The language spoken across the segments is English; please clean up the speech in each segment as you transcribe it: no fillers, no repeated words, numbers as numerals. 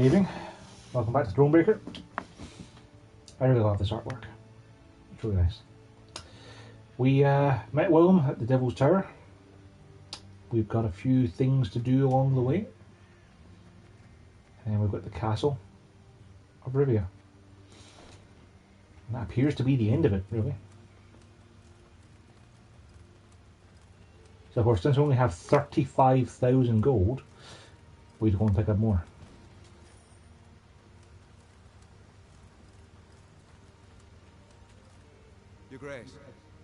Good evening. Welcome back to Thronebreaker. I really love this artwork. It's really nice. We met Willem at the Devil's Tower. We've got a few things to do along the way. And we've got the castle of Rivia. And that appears to be the end of it, really. So of course, since we only have 35,000 gold, we'd go and pick up more. Your Grace,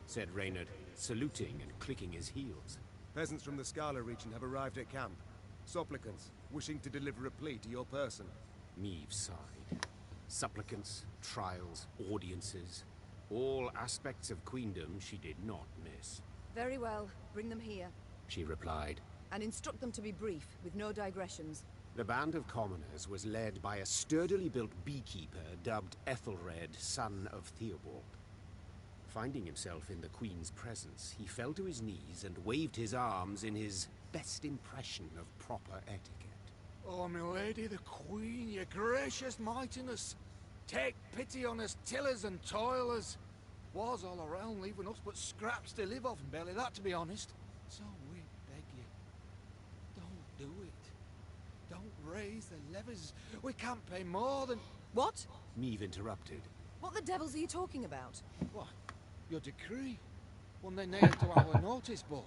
said Reynard, saluting and clicking his heels. Peasants from the Scala region have arrived at camp. Supplicants, wishing to deliver a plea to your person. Meve sighed. Supplicants, trials, audiences. All aspects of queendom she did not miss. Very well. Bring them here, she replied. And instruct them to be brief, with no digressions. The band of commoners was led by a sturdily built beekeeper dubbed Ethelred, son of Theobald. Finding himself in the Queen's presence, he fell to his knees and waved his arms in his best impression of proper etiquette. Oh, my lady, the Queen, your gracious mightiness, take pity on us tillers and toilers. Wars all around, leaving us but scraps to live off, and barely that, to be honest. So we beg you, don't do it. Don't raise the levies. We can't pay more than... What? Meve interrupted. What the devils are you talking about? What? Your decree? One they nailed to our notice board.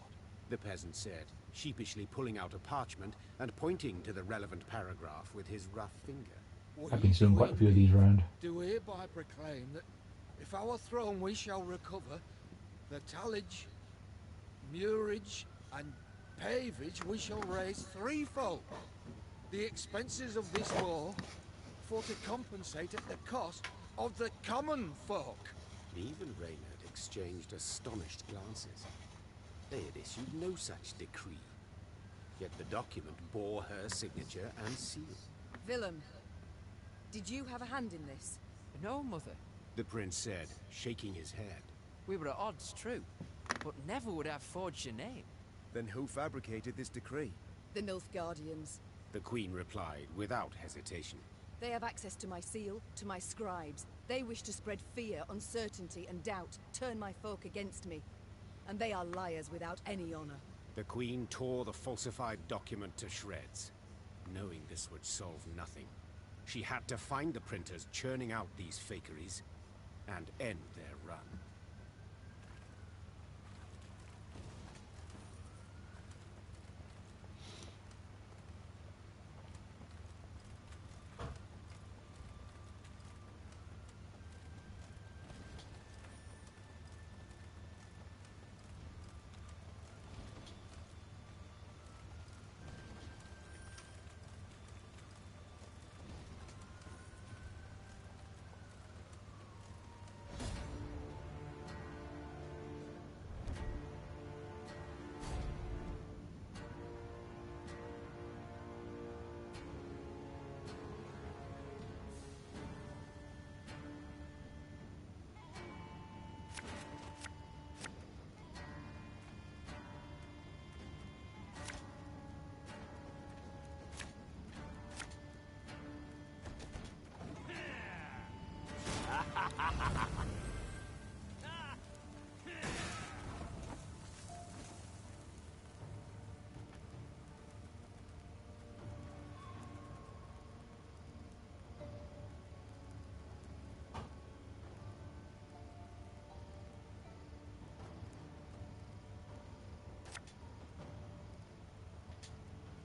The peasant said, sheepishly pulling out a parchment and pointing to the relevant paragraph with his rough finger. I've been seeing quite a few of these around. Do hereby proclaim that if our throne we shall recover, the tallage, muirage, and pavage we shall raise threefold. The expenses of this war for to compensate at the cost of the common folk. Even Reynard exchanged astonished glances. They had issued no such decree. Yet the document bore her signature and seal. Willem, did you have a hand in this? No, Mother. The prince said, shaking his head. We were at odds, true, but never would have forged your name. Then who fabricated this decree? The Nilfgaardians. The Queen replied without hesitation. They have access to my seal, to my scribes. They wish to spread fear, uncertainty, and doubt, turn my folk against me. And they are liars without any honor. The Queen tore the falsified document to shreds. Knowing this would solve nothing, she had to find the printers churning out these fakeries and end their run.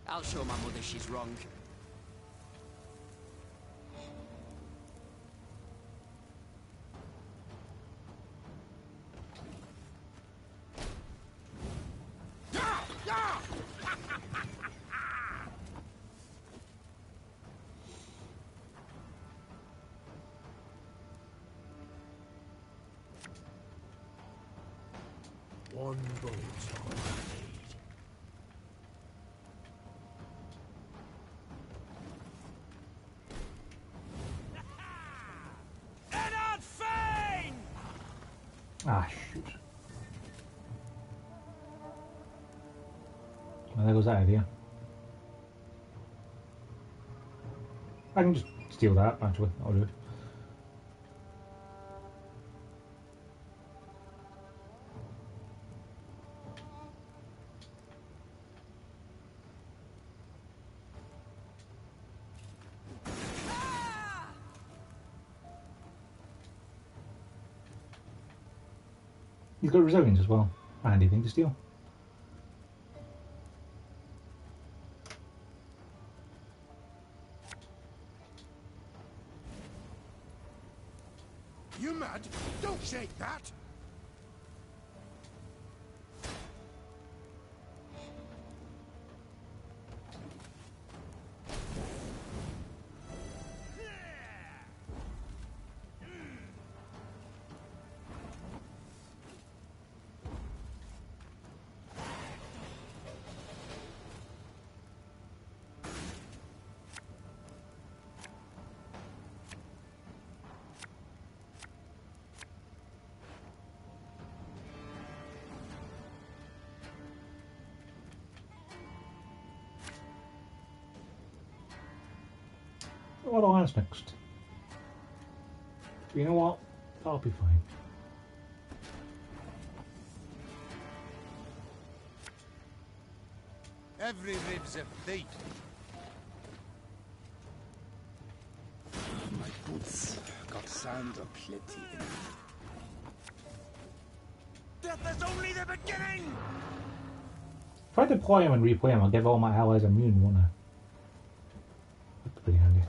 I'll show my mother she's wrong. One boat. Ah, shoot. Well, there goes that idea. I can just steal that, actually. I'll do it. He's got resilience as well. A handy thing to steal. You mad? Don't shake that! What alliance next? You know what? That'll be fine. Every rib's a thief. My boots got sand aplenty in them. Death is only the beginning! If I deploy him and replay him, I'll give all my allies immune, won't I? That's pretty handy.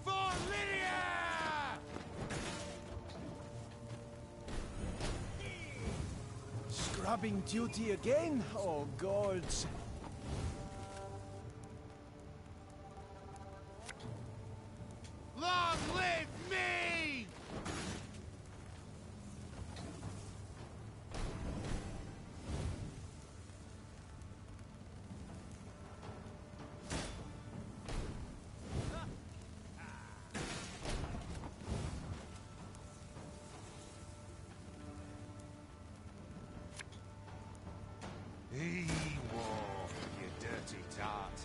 For Lydia! Scrubbing duty again? Oh, gods. Long live me! He war, you dirty tart.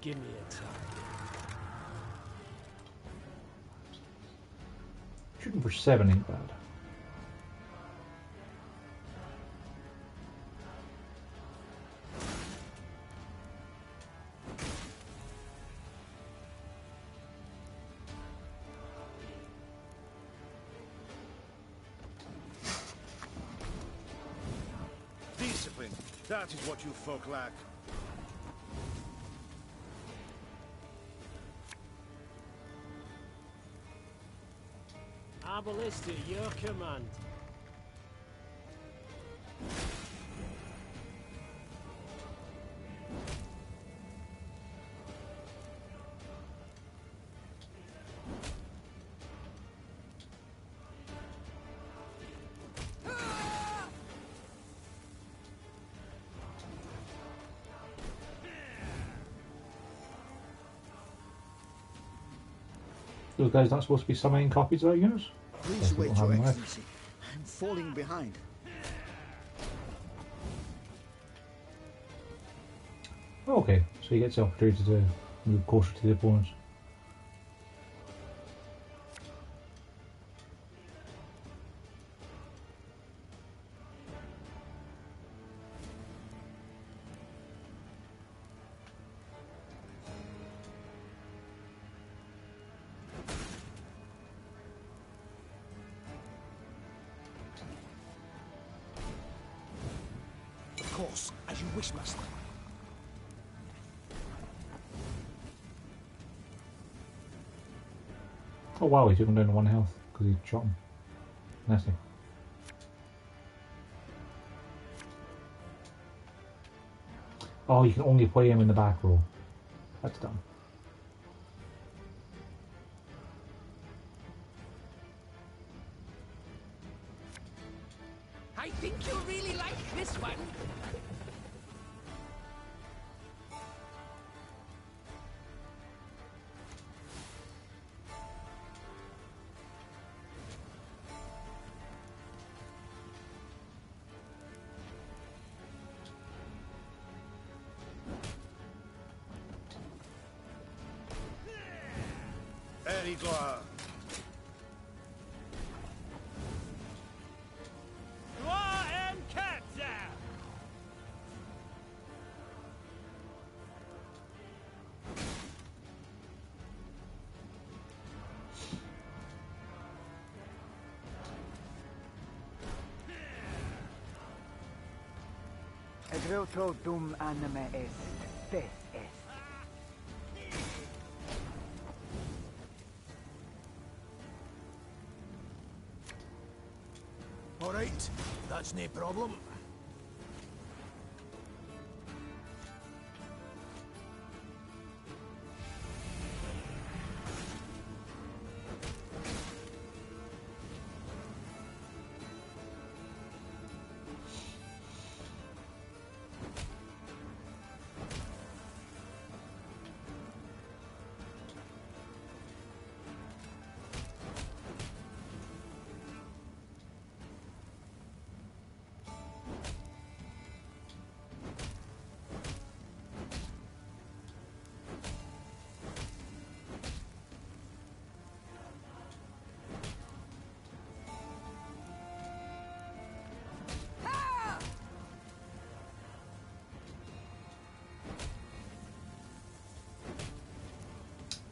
Give me a time. Shooting for 7 ain't bad. Discipline, that is what you folk lack. Ballista, your command. Those guys not supposed to be summoning copies of our units? Please wait, Your Excellency. I'm falling behind. Okay, so he gets the opportunity to move closer to the opponents. Of course, as you wish, master. Oh wow, he took him down to 1 health because he shot him. Nasty. Oh, you can only play him in the back row. That's dumb. Very glad. Law and Katza! Edroto dum anime est, des est. All right, that's no problem.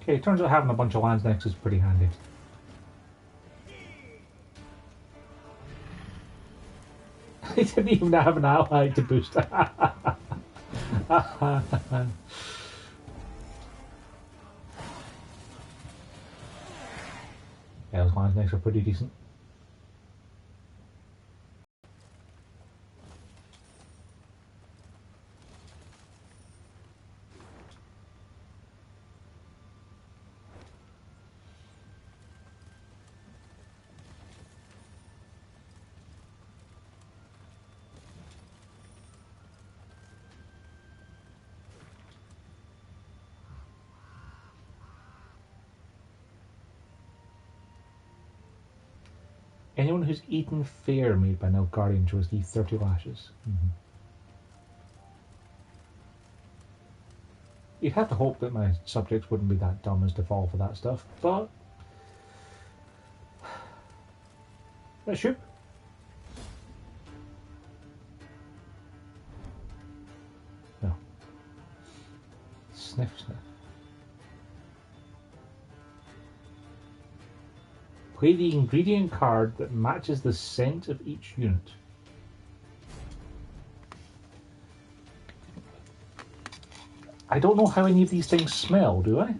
Okay, it turns out having a bunch of lands next is pretty handy. He didn't even have an ally to boost. Yeah, those lands next are pretty decent. Anyone who's eaten fare made by an Guardian should receive 30 lashes. You'd have to hope that my subjects wouldn't be that dumb as to fall for that stuff, but... Let's shoot. No. Sniff, sniff. Play the ingredient card that matches the scent of each unit. I don't know how any of these things smell, do I?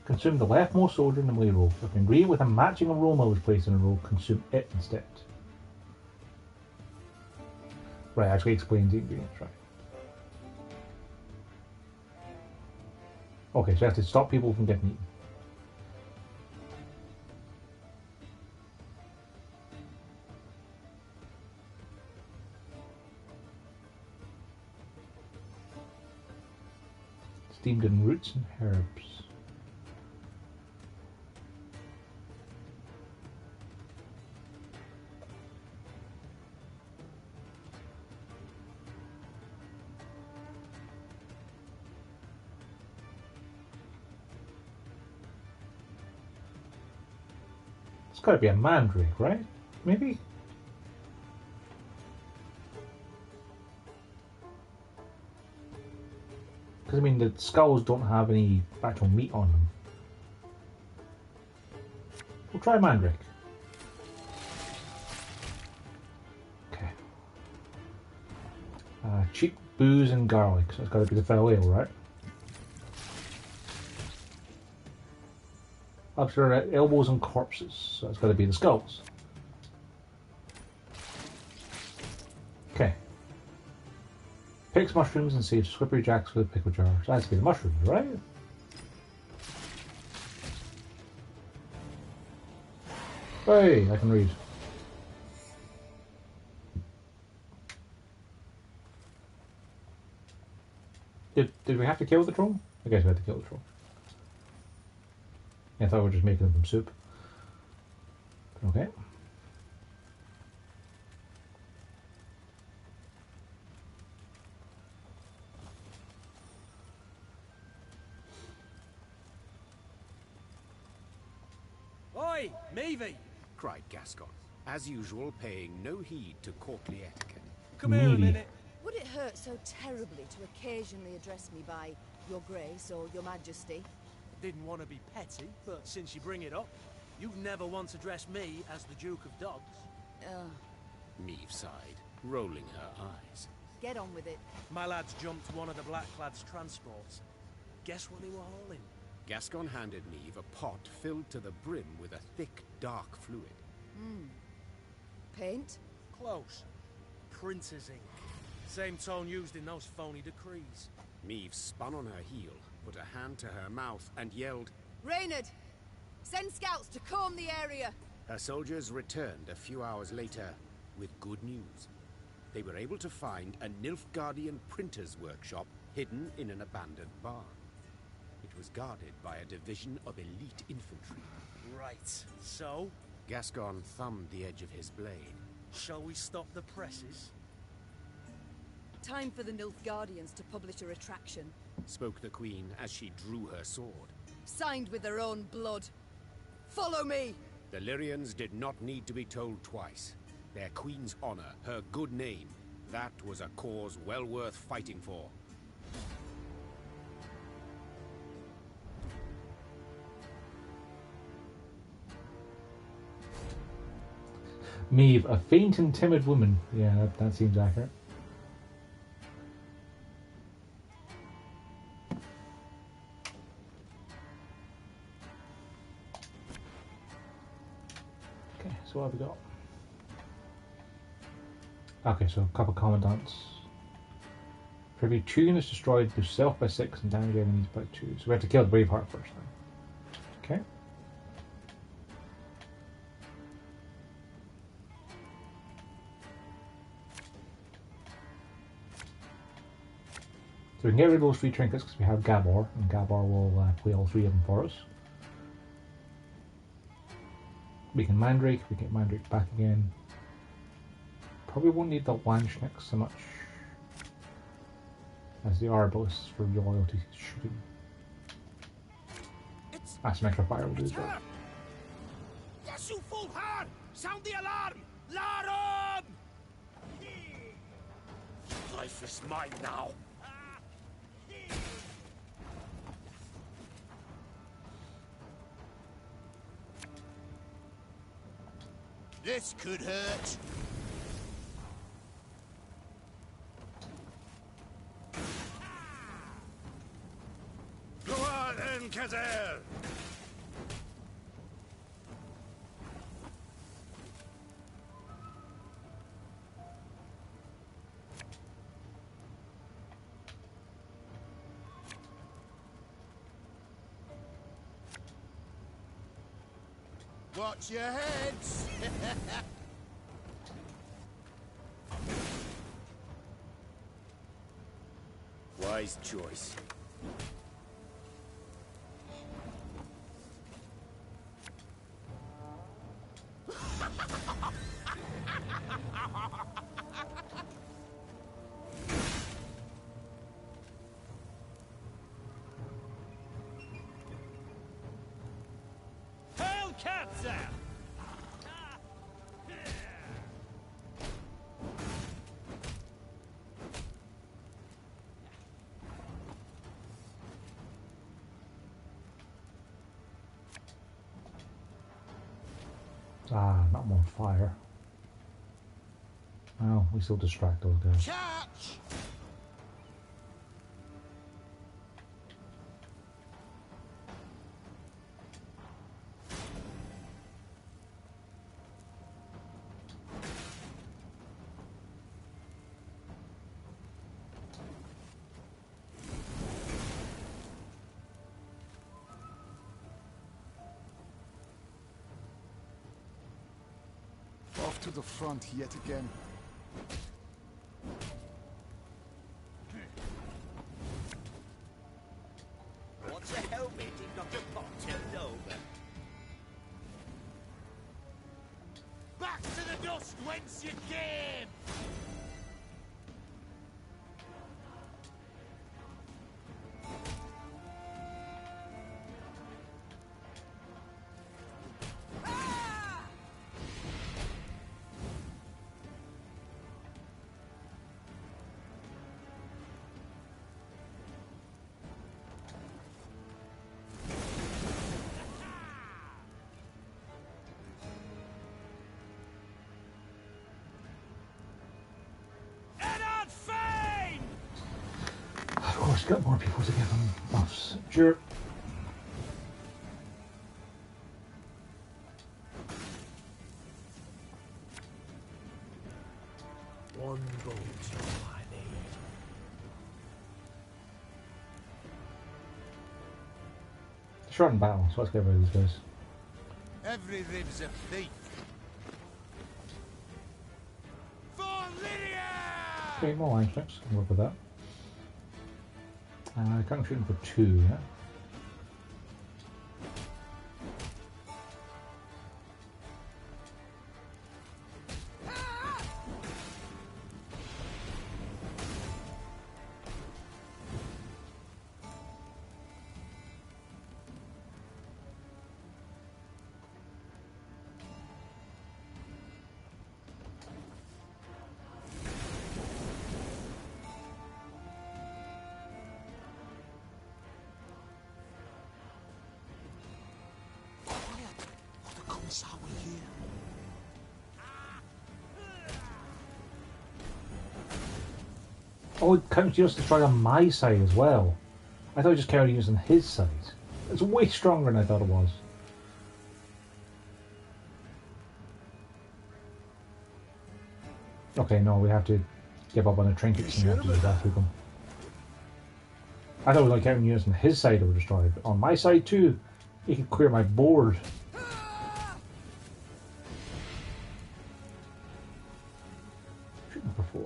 Consume the leftmost soldier in the melee row. If an ingredient with a matching aroma was placed in a row, consume it instead. Right, actually explains the ingredients, right. Okay, so I have to stop people from getting eaten. Steamed in roots and herbs. It's got to be a mandrake, right? Maybe? Because, I mean, the skulls don't have any actual meat on them. We'll try mandrake. Okay. Cheap booze and garlic, so it's got to be the fell ale, right? After elbows and corpses, so it's got to be the skulls. Okay. Picks mushrooms and saves slippery jacks with a pickle jar. So that has to be the mushrooms, right? Hey, I can read. Did we have to kill the troll? I guess we had to kill the troll. I thought we were just making them soup. Okay. Oi, Meavy! cried Gascon, as usual paying no heed to courtly etiquette. Come here a Meaty. minute. Would it hurt so terribly to occasionally address me by Your Grace or Your Majesty? I didn't want to be petty, but since you bring it up, you've never once addressed me as the Duke of Dogs. Meve sighed, rolling her eyes. Get on with it. My lads jumped one of the Blackclads' transports. Guess what they were hauling? Gascon handed Meve a pot filled to the brim with a thick, dark fluid. Paint? Close. Printer's ink. Same tone used in those phony decrees. Meve spun on her heel, put a hand to her mouth, and yelled, Reynard! Send scouts to comb the area! Her soldiers returned a few hours later with good news. They were able to find a Nilfgaardian printer's workshop hidden in an abandoned barn. It was guarded by a division of elite infantry. Right. So, Gascon thumbed the edge of his blade. shall we stop the presses? Time for the Nilfgaardians to publish a retraction. Spoke the Queen as she drew her sword. Signed with their own blood. Follow me! The Lyrians did not need to be told twice. Their Queen's honor, her good name, that was a cause well worth fighting for. Meve, a faint and timid woman. Yeah, that seems accurate. Okay, so what have we got? Okay, so a couple commandants. For every 2 units destroyed, boost self by 6 and damage enemies by 2. So we have to kill the Braveheart first then. Okay. So we can get rid of those 3 trinkets because we have Gabor, and Gabor will play all 3 of them for us. We can Mandrake, we get Mandrake back again. Probably won't need the Wanchnik so much as the Arbalist for loyalty shooting. Asymmetric fire will do as well. Yes, you full hard! Sound the alarm! Larum! Life is mine now. This could hurt. Go on, Enkazel! Watch your heads! Wise choice. Hail Katza! Ah, not more fire. Well, we still distract those guys. Catch! Off to the front yet again. What's a helmet if not a pot turned over? Back to the dust whence you came! course, got more people to give them buffs. Sure. One bolt I need. Short in battle, so let's get rid of these guys. Every rib's a thief. For Lydia! 3 more line strikes, I'll work with that. I can't shoot him for 2, yeah? Oh, it counts just to try on my side as well. I thought it just counted using his side. It's way stronger than I thought it was. Okay, no, we have to give up on the trinkets and we have to do that with them. I thought it was like counting using his side to destroy it, but on my side too, he can clear my board. Shoot number 4.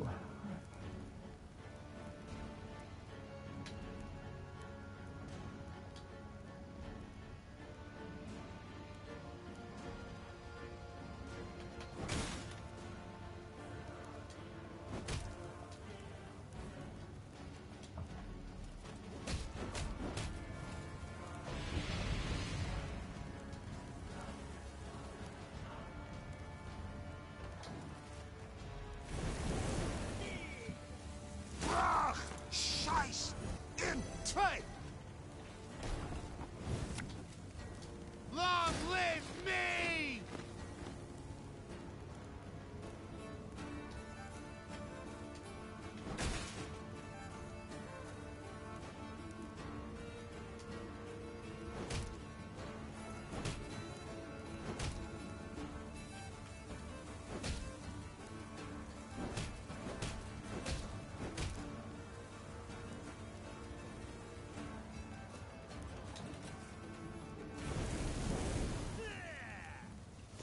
Long live me!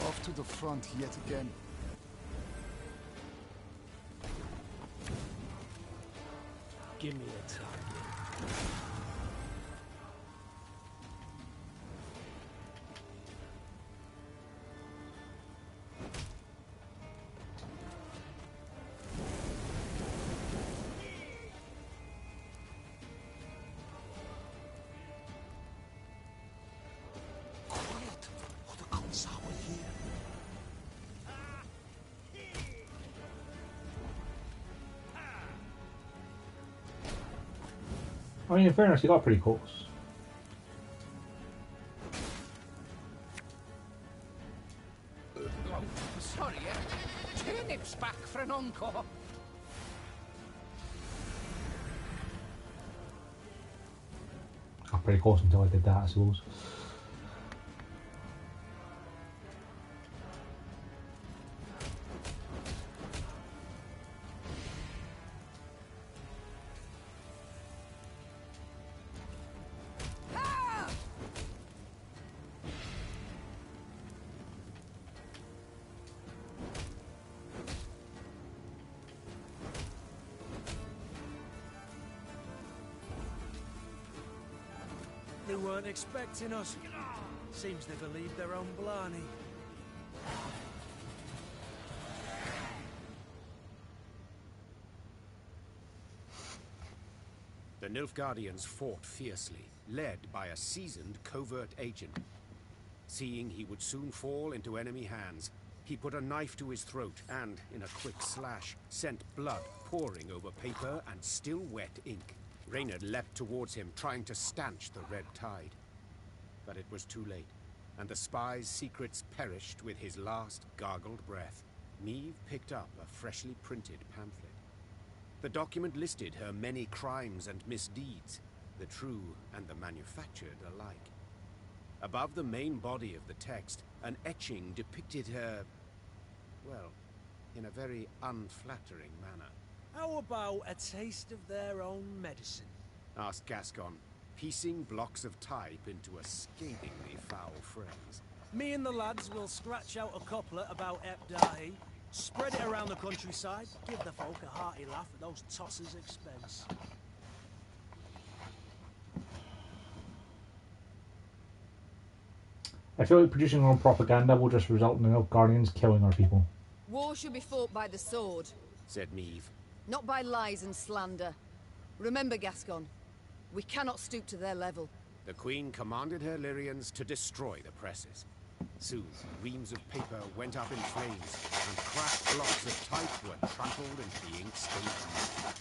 Off to the front yet again. Give me a target. Quiet, or the Commissar will hear. I mean, in fairness, he got pretty close. Sorry, turnips back for an encore. Got pretty close until I did that, I suppose. They weren't expecting us. Seems they believe their own blarney. The Nilfgaardians fought fiercely, led by a seasoned covert agent. Seeing he would soon fall into enemy hands, he put a knife to his throat and, in a quick slash, sent blood pouring over paper and still wet ink. Reynard leapt towards him, trying to stanch the red tide. But it was too late, and the spy's secrets perished with his last gargled breath. Neve picked up a freshly printed pamphlet. The document listed her many crimes and misdeeds, the true and the manufactured alike. Above the main body of the text, an etching depicted her, well, in a very unflattering manner. How about a taste of their own medicine? Asked Gascon, piecing blocks of type into a scathingly foul phrase. Me and the lads will scratch out a couplet about Epdahi, spread it around the countryside, give the folk a hearty laugh at those tossers' expense. I feel like producing our own propaganda will just result in the Nilfgaardians killing our people. War should be fought by the sword, said Meve. not by lies and slander. Remember, Gascon, we cannot stoop to their level. The Queen commanded her Lyrians to destroy the presses. Soon, reams of paper went up in flames, and cracked blocks of type were trampled into the ink-stained.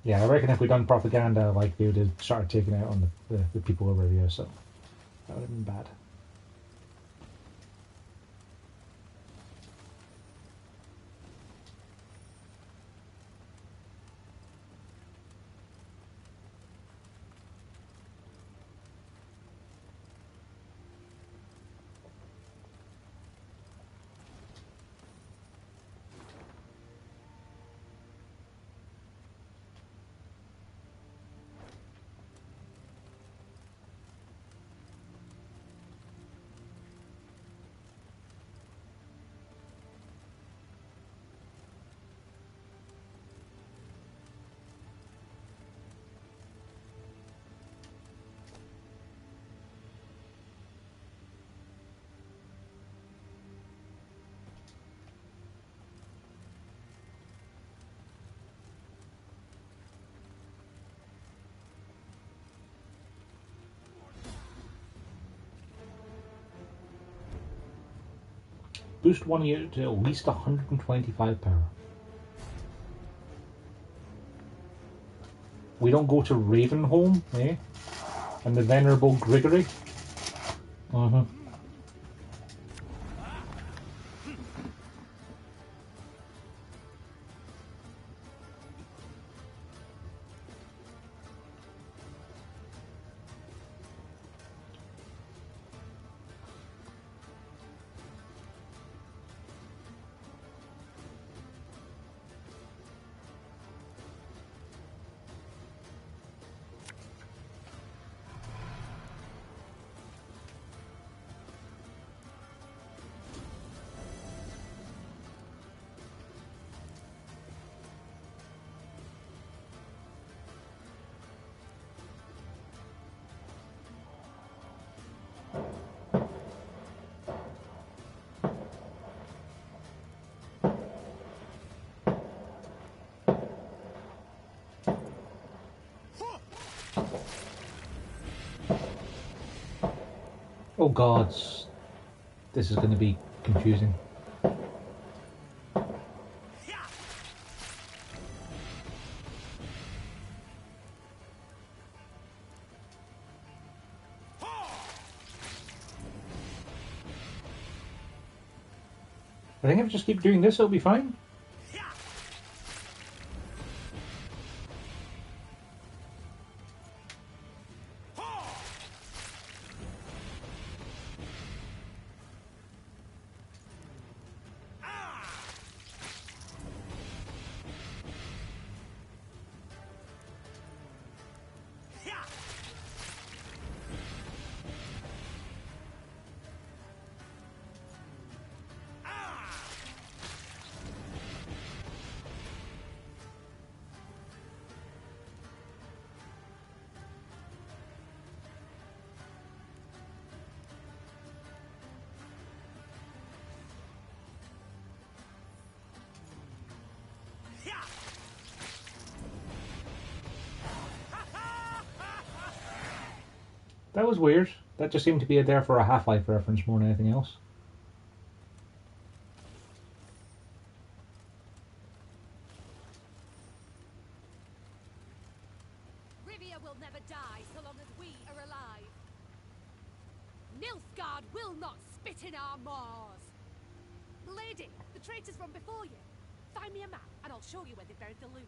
Yeah, I reckon if we'd done propaganda, like, they would have started taking it out on the people of Rivia, so that would have been bad. Boost one unit to at least 125 power. We don't go to Ravenholm, eh? And the Venerable Grigory? Uh-huh. Oh god, this is going to be confusing. I think if I just keep doing this, it'll be fine. That was weird. That just seemed to be there for a Half-Life reference more than anything else. Rivia will never die so long as we are alive. Nilfgaard will not spit in our maws. Lady, the traitors run before you. Find me a map and I'll show you where they buried the loot.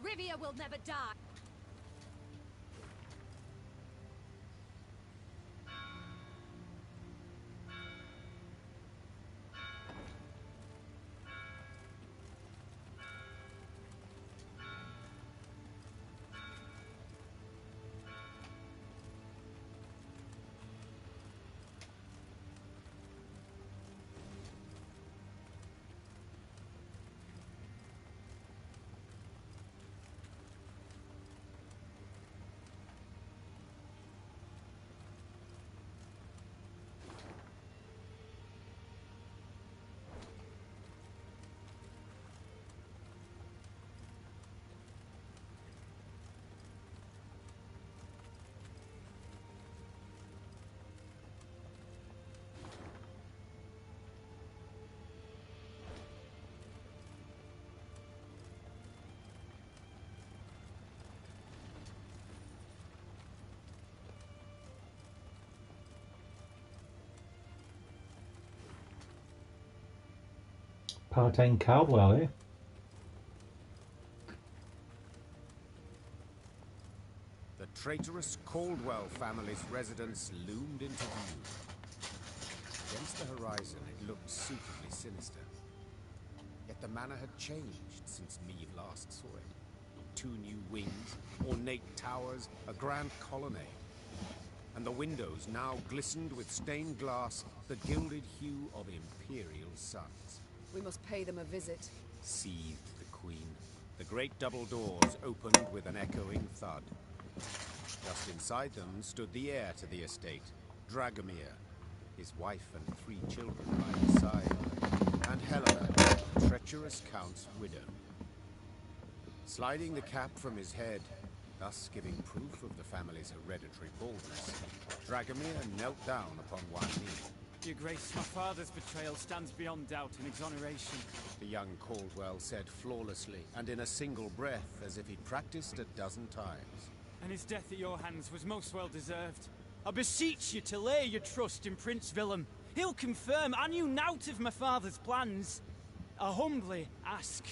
Rivia will never die. Palatine Caldwell, eh? The traitorous Caldwell family's residence loomed into view. Against the horizon, it looked suitably sinister. Yet the manor had changed since Meve last saw it. 2 new wings, ornate towers, a grand colonnade. And the windows now glistened with stained glass, the gilded hue of imperial suns. We must pay them a visit. Seethed the queen. The great double doors opened with an echoing thud. Just inside them stood the heir to the estate, Dragomir, his wife and 3 children by his side, and Helena, the treacherous count's widow. Sliding the cap from his head, thus giving proof of the family's hereditary baldness, Dragomir knelt down upon one knee. Your Grace, my father's betrayal stands beyond doubt and exoneration. The young Caldwell said flawlessly, and in a single breath, as if he'd practiced a dozen times. And his death at your hands was most well deserved. I beseech you to lay your trust in Prince Willem. He'll confirm I knew nought of my father's plans. I humbly ask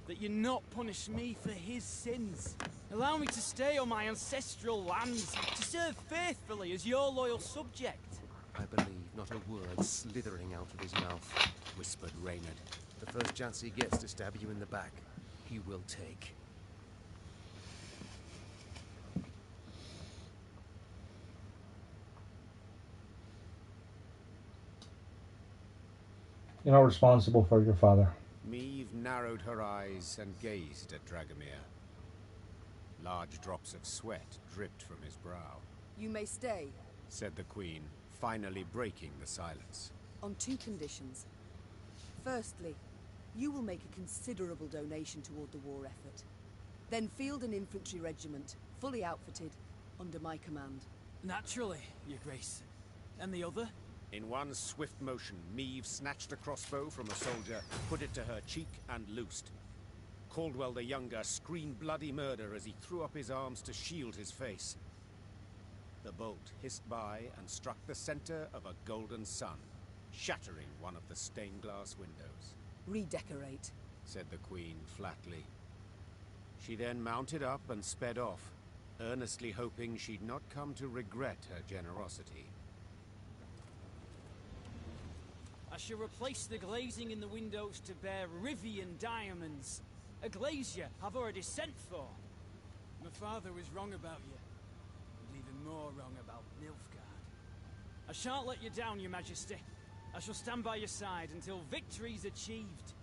that you not punish me for his sins. Allow me to stay on my ancestral lands, to serve faithfully as your loyal subject. I believe not a word slithering out of his mouth, whispered Reynard. The first chance he gets to stab you in the back, he will take. You're not responsible for your father. Meve narrowed her eyes and gazed at Dragomir. Large drops of sweat dripped from his brow. You may stay. Said the queen, finally breaking the silence. On 2 conditions. Firstly, you will make a considerable donation toward the war effort. Then field an infantry regiment, fully outfitted, under my command. Naturally, Your Grace. And the other? In one swift motion, Meve snatched a crossbow from a soldier, put it to her cheek, and loosed. Caldwell the Younger screamed bloody murder as he threw up his arms to shield his face. The bolt hissed by and struck the center of a golden sun, shattering one of the stained glass windows. Redecorate, said the queen flatly. She then mounted up and sped off, earnestly hoping she'd not come to regret her generosity. I shall replace the glazing in the windows to bear Rivian diamonds. A glazier I've already sent for. My father was wrong about you, and even more wrong about Nilfgaard. I shan't let you down, Your Majesty. I shall stand by your side until victory's achieved.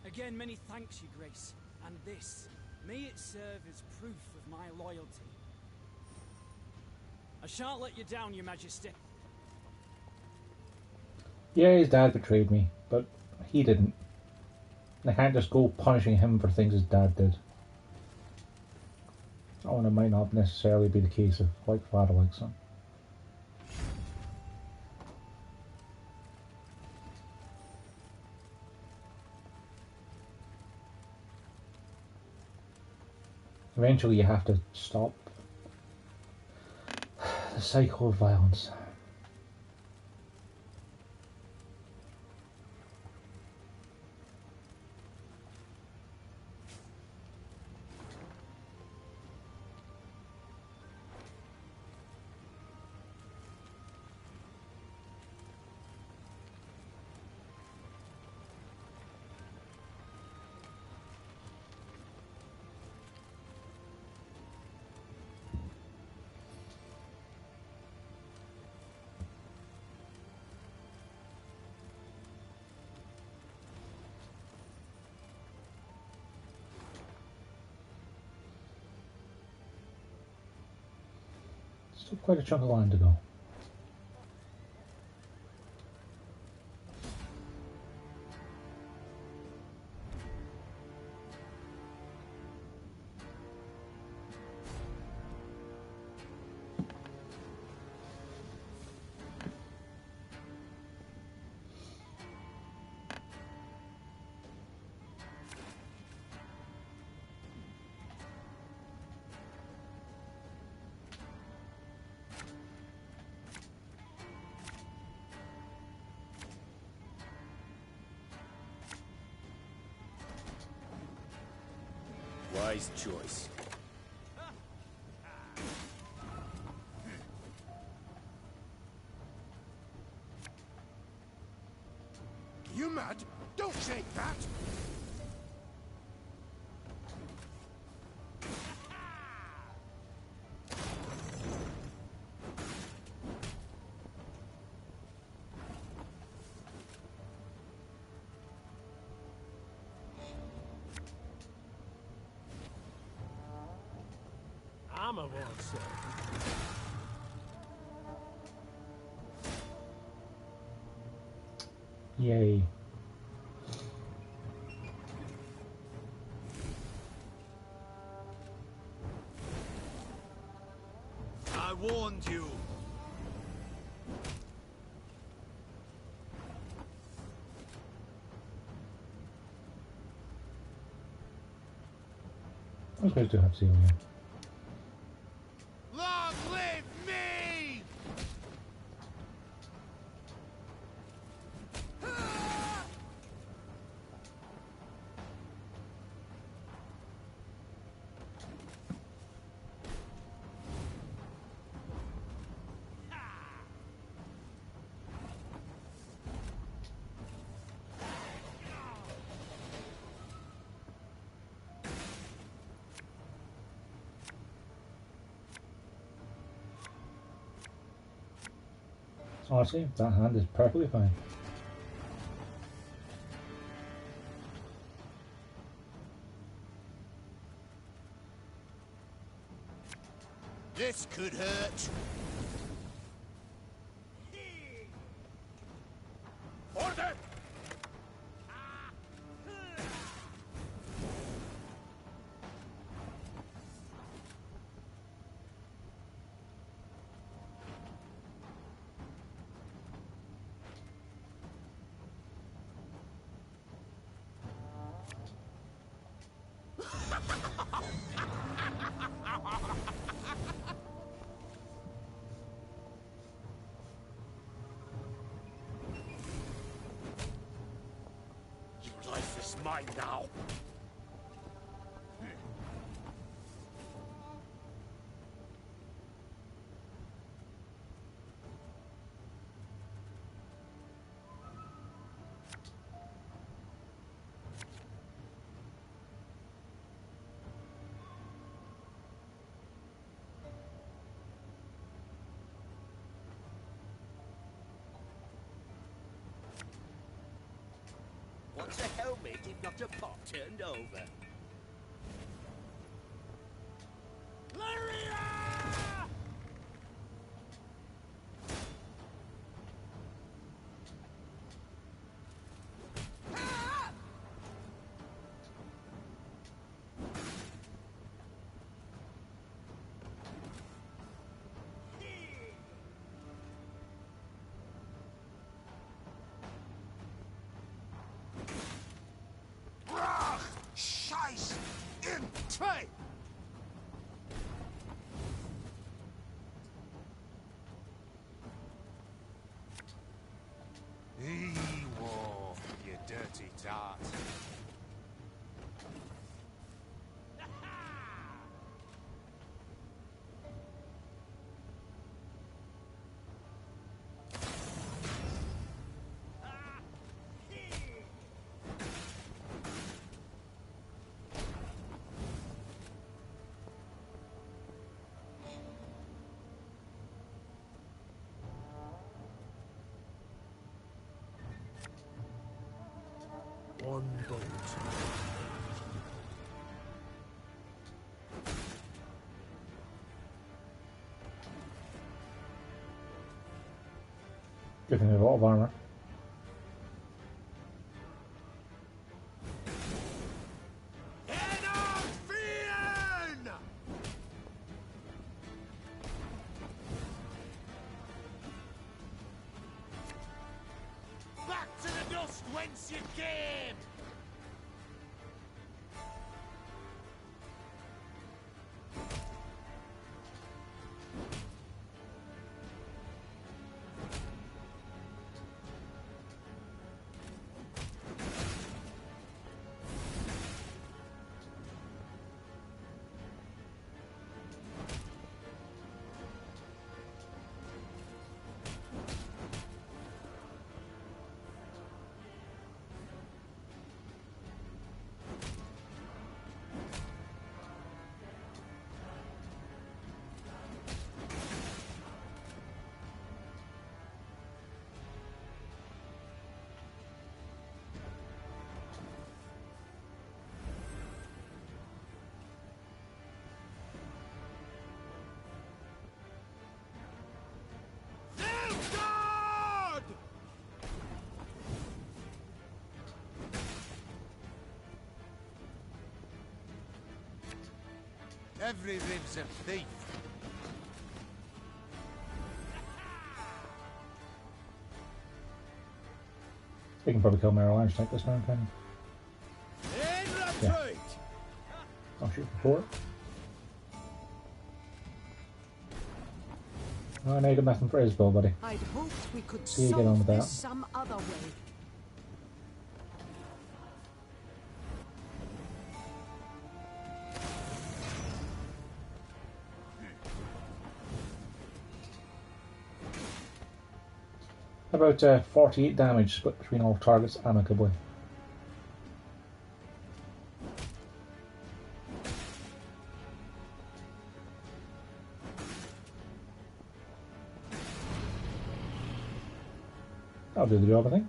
Again, many thanks, Your Grace, and this, may it serve as proof of my loyalty. I shan't let you down, Your Majesty. Yeah, his dad betrayed me, but he didn't. I can't just go punishing him for things his dad did. Oh, and it might not necessarily be the case of like father, like son. Eventually you have to stop the cycle of violence. Still quite a chunk of line to go. Wise choice. You mad? Don't shake that! I'm a one, sir. Yay. I warned you. I was going to have Celia. Long live me! Honestly, that hand is perfectly fine. This could hurt. Order! Your life is mine now. What's a helmet if not a pot turned over? Scheiß! In zwei! Whoa, you dirty tart. One bolt. Good thing we have a lot of armour. Back to the dust whence you came! Every rib's a thief. We can probably kill Merrill Orange tank this round, can we? Yeah. I'll shoot before it. Oh, no, you got nothing for Isabel, buddy. I'd hoped we could See you get on with solve that. this some other way. About 48 damage split between all targets amicably. That'll do the job, I think.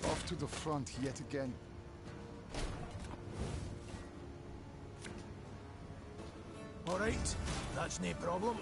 Off to the front yet again. All right, that's no problem.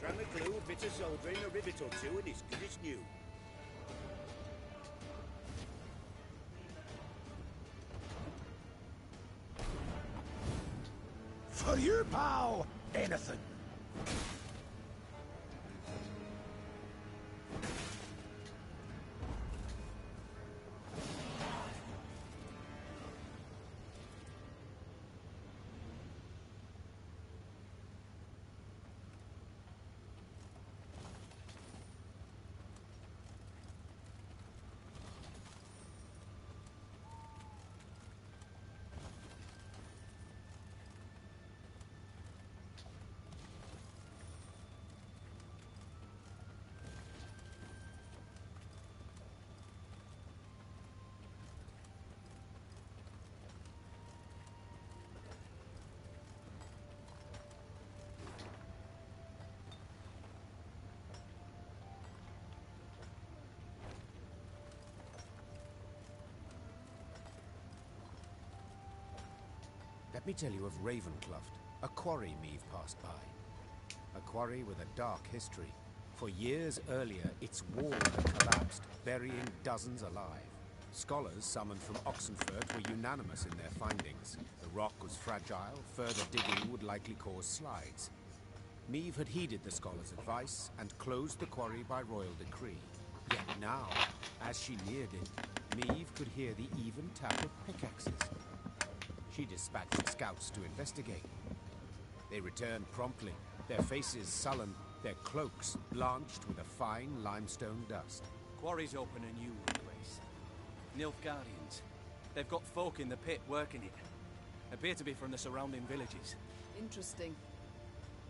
A glue, a bit of soldering, a rivet or two, and it's good as new. For you, pal, anything. Let me tell you of Ravencloft, a quarry Meave passed by. A quarry with a dark history. For years earlier, its wall had collapsed, burying dozens alive. Scholars summoned from Oxenfurt were unanimous in their findings. The rock was fragile, further digging would likely cause slides. Meve had heeded the scholars' advice and closed the quarry by royal decree. Yet now, as she neared it, Meve could hear the even tap of pickaxes. She dispatched scouts to investigate. They returned promptly, their faces sullen, their cloaks blanched with a fine limestone dust. Quarry's open a new place. Nilfgaardians. They've got folk in the pit working it. Appear to be from the surrounding villages. Interesting.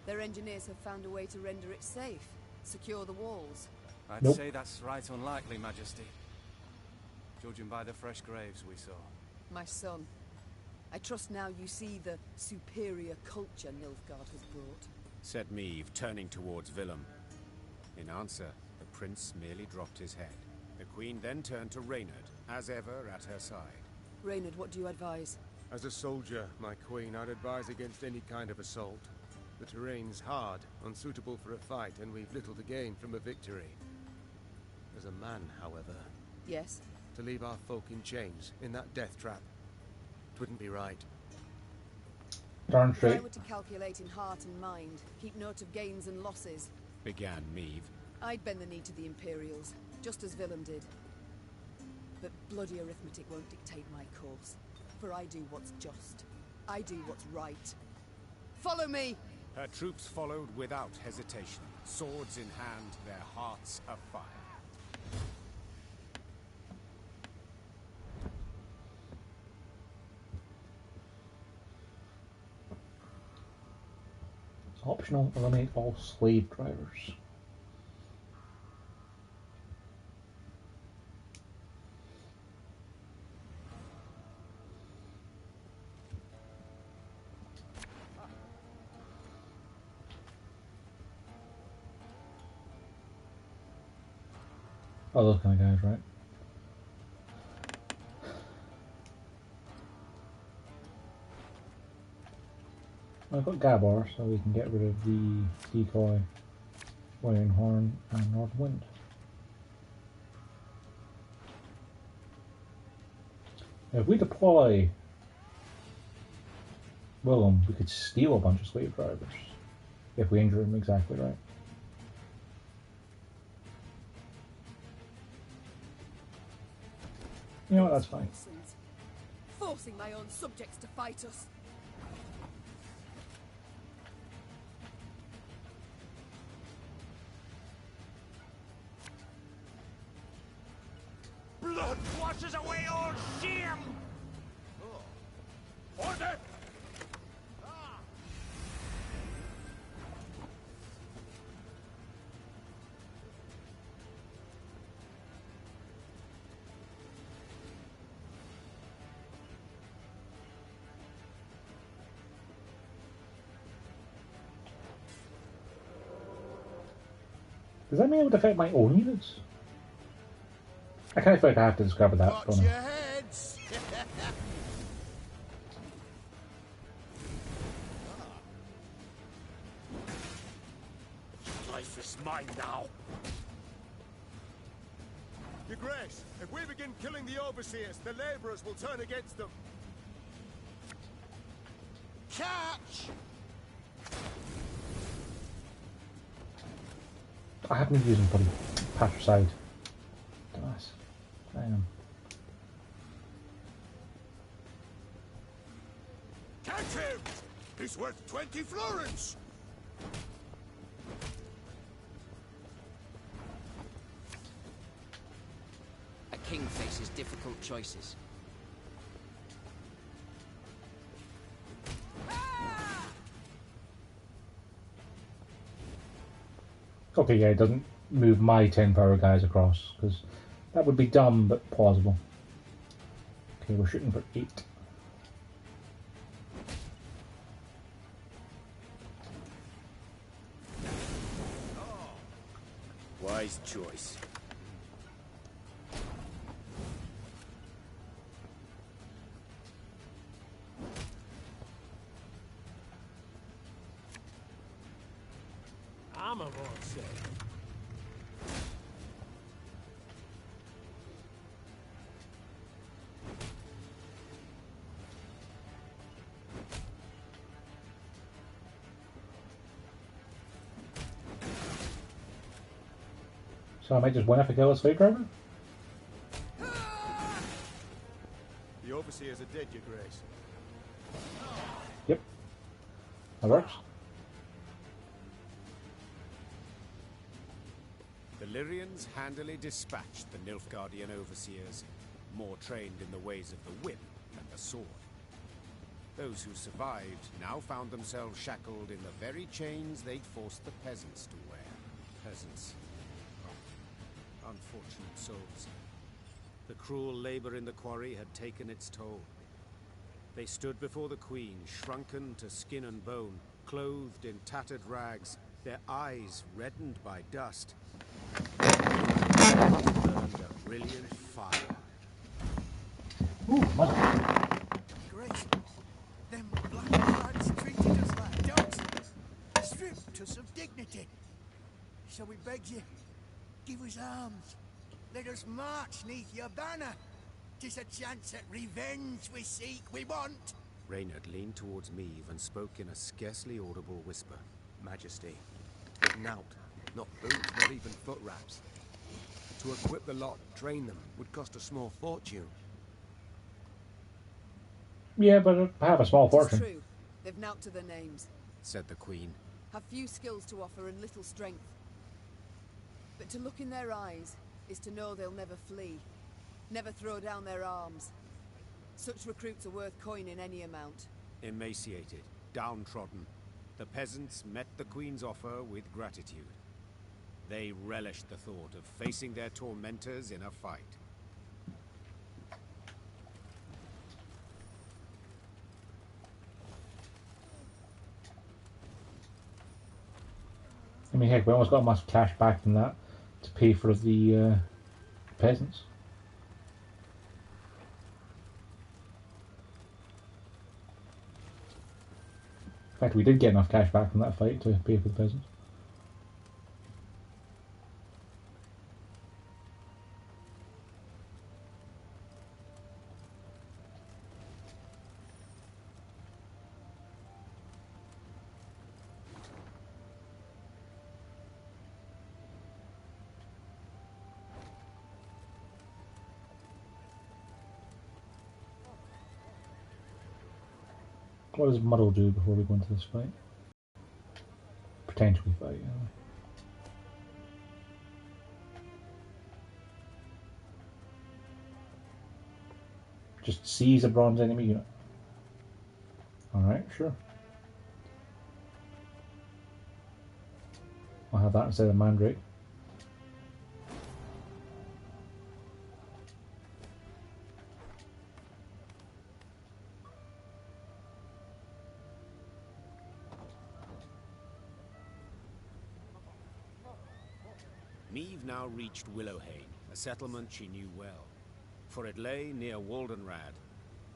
Their engineers have found a way to render it safe. Secure the walls. I'd say that's right unlikely, Majesty. Judging by the fresh graves we saw. My son, I trust now you see the superior culture Nilfgaard has brought. Said Meve, turning towards Willem. In answer, the prince merely dropped his head. The queen then turned to Reynard, as ever at her side. Reynard, what do you advise? As a soldier, my queen, I'd advise against any kind of assault. The terrain's hard, unsuitable for a fight, and we've little to gain from a victory. As a man, however... Yes? To leave our folk in chains, in that death trap. It wouldn't be right. Darn straight. If I were to calculate in heart and mind, keep note of gains and losses... began Meve. I'd bend the knee to the Imperials, just as Willem did. But bloody arithmetic won't dictate my course. For I do what's just. I do what's right. Follow me! Her troops followed without hesitation, swords in hand, their hearts afire. It's optional. Eliminate all slave drivers. Oh, those kind of guys, right? I've got Gabor, so we can get rid of the decoy, Wearing Horn, and North Wind. Now, if we deploy Willem, we could steal a bunch of slave drivers if we injure him exactly right. You know what, that's fine. Forcing my own subjects to fight us. Blood washes away all shame! Order! Does that mean it would affect my own units? I kind of feel like I have to discover that. Watch your heads! Life is mine now. Your Grace, if we begin killing the overseers, the laborers will turn against them. Catch! I haven't been using bloody patricide. Dumbass. I am. Catch him! He's worth 20 florins! A king faces difficult choices. Okay, yeah, it doesn't move my 10 power guys across, because that would be dumb but plausible. Okay, we're shooting for 8. Wise choice. I'm of all say. So I might just win if I kill a slave driver? The overseers are dead, your grace. Yep. That works. The Lyrians handily dispatched the Nilfgaardian overseers, more trained in the ways of the whip than the sword. Those who survived now found themselves shackled in the very chains they'd forced the peasants to wear. Peasants. Oh, unfortunate souls. The cruel labor in the quarry had taken its toll. They stood before the queen, shrunken to skin and bone, clothed in tattered rags, their eyes reddened by dust. Burned a brilliant fire. Ooh, mother. Grace, them black lads treated us like dogs, stripped us of dignity. So we beg you, give us arms. Let us march neath your banner. 'Tis a chance at revenge we seek, we want. Reynard leaned towards Meave and spoke in a scarcely audible whisper. Majesty, knout, not boots, not even foot wraps. To equip the lot and train them would cost a small fortune. Yeah, but I have a small fortune. It's true. They've knout to their names, said the queen. Have few skills to offer and little strength. But to look in their eyes is to know they'll never flee, never throw down their arms. Such recruits are worth coin in any amount. Emaciated, downtrodden, the peasants met the queen's offer with gratitude. They relished the thought of facing their tormentors in a fight. I mean, heck, we almost got much cash back from that to pay for the peasants. In fact, we did get enough cash back from that fight to pay for the peasants. What does Muddle do before we go into this fight? Potentially fight, anyway. Just seize a bronze enemy unit. Alright, sure. I'll have that instead of Mandrake. Meave now reached Willowhain, a settlement she knew well, for it lay near Waldenrad,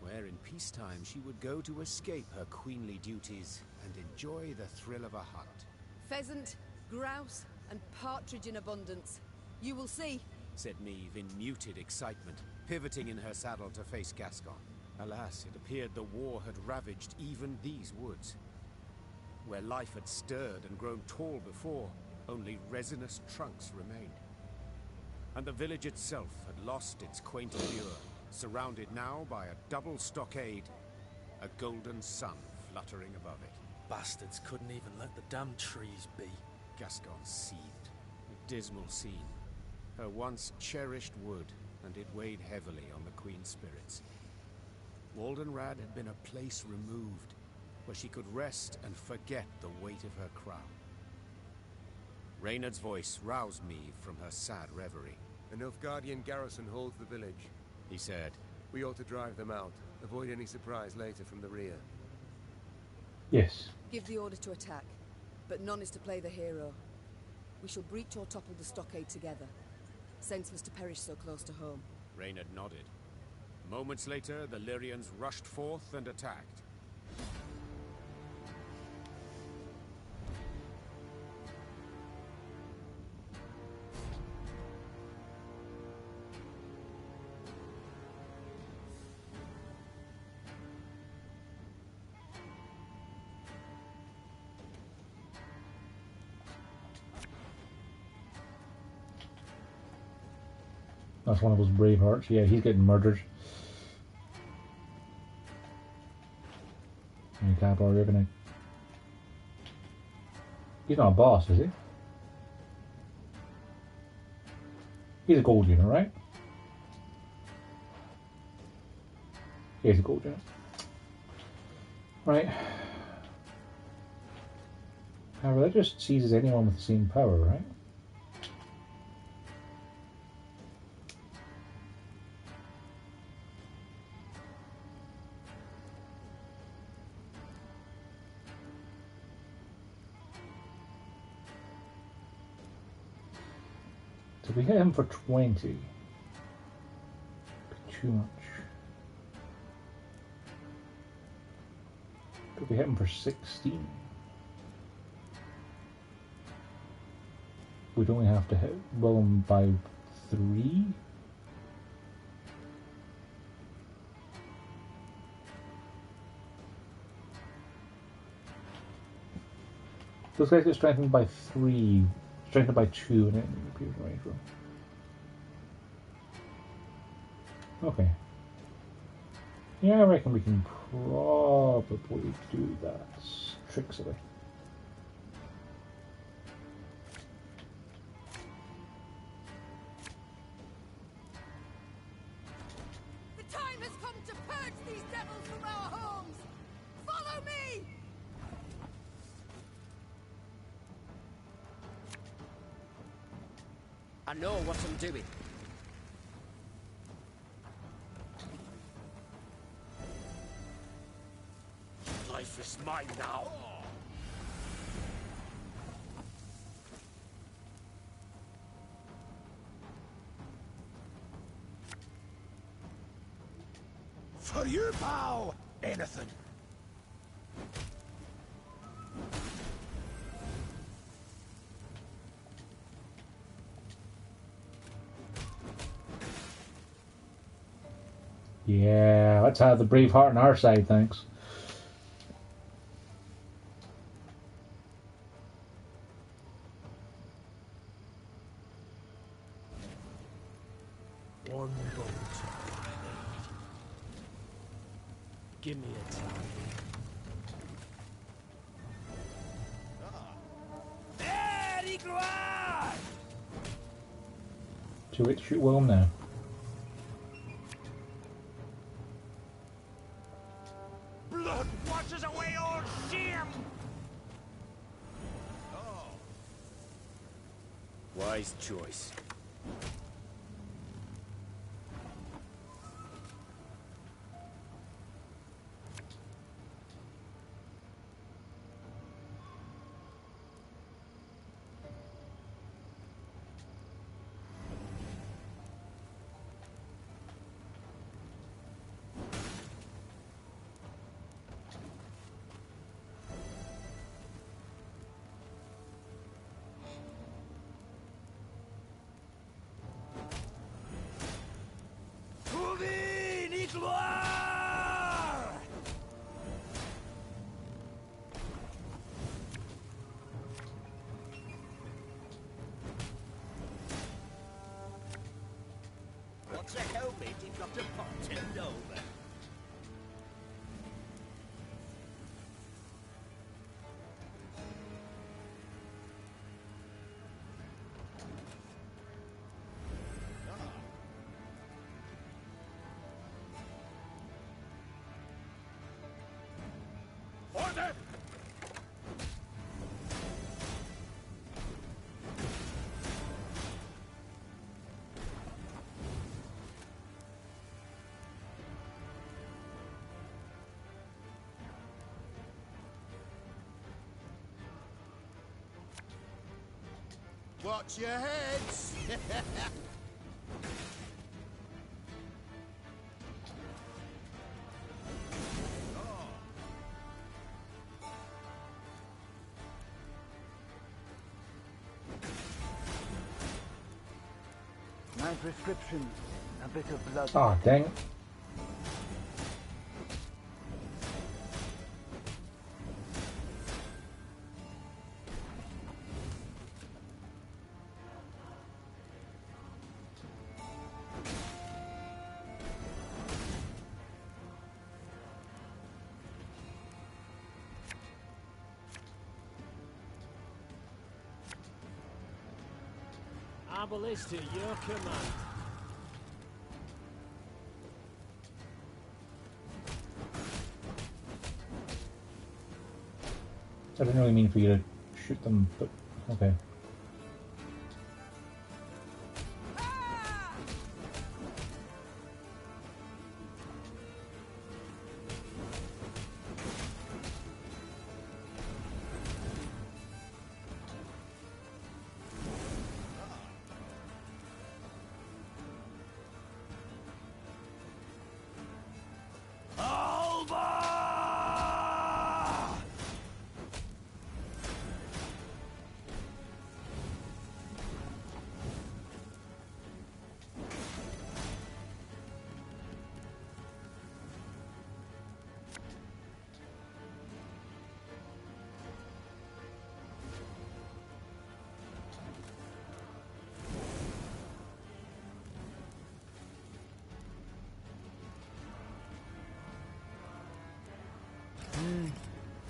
where in peacetime she would go to escape her queenly duties and enjoy the thrill of a hunt. Pheasant, grouse, and partridge in abundance. You will see, said Meave in muted excitement, pivoting in her saddle to face Gascon. Alas, it appeared the war had ravaged even these woods. Where life had stirred and grown tall before, only resinous trunks remained. And the village itself had lost its quaint allure, surrounded now by a double stockade, a golden sun fluttering above it. Bastards couldn't even let the damn trees be. Gascon seethed. A dismal scene. Her once cherished wood, and it weighed heavily on the queen's spirits. Waldenrad had been a place removed, where she could rest and forget the weight of her crown. Reynard's voice roused Meave from her sad reverie. A Nilfgaardian garrison holds the village, he said. We ought to drive them out, avoid any surprise later from the rear. Yes. give the order to attack, but none is to play the hero. We shall breach or topple the stockade together. Senseless to perish so close to home. Reynard nodded. Moments later, the Lyrians rushed forth and attacked. That's one of those brave hearts. Yeah, he's getting murdered. And Cap are gonna. He's not a boss, is he? He's a gold unit, right? He's a gold unit. Right. However, that just seizes anyone with the same power, right? So we hit him for 20. Too much. Could we hit him for 16? We'd only have to hit Willem by 3. Those guys get strengthened by 3, strengthened by 2, and it appears range room. Okay. Yeah, I reckon we can probably do that tricksily. The time has come to purge these devils from our homes! Follow me! I know what I'm doing. Life is mine now. For you, pal! Anything. Yeah, let's have the brave heart on our side, thanks. One bolt. Give me a time. Too late to shoot Willem now. Blood washes away all shame! Wise choice. What's a helmet if not a pot turned over? Order! Watch your heads! My prescription, a bit of blood. Ah, dang it. Babel is to your command. I didn't really mean for you to shoot them, but okay.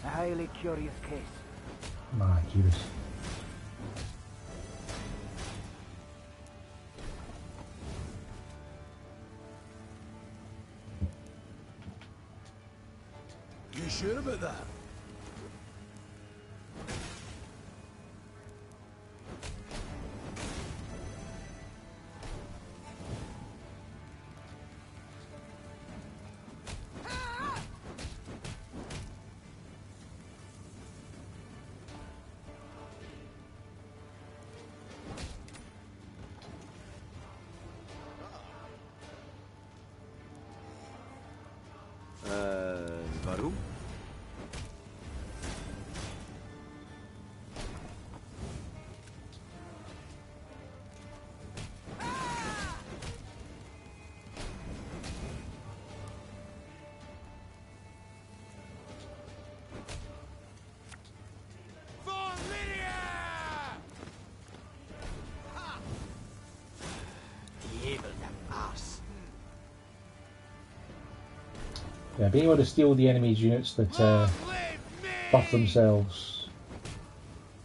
A highly curious case. My Judas. You sure about that? Warum? Yeah, being able to steal the enemy's units that buff themselves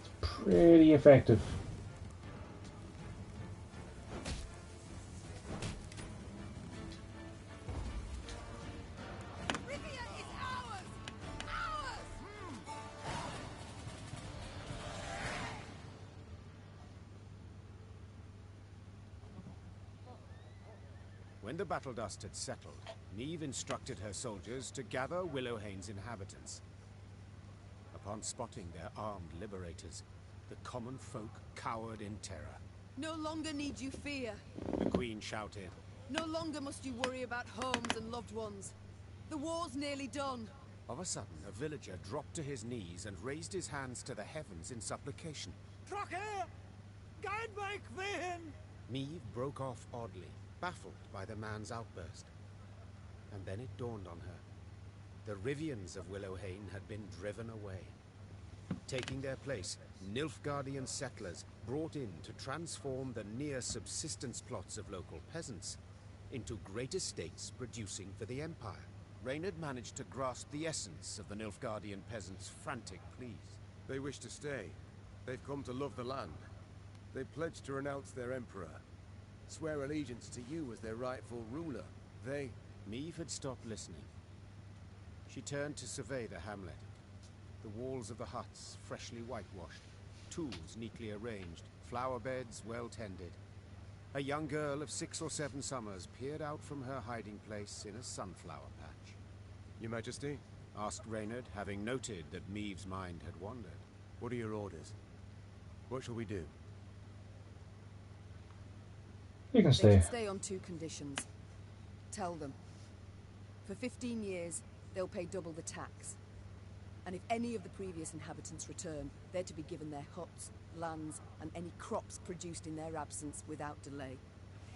is pretty effective. When the battle dust had settled, Neve instructed her soldiers to gather Willowhane's inhabitants. Upon spotting their armed liberators, the common folk cowered in terror. No longer need you fear. The Queen shouted. No longer must you worry about homes and loved ones. The war's nearly done. Of a sudden, a villager dropped to his knees and raised his hands to the heavens in supplication. Tracker! Guide my queen! Neve broke off oddly, baffled by the man's outburst. And then it dawned on her. The Rivians of Willowhane had been driven away. Taking their place, Nilfgaardian settlers brought in to transform the near-subsistence plots of local peasants into great estates producing for the Empire. Reynard managed to grasp the essence of the Nilfgaardian peasants' frantic pleas. They wish to stay. They've come to love the land. They pledged to renounce their emperor, swear allegiance to you as their rightful ruler. They... Neve had stopped listening. She turned to survey the hamlet. The walls of the huts freshly whitewashed, tools neatly arranged, flower beds well tended. A young girl of 6 or 7 summers peered out from her hiding place in a sunflower patch. Your Majesty? Asked Reynard, having noted that Meve's mind had wandered. What are your orders? What shall we do? You can stay. They can stay on 2 conditions. Tell them. For 15 years, they'll pay double the tax. And if any of the previous inhabitants return, they're to be given their huts, lands, and any crops produced in their absence without delay.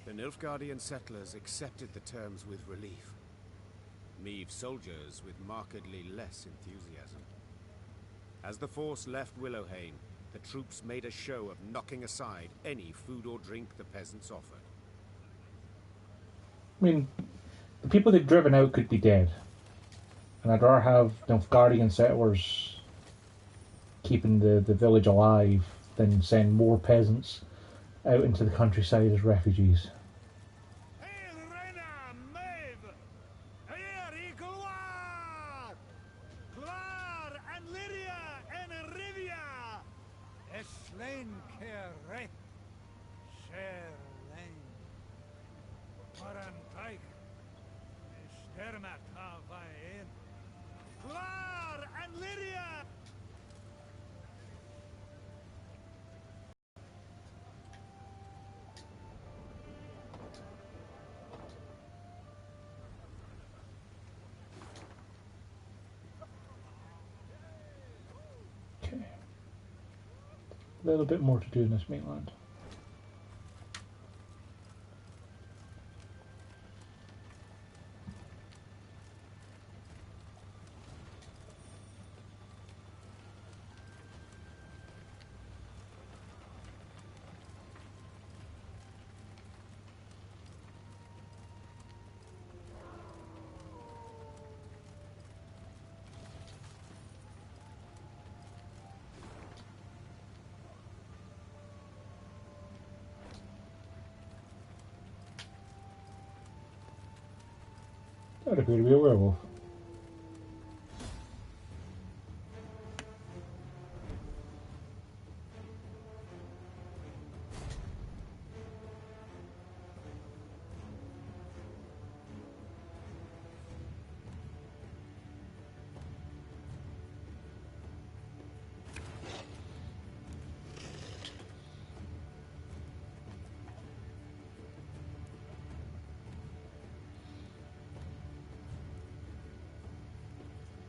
The Nilfgaardian settlers accepted the terms with relief. Meve's soldiers with markedly less enthusiasm. As the force left Willowhane, the troops made a show of knocking aside any food or drink the peasants offered. I mean, the people they've driven out could be dead. And I'd rather have Nilfgaardian settlers keeping the village alive than send more peasants out into the countryside as refugees. A little bit more to do in this mainland. That appear to be a werewolf.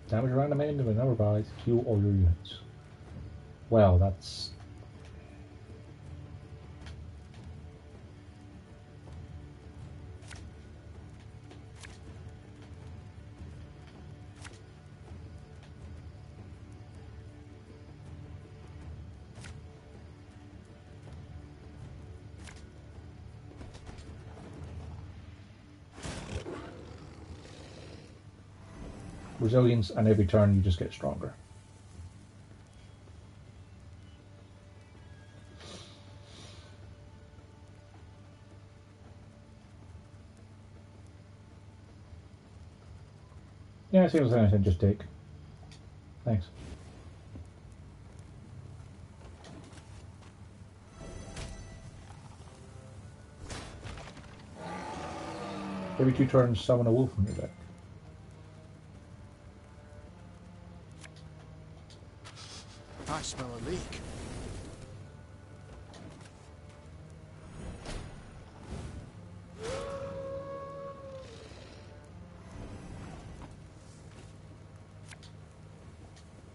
Damage around the end of another bar, kill all your units. Well, that's... resilience, and every turn you just get stronger. Yeah, see what's anything, just take. Thanks. Every 2 turns, summon a wolf from your deck. I smell a leak.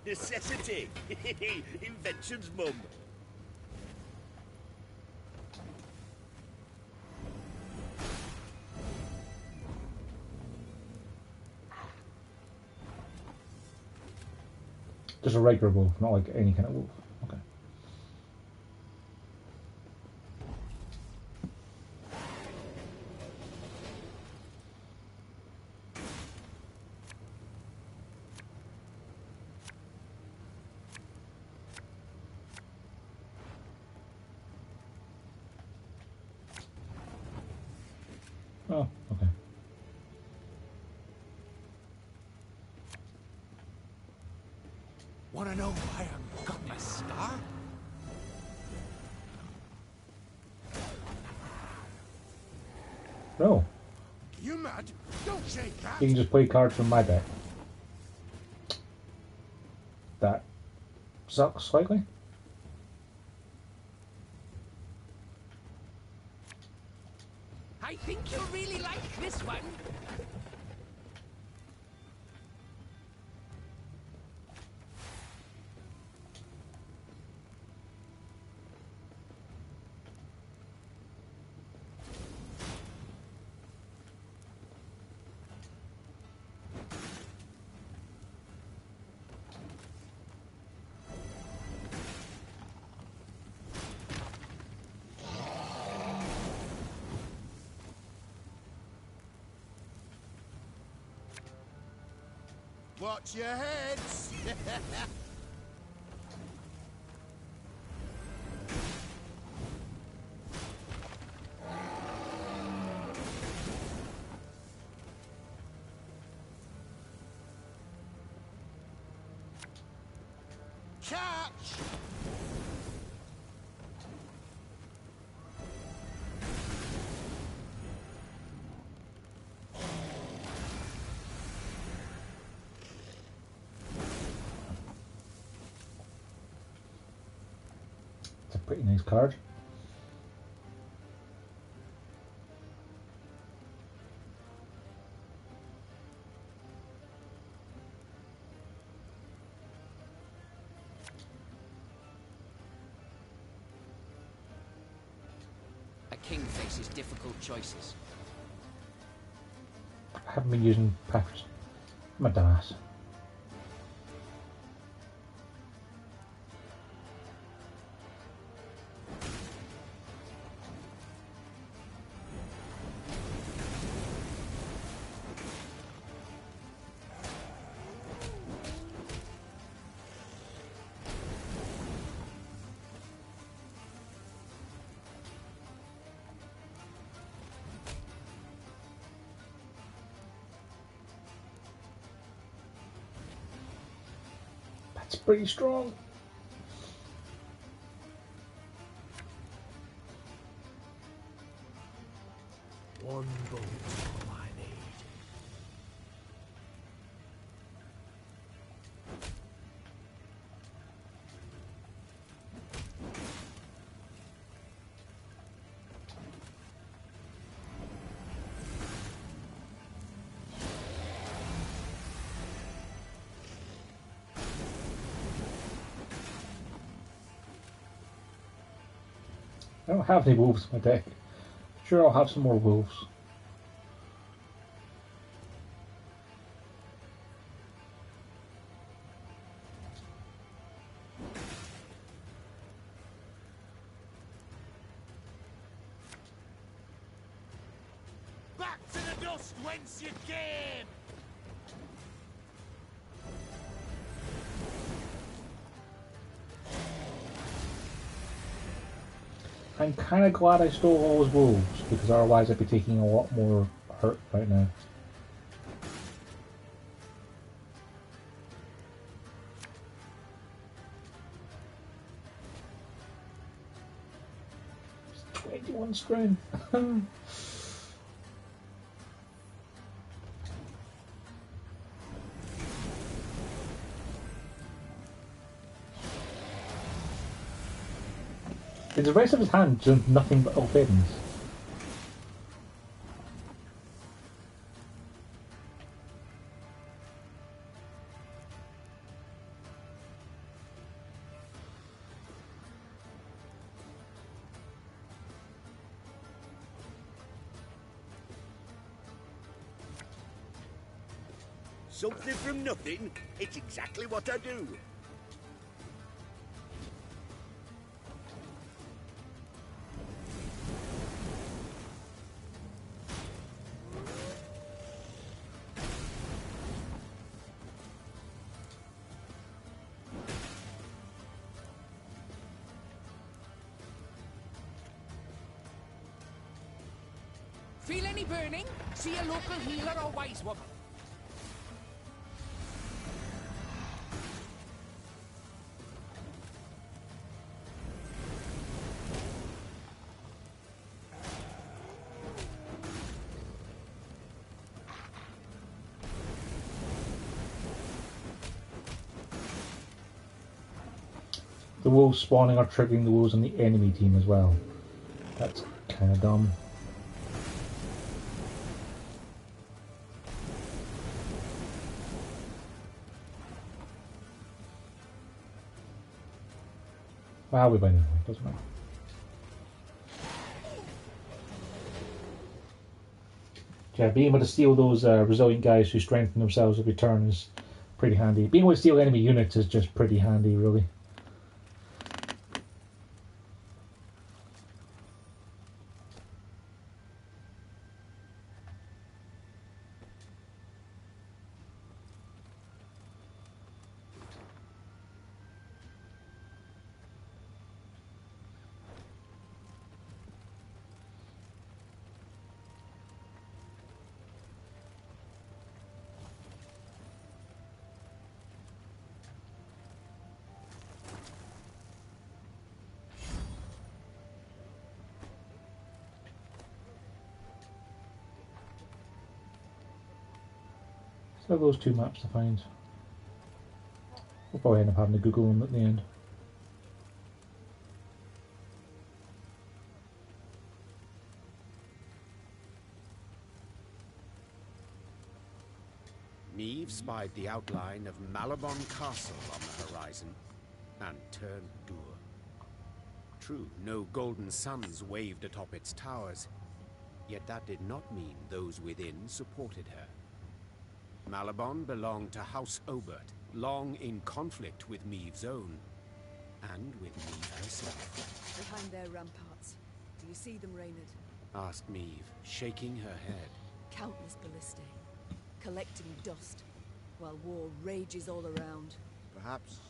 Necessity! Invention's mum. Just a regular wolf, not like any kind of wolf. Okay. Oh, okay. Wanna know why I've got my scar? No. You mad? Don't shake that! You can just play cards from my deck. That sucks slightly. I think you'll really like this one. Watch your heads! catch! It's a pretty nice card. A king faces difficult choices. I haven't been using peppers. I'm a dumbass. That's pretty strong. One bolt all I need. I don't have any wolves in my deck. Sure, I'll have some more wolves. Back to the dust whence you came! I'm kind of glad I stole all those wolves, because otherwise I'd be taking a lot more hurt right now. It's 21 strength. It's the rest of his hand just nothing but opens. Something from nothing? It's exactly what I do. Feel any burning? See a local healer or wise woman. The wolves spawning are triggering the wolves on the enemy team as well. That's kind of dumb. Well, we win anyway, doesn't matter. Yeah, being able to steal those resilient guys who strengthen themselves every turn is pretty handy. Being able to steal enemy units is just pretty handy, really. So those two maps to find. We'll probably end up having to Google them at the end. Neve spied the outline of Malabon Castle on the horizon and turned Dur. True, no golden suns waved atop its towers, yet that did not mean those within supported her. Malabon belonged to House Obert, long in conflict with Meve's own, and with Meve herself. Behind their ramparts. Do you see them, Reynard? Asked Meve, shaking her head. Countless ballistae, collecting dust, while war rages all around. Perhaps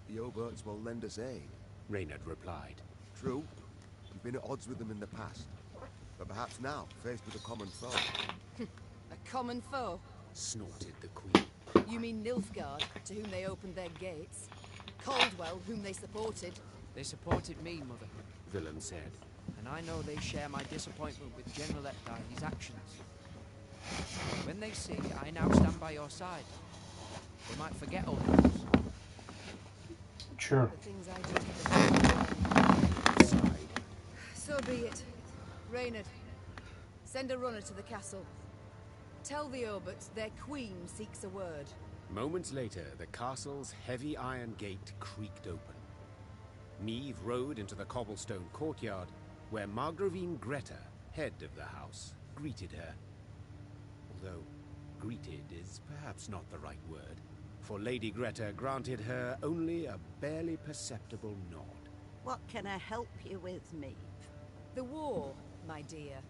the Oberts will lend us aid, Reynard replied. True, we've been at odds with them in the past, but perhaps now, faced with a common foe. A common foe? Snorted the Queen. You mean Nilfgaard, to whom they opened their gates? Caldwell, whom they supported? They supported me, Mother. Willem said. And I know they share my disappointment with General Epdai's actions. When they see I now stand by your side, they might forget all those. Sure. The things I do. So be it. Reynard, send a runner to the castle. Tell the Oberts their queen seeks a word. Moments later, the castle's heavy iron gate creaked open. Meve rode into the cobblestone courtyard, where Margravine Greta, head of the house, greeted her. Although greeted is perhaps not the right word, for Lady Greta granted her only a barely perceptible nod. What can I help you with, Meve? The war, my dear.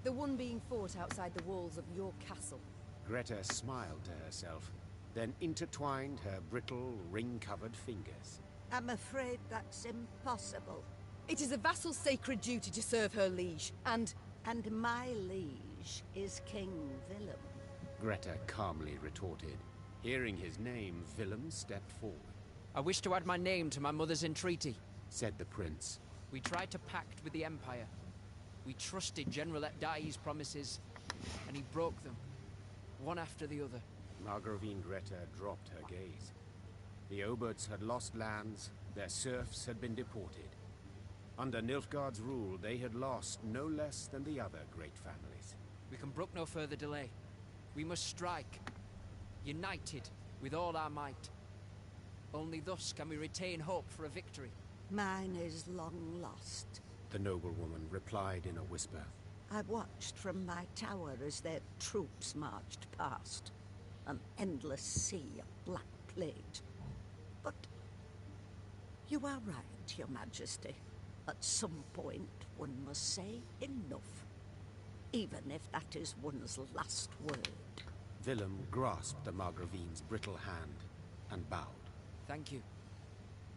The one being fought outside the walls of your castle. Greta smiled to herself, then intertwined her brittle, ring-covered fingers. I'm afraid that's impossible. It is a vassal's sacred duty to serve her liege, and my liege is King Willem. Greta calmly retorted. Hearing his name, Willem stepped forward. I wish to add my name to my mother's entreaty, said the prince. We tried to pact with the Empire. We trusted General Epdai's promises, and he broke them, one after the other. Margravine Greta dropped her gaze. The Oberts had lost lands, their serfs had been deported. Under Nilfgaard's rule, they had lost no less than the other great families. We can brook no further delay. We must strike, united with all our might. Only thus can we retain hope for a victory. Mine is long lost, the noblewoman replied in a whisper. I watched from my tower as their troops marched past. An endless sea of black plague. But you are right, Your Majesty. At some point, one must say enough. Even if that is one's last word. Willem grasped the Margravine's brittle hand and bowed. Thank you.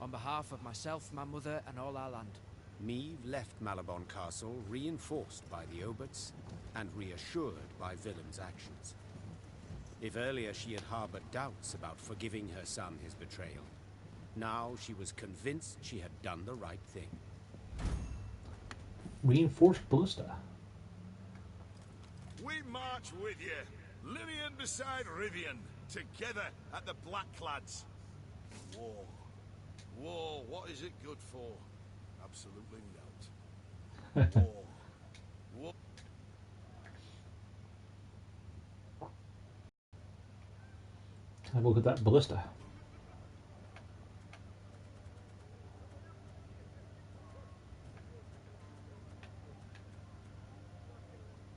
On behalf of myself, my mother, and all our land. Meve left Malabon Castle reinforced by the Oberts and reassured by Willem's actions. If earlier she had harbored doubts about forgiving her son his betrayal, now she was convinced she had done the right thing. Reinforced ballista. We march with you, Lillian beside Rivian, together at the Blackclads. War. War, what is it good for? Absolutely not. War. War. Have a look at that ballista.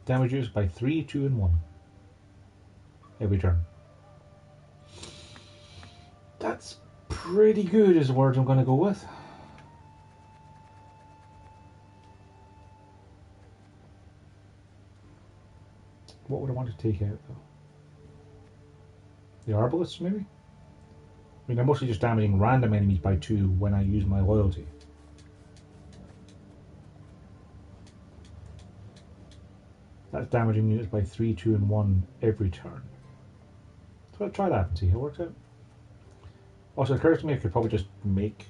Damages by 3, 2, and 1 every turn. That's pretty good is the words I'm going to go with. What would I want to take out though? The Arbalists maybe? I mean, I'm mostly just damaging random enemies by 2 when I use my loyalty. That's damaging units by 3, 2, and 1 every turn. So I'll try that and see how it works out. Also, it occurs to me I could probably just make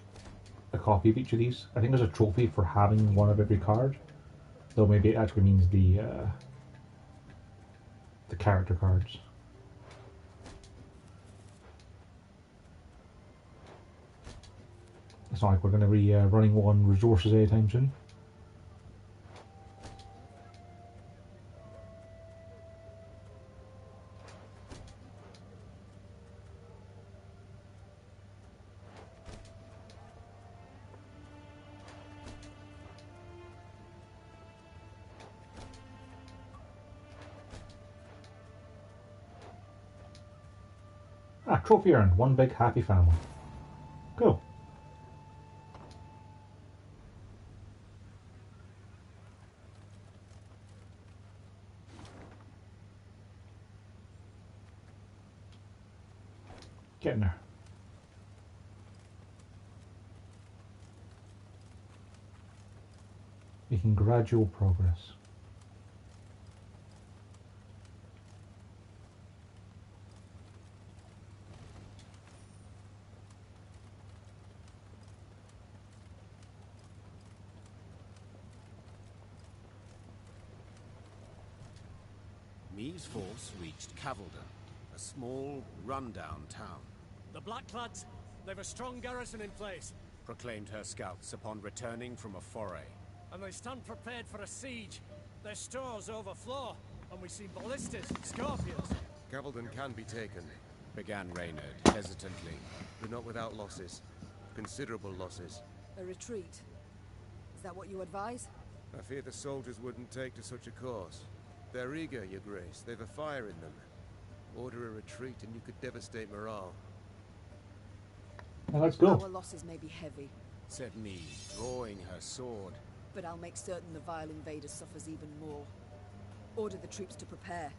a copy of each of these. I think there's a trophy for having one of every card, though maybe it actually means the character cards. It's not like we're going to be running low on resources anytime soon. Ah, trophy earned. One big happy family. Cool. Getting there. Making gradual progress. Meave's force reached Cavalden, a small, run-down town. The Blackclads, they've a strong garrison in place. Proclaimed her scouts upon returning from a foray. And they stand prepared for a siege. Their stores overflow, and we see ballistas and scorpions. Cavalden can be taken, began Reynard hesitantly. but not without losses. Considerable losses. A retreat? Is that what you advise? I fear the soldiers wouldn't take to such a course. They're eager, Your Grace. They've a fire in them. Order a retreat and you could devastate morale. Now let's go. Our losses may be heavy, said Meave, drawing her sword. but I'll make certain the vile invader suffers even more. Order the troops to prepare.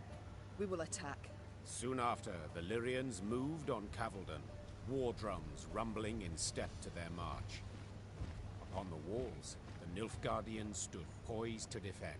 We will attack. Soon after, the Lyrians moved on Cavalden, war drums rumbling in step to their march. Upon the walls, the Nilfgaardians stood poised to defend.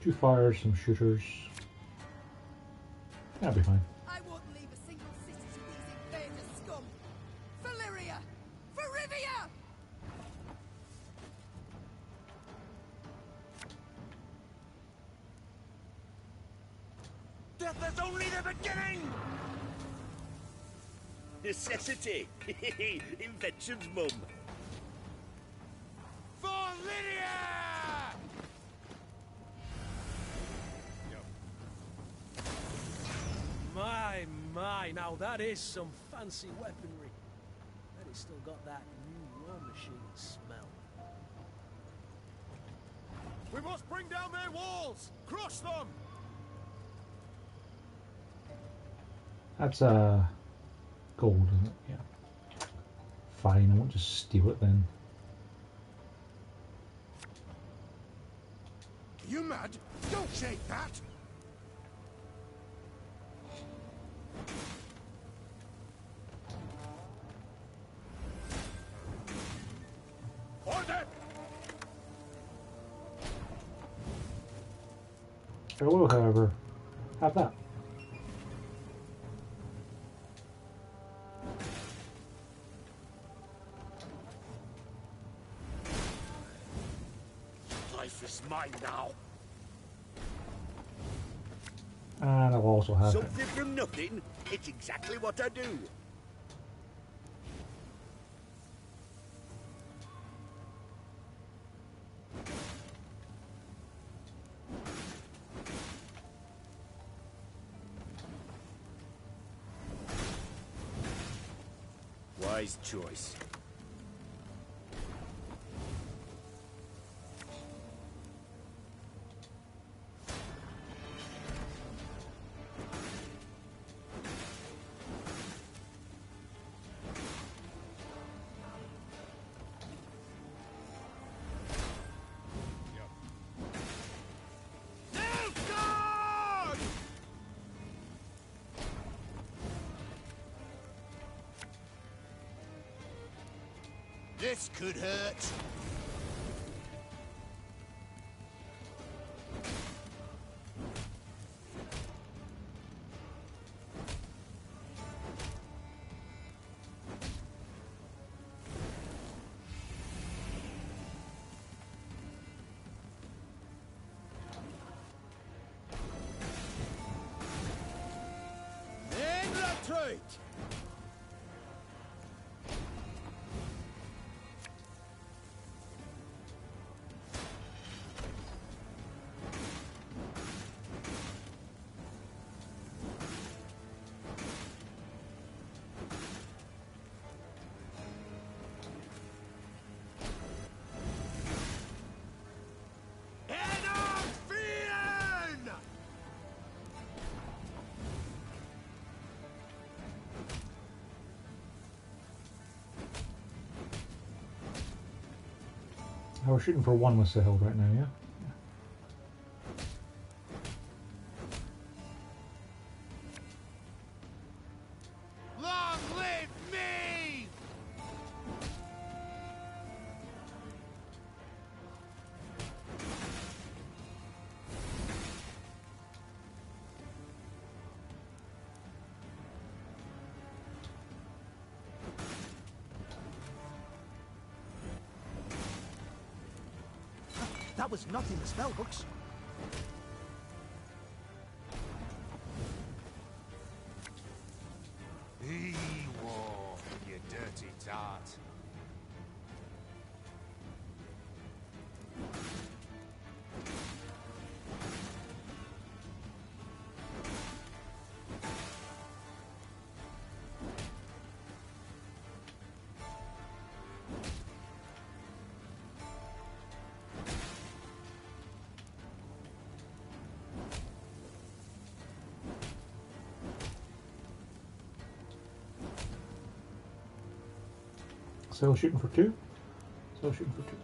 Two fires, some shooters. That'll be fine. I won't leave a single city to these invader scum. For Lyria! For Rivia! Death is only the beginning! Necessity! Invention's mum. For Lydia! My, now that is some fancy weaponry. And it's still got that new war machine smell. We must bring down their walls! Crush them! That's gold, isn't it? Yeah. Fine, I won't just steal it then. Are you mad? Don't shake that! Order! I will, however, have that. Life is mine now. And I'll also have Something from nothing. It's exactly what I do. Wise choice. This could hurt. Oh, we're shooting for one with Sahil right now, yeah? Long live me! That was not in the spell books. War, you dirty tart. Still shooting for two. Still shooting for two.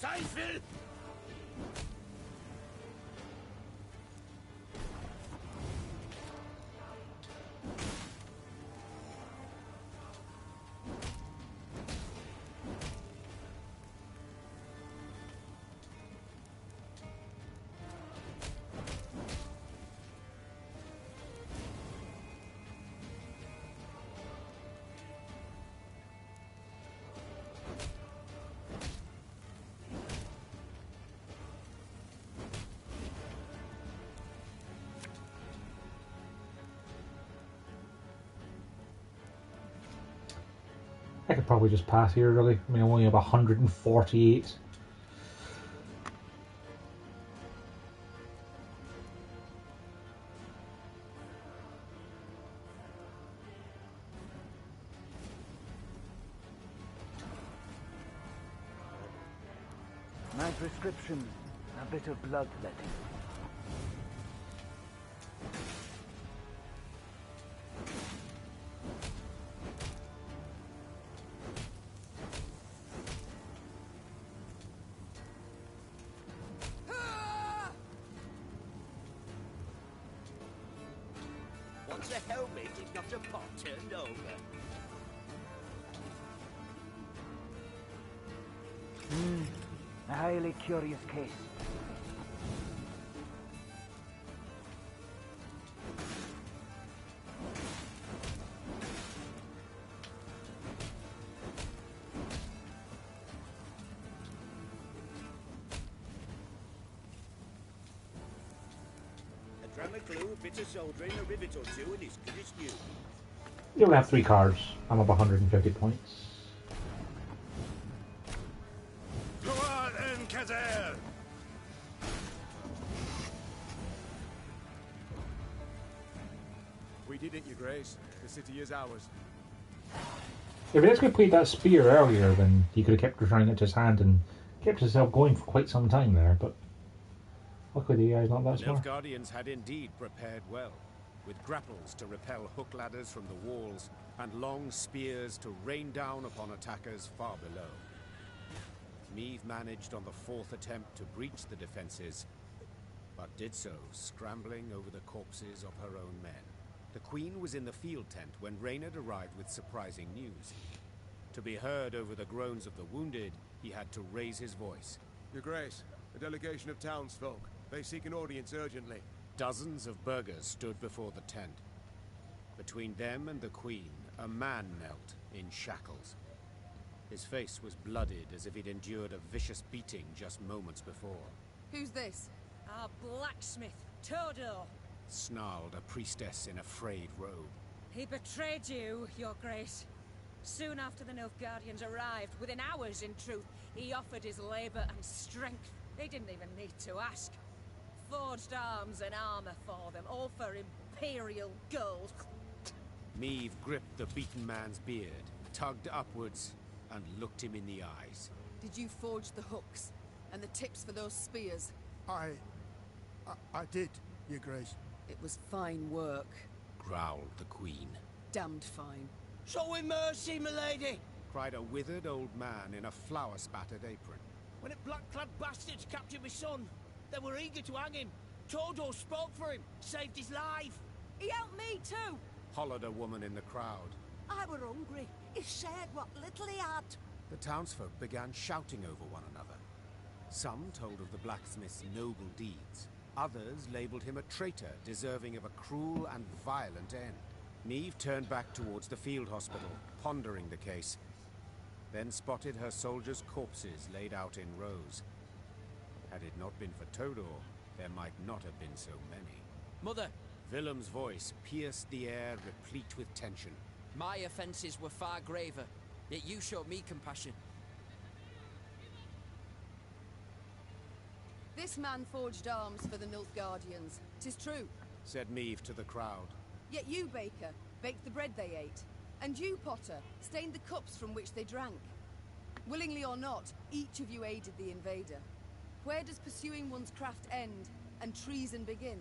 Zweifel! I could probably just pass here, really. I mean, I only have 148. My prescription, a bit of bloodletting. What's a helmet if not a pot turned over? A highly curious case. A dram of glue, a bit of soldering, a rivet or two, and it's good as new. You only have 3 cards. I'm up 150 points. We did it, Your Grace. The city is ours. If he actually played that spear earlier, then he could have kept returning it to his hand and Kept himself going for quite some time there, but luckily the AI's not that The smart. Nilfgaardians had indeed prepared well, with grapples to repel hook ladders from the walls and long spears to rain down upon attackers far below. Meve managed on the fourth attempt to breach the defences, but did so scrambling over the corpses of her own men. The Queen was in the field tent when Reynard arrived with surprising news. To be heard over the groans of the wounded, he had to raise his voice. Your Grace, a delegation of townsfolk. They seek an audience urgently. Dozens of burghers stood before the tent. Between them and the Queen, a man knelt in shackles. His face was blooded as if he'd endured a vicious beating just moments before. Who's this? Our blacksmith, Todo. Snarled a priestess in a frayed robe. He betrayed you, Your Grace. Soon after the Nilfgaardians arrived, within hours in truth, he offered his labor and strength. They didn't even need to ask. Forged arms and armor for them, all for imperial gold. Meve gripped the beaten man's beard, tugged upwards, and looked him in the eyes. Did you forge the hooks and the tips for those spears? I did, Your Grace. It was fine work. Growled the Queen. Damned fine. Show him mercy, milady! Cried a withered old man in a flour-spattered apron. When the black-clad bastards captured my son, they were eager to hang him. Todo spoke for him, saved his life. He helped me too. Hollered a woman in the crowd. I were hungry. He shared what little he had. The townsfolk began shouting over one another. Some told of the blacksmith's noble deeds. Others labelled him a traitor, deserving of a cruel and violent end. Meve turned back towards the field hospital, pondering the case. Then spotted her soldiers' corpses laid out in rows. Had it not been for Todor, there might not have been so many. Mother! Willem's voice pierced the air, replete with tension. My offences were far graver, yet you showed me compassion. This man forged arms for the Nilfgaardians. 'Tis true. Said Meve to the crowd. Yet you, Baker, baked the bread they ate. And you, Potter, stained the cups from which they drank. Willingly or not, each of you aided the invader. Where does pursuing one's craft end and treason begin?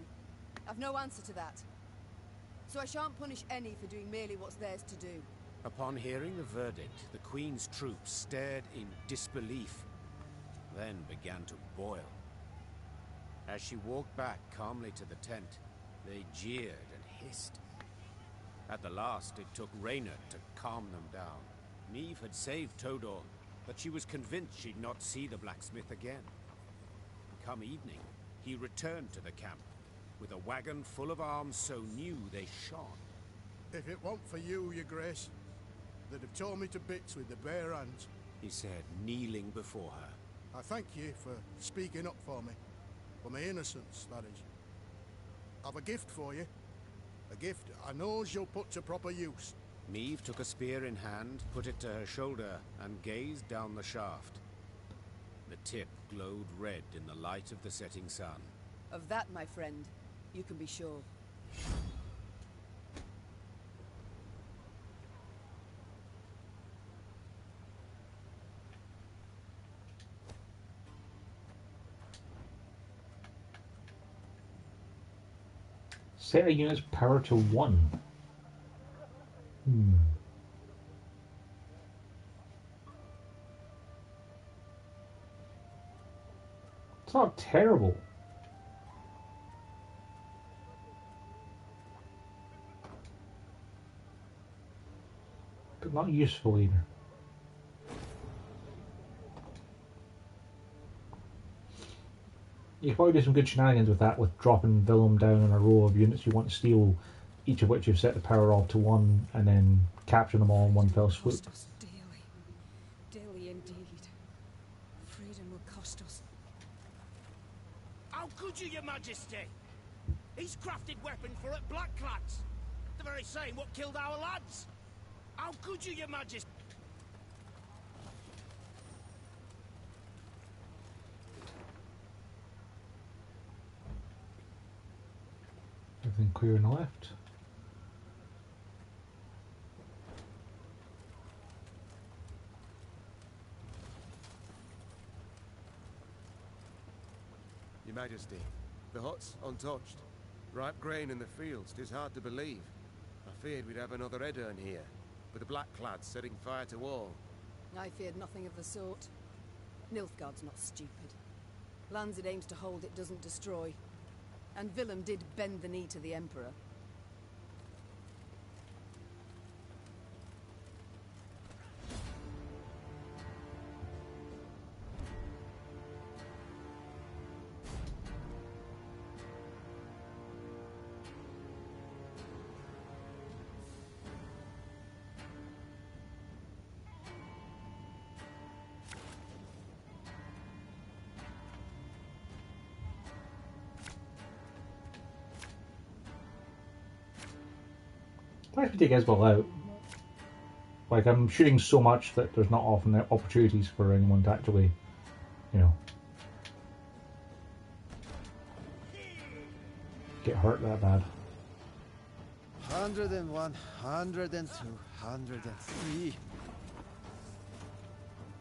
I've no answer to that. So I shan't punish any for doing merely what's theirs to do. Upon hearing the verdict, the Queen's troops stared in disbelief, then began to boil. As she walked back calmly to the tent, they jeered and hissed. At the last, it took Reynard to calm them down. Meve had saved Todor, but she was convinced she'd not see the blacksmith again. Come evening, he returned to the camp, with a wagon full of arms so new they shone. If it weren't for you, Your Grace, they'd have torn me to bits with their bare hands. He said, kneeling before her. I thank you for speaking up for me. For my innocence, that is. I've a gift for you. A gift I knows you'll put to proper use. Meve took a spear in hand, put it to her shoulder, and gazed down the shaft. The tip glowed red in the light of the setting sun. Of that, my friend, you can be sure. Set a unit's power to 1. It's not terrible. But not useful either. You can probably do some good shenanigans with that, with dropping Willem down in a row of units you want to steal, each of which you've set the power of to 1, and then capture them all in one fell swoop. Cost us dearly. Dearly indeed. Freedom will cost us. How could you, Your Majesty? He's crafted weapons for at blackclads. The very same what killed our lads. How could you, Your Majesty? Everything clear on the left. Your Majesty. The hut's untouched. Ripe grain in the fields, 'tis hard to believe. I feared we'd have another Edirn here, with the Blackclads setting fire to all. I feared nothing of the sort. Nilfgaard's not stupid. Lands it aims to hold, it doesn't destroy. And Willem did bend the knee to the Emperor. I actually take Isabel out. Like, I'm shooting so much that there's not often opportunities for anyone to actually, you know, get hurt that bad. 101, 102, 103.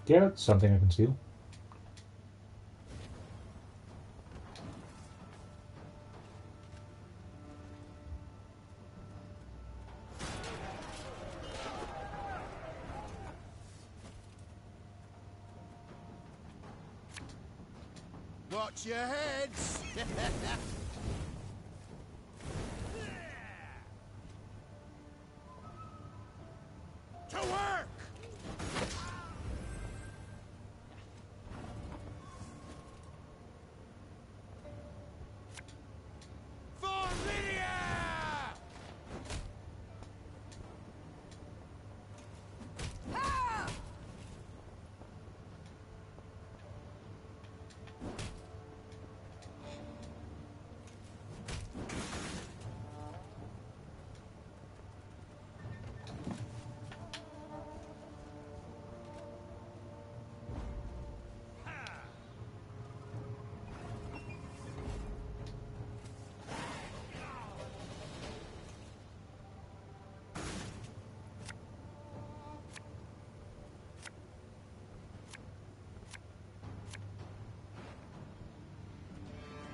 Yeah, that's something I can steal. Watch your heads! To work! For Rivia!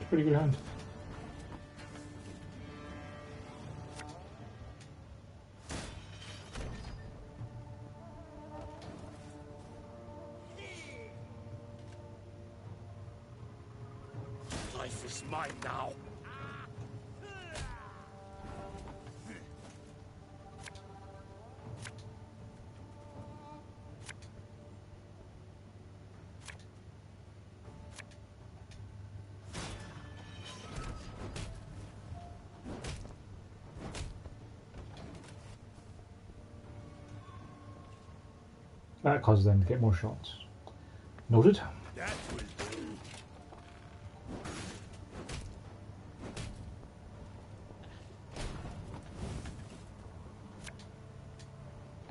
Pretty good hand. Life is mine now. That causes them to get more shots. Noted. That will do.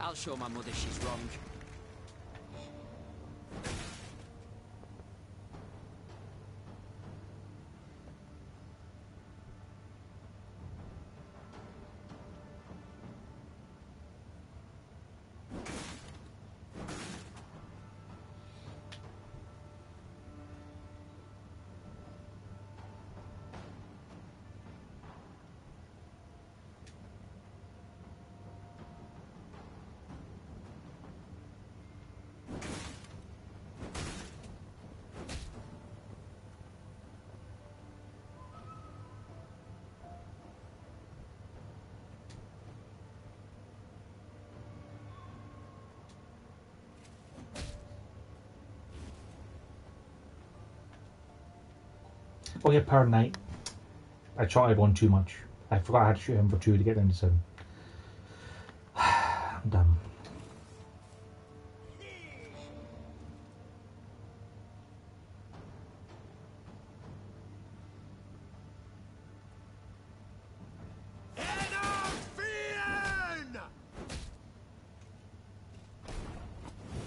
I'll show my mother she's wrong. Oh yeah, per night. I shot everyone too much. I forgot I had to shoot him for 2 to get down to 7. I'm dumb.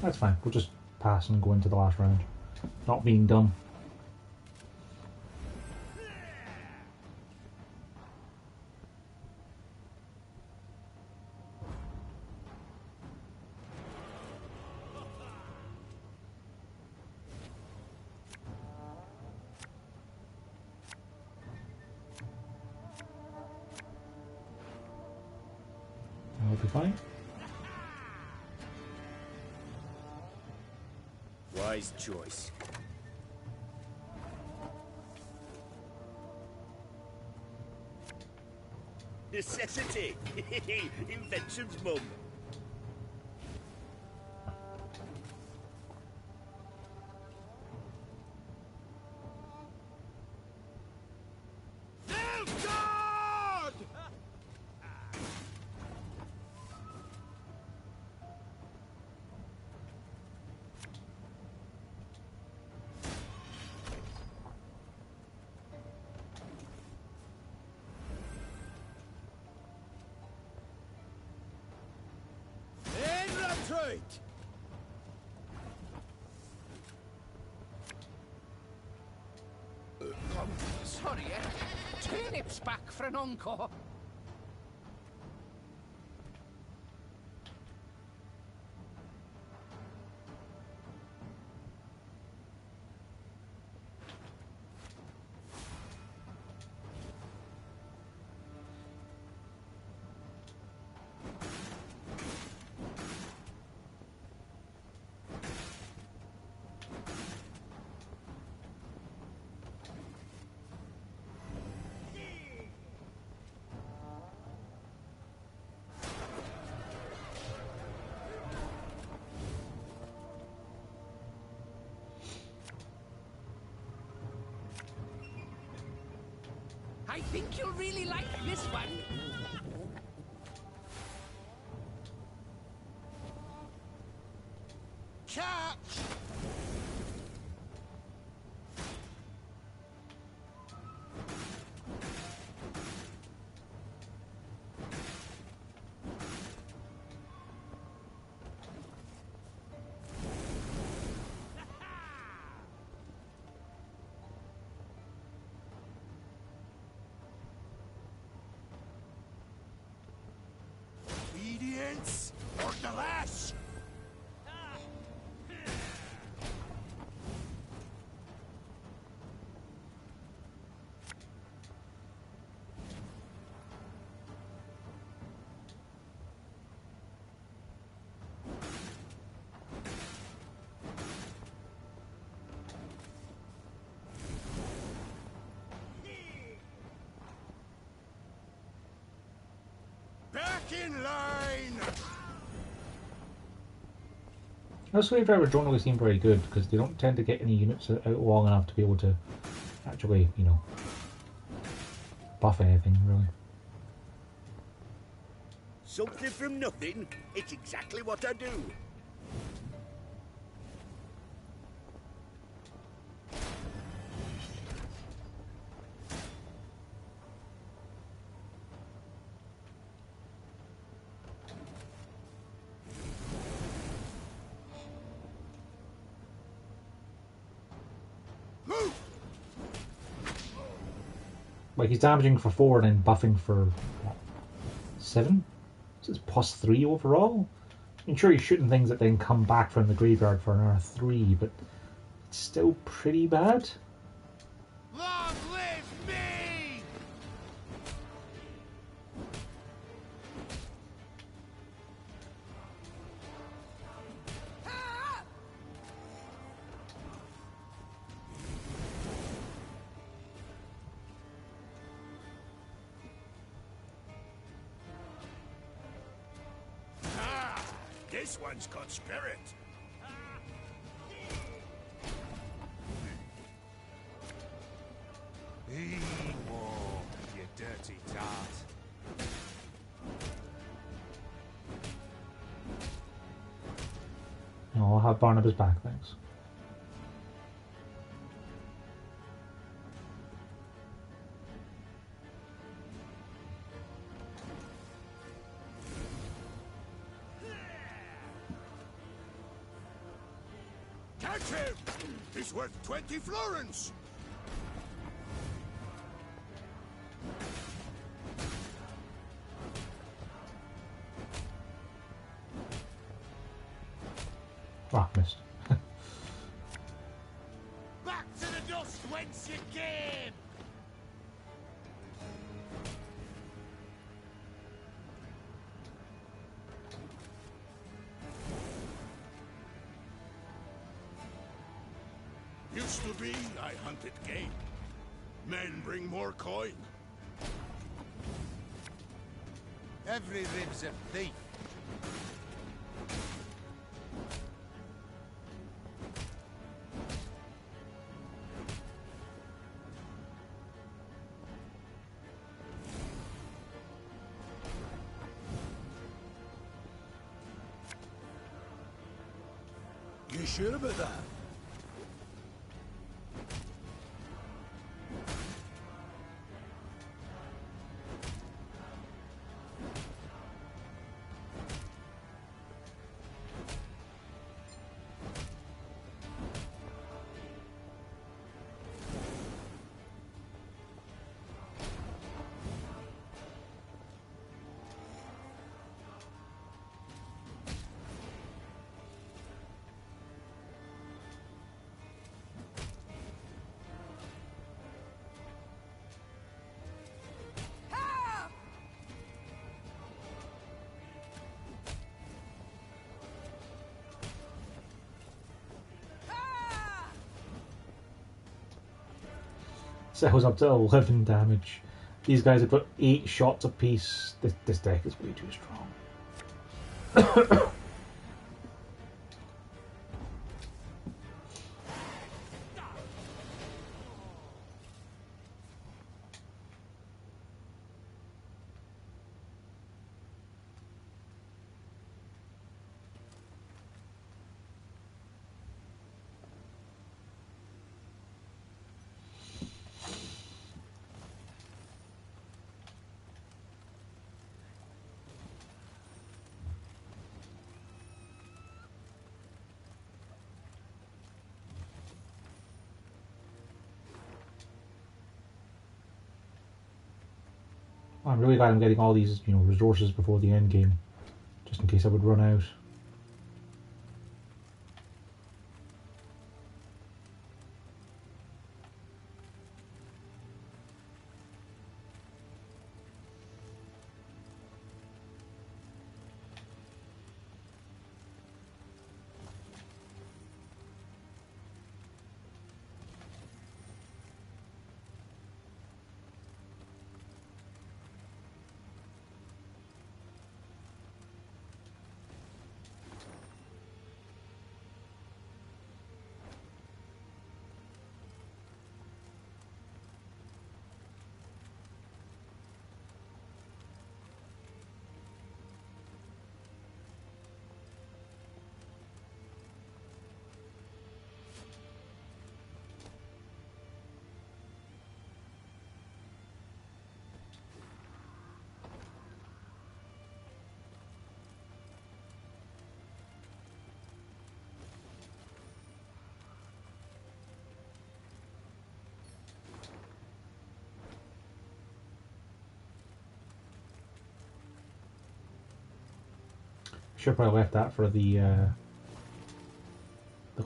That's fine. We'll just pass and go into the last round. Not being dumb. I'll be fine. Wise choice. Necessity. Invention's mum. Sorry, turnips back for an encore. I think you'll really like this one. Catch! Obedience or the lash! Back in line! Those wave drivers don't always seem very good because they don't tend to get any units out long enough to be able to actually, you know, buff anything really. Something from nothing. It's exactly what I do. Like he's damaging for 4 and then buffing for what, 7? So it's +3 overall. I'm sure he's shooting things that then come back from the graveyard for another 3, but it's still pretty bad. Long live me! This one's got spirit. More, you dirty tart. No, I'll have Barnabas back, thanks. Catch him! He's worth 20 florins! Ah, missed. Back to the dust whence you came! used to be, I hunted game. Men bring more coin. Every rib's a thief. You sure about that? So I was up to 11 damage. These guys have got 8 shots apiece. This deck is way too strong. I'm really glad I'm getting all these, resources before the end game, just in case I would run out. Should probably left that for the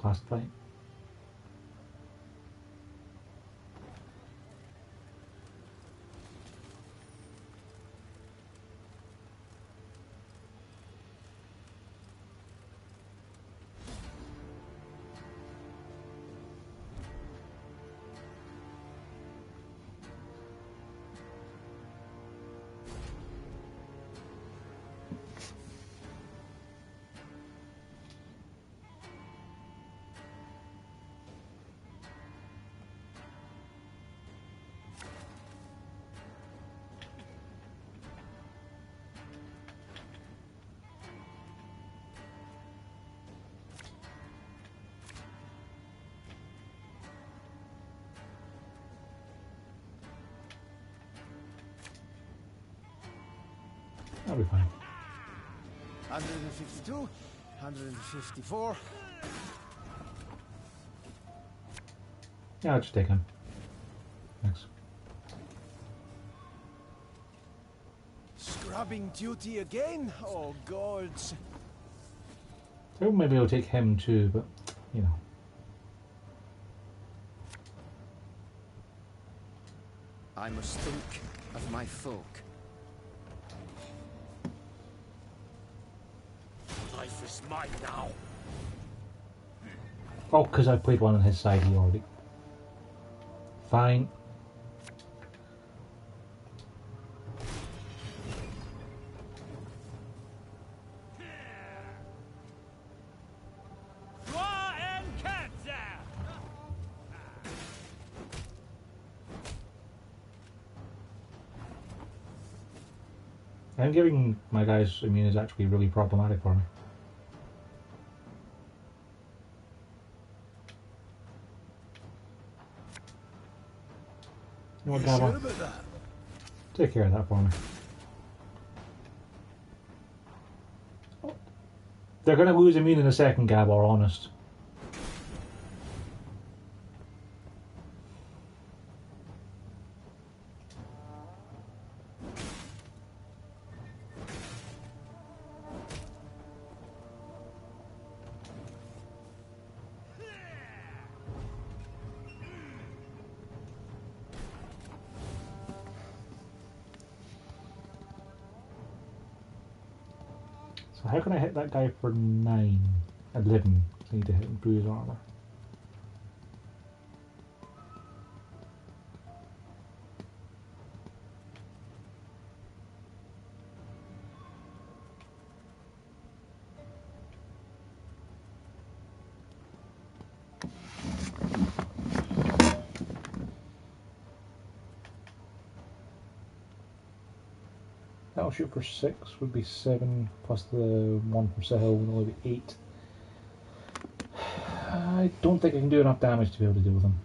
last fight. That'll be fine. 152, 154. Yeah, I'll just take him. Thanks. Scrubbing duty again? Oh, gods. So maybe I'll take him too, but, I must think of my folk. Life is mine now. Oh, because I played one on his side, he already fine. I'm giving my guys immune is actually really problematic for me. You know what, Gabba? Sure about that? Take care of that for me. They're going to lose immune in a second, Gabba, honest. So how can I hit that guy for 9? 11. I need to hit him through his armor. That'll shoot for 6, would be 7, plus the 1 from Sahel would only be 8. I don't think I can do enough damage to be able to deal with him.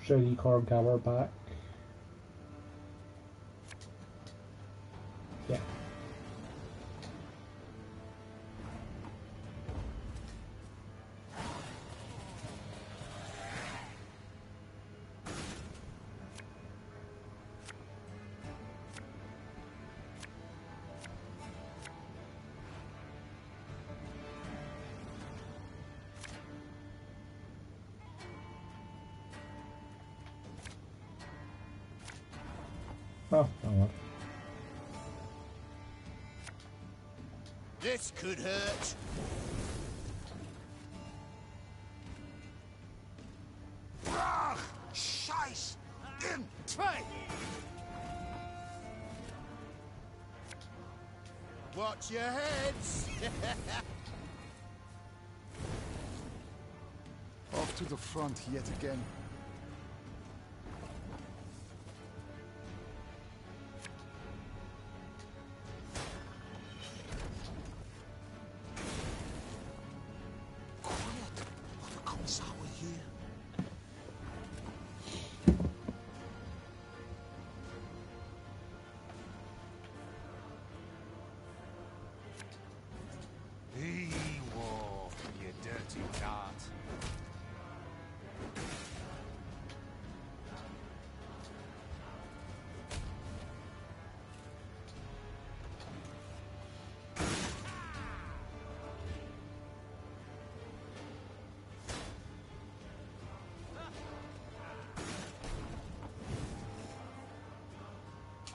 Shady Car Gabber back. Yeah. Oh, what? This could hurt. Ugh, Scheiß! In tray! Watch your heads! Off to the front yet again.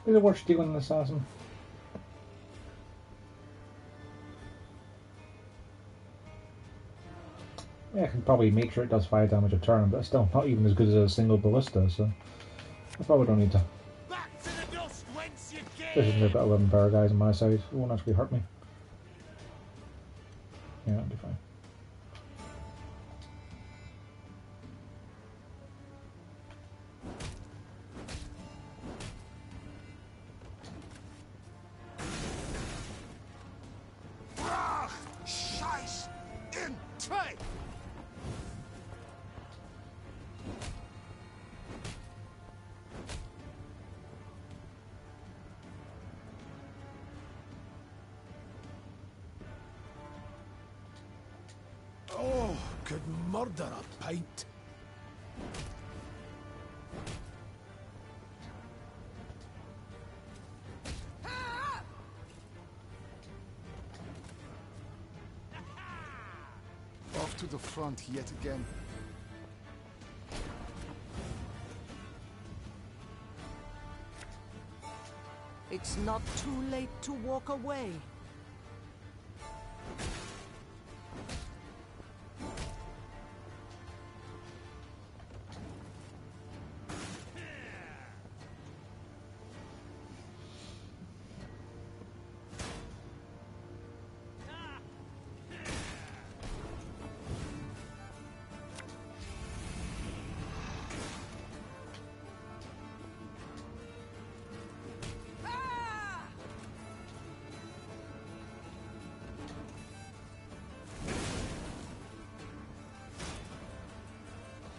Is it worth stealing an assassin? Yeah, I can probably make sure it does 5 damage a turn, but it's still not even as good as a single ballista, so I probably don't need to. Especially I've got 11 bear guys on my side, it won't actually hurt me. Yeah, that'll be fine. Oh, could murder a pint. Off to the front yet again. It's not too late to walk away.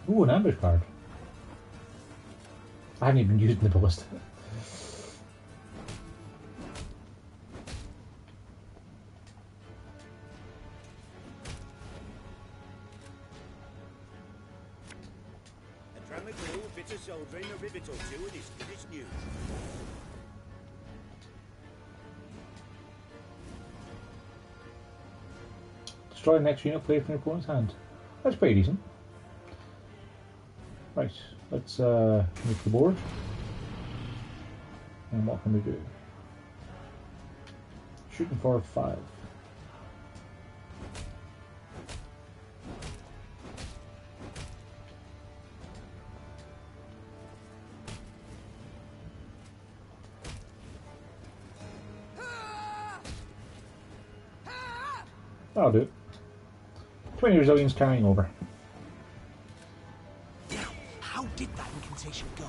Ooh, an ambush card. I haven't even used the ballista. A drum of glue, a bit of soldering, a rivet or two, and it's finished new. Destroy the next unit played from your opponent's hand. That's pretty decent. Right, let's make the board. And what can we do? Shooting for 5. That'll do it. 20 resilience carrying over. How did that incantation go?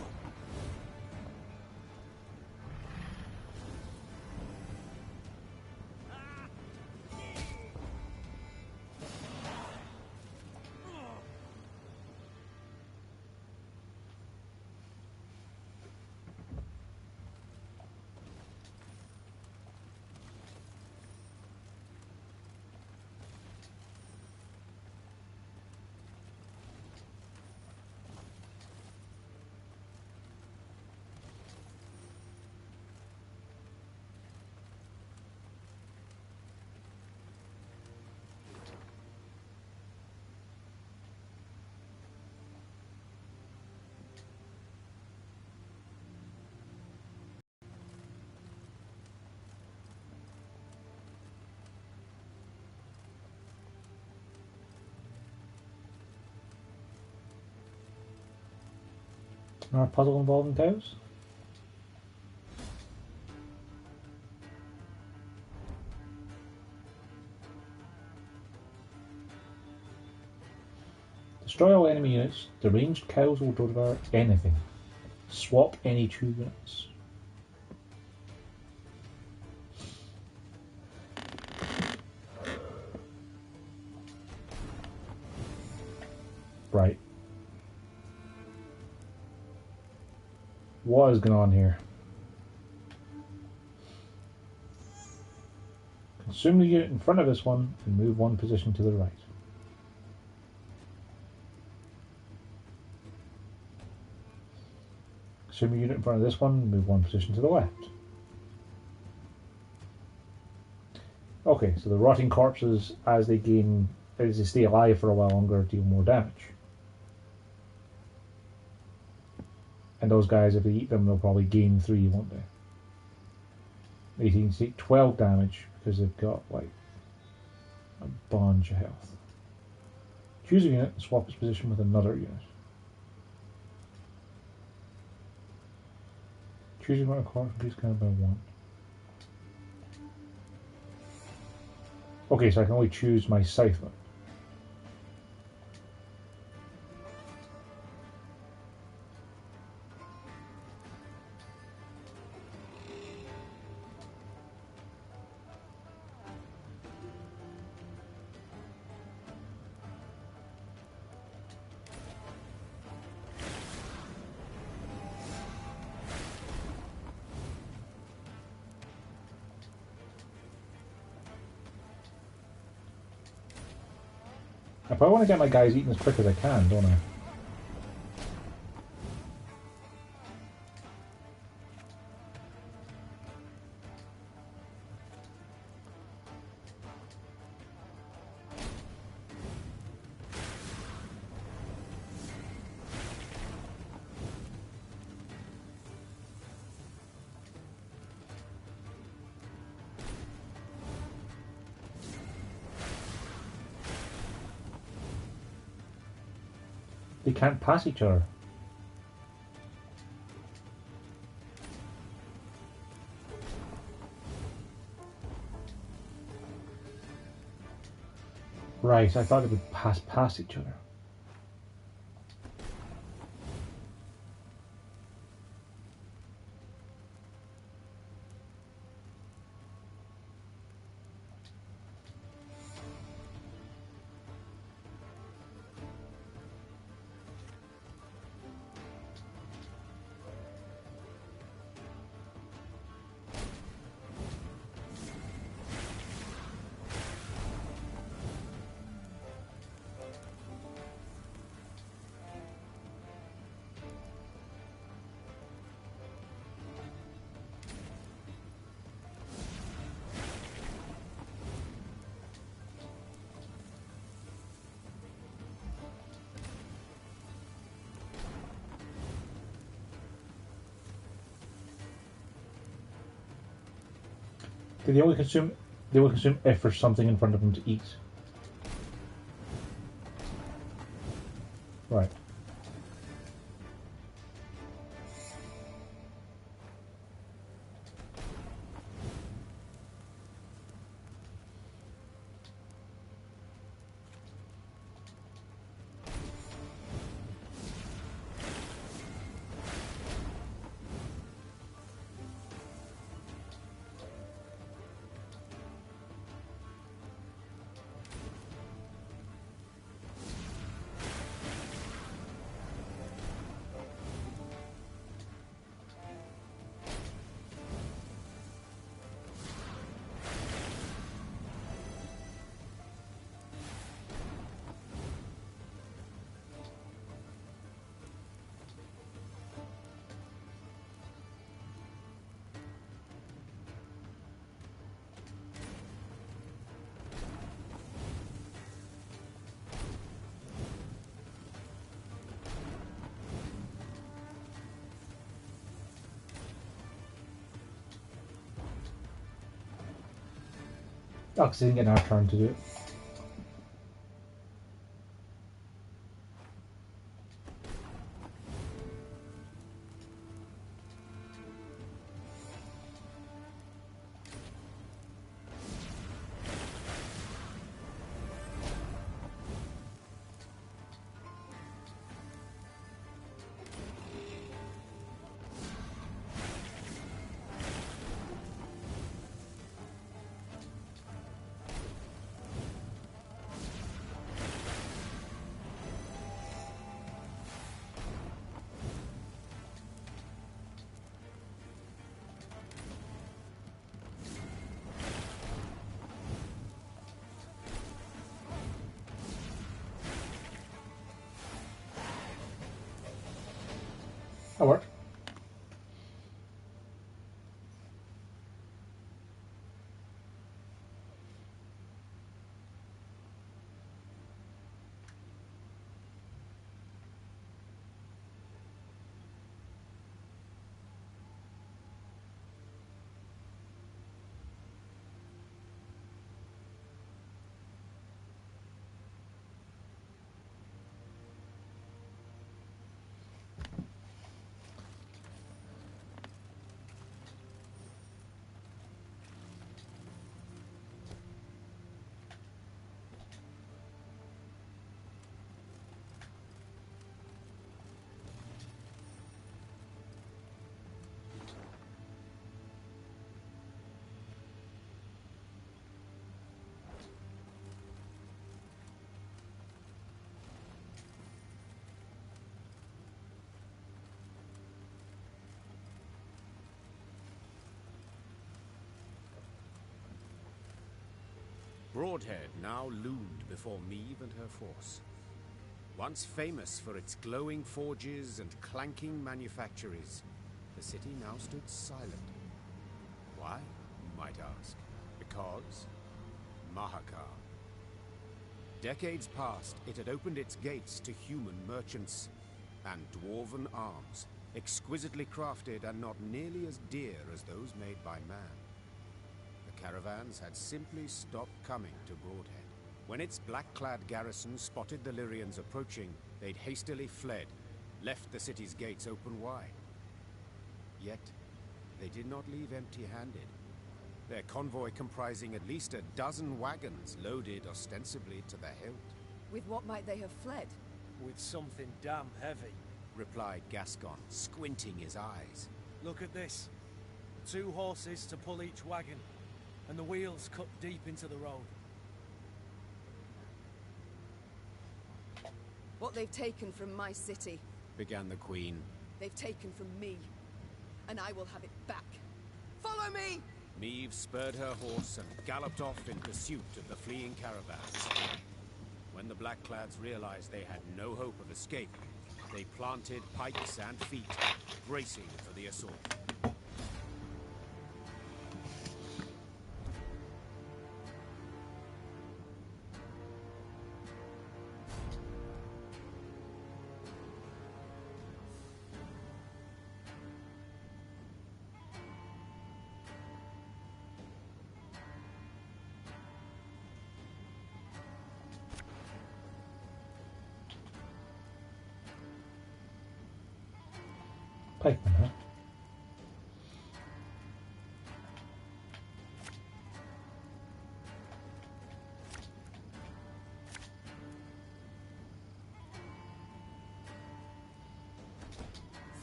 Another puzzle involving cows. Destroy all enemy units. The ranged cows will devour anything. Swap any 2 units. Right. What is going on here? Consume the unit in front of this one and move 1 position to the right. Consume the unit in front of this one and move 1 position to the left. Okay, so the rotting corpses, as they stay alive for a while longer, deal more damage. And those guys, if they eat them, they'll probably gain 3, won't they? They can take 12 damage because they've got like a bunch of health. Choose a unit and swap its position with another unit. Choose your amount of cards, increase count by 1. Okay, so I can only choose my scytheman. I probably want to get my guys eaten as quick as I can, don't I? They can't pass each other. Right, I thought they would pass past each other. They only consume if there's something in front of them to eat. Right. Oh, because they didn't get our turn to do it. That worked. Broadhead now loomed before Meve and her force. Once famous for its glowing forges and clanking manufactories, the city now stood silent. Why, you might ask? Because Mahakar. Decades past, it had opened its gates to human merchants and dwarven arms, exquisitely crafted and not nearly as dear as those made by man. The caravans had simply stopped coming to Broadhead. When its black-clad garrison spotted the Lyrians approaching, they'd hastily fled, left the city's gates open wide. Yet, they did not leave empty-handed. Their convoy comprising at least a dozen wagons loaded ostensibly to the hilt. With what might they have fled? With something damn heavy, replied Gascon, squinting his eyes. Look at this. 2 horses to pull each wagon, and the wheels cut deep into the road. What they've taken from my city, began the Queen. they've taken from me, and I will have it back. Follow me! Meve spurred her horse and galloped off in pursuit of the fleeing caravans. When the Blackclads realized they had no hope of escape, they planted pikes and feet, bracing for the assault. Pikeman, huh?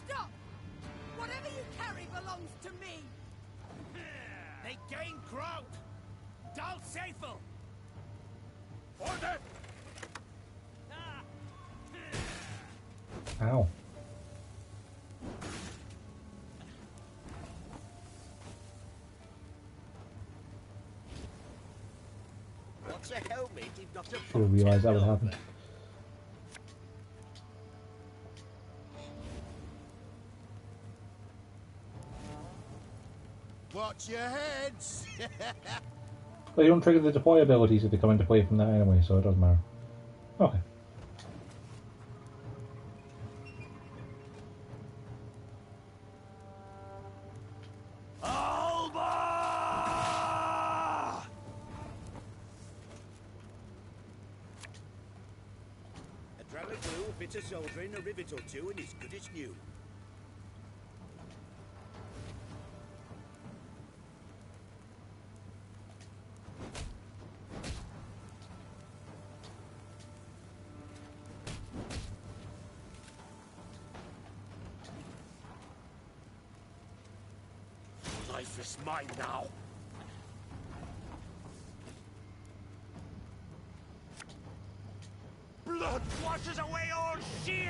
Stop! Whatever you carry belongs to me! They gain ground! Dal Seifel! Order! Ow. What's a helmet if not a Should have realised that would happen. Watch your heads! Well, you don't trigger the deploy abilities if they come into play from that anyway, so it doesn't matter. Okay. A drag of glue fits a soldier in a rivet or two and it's good as new. Life is mine now. Blood washes away all shame!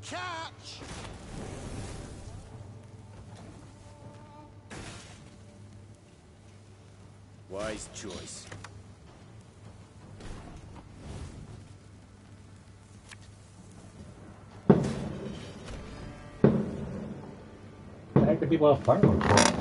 Catch! Wise choice. The heck do people have fireworks for?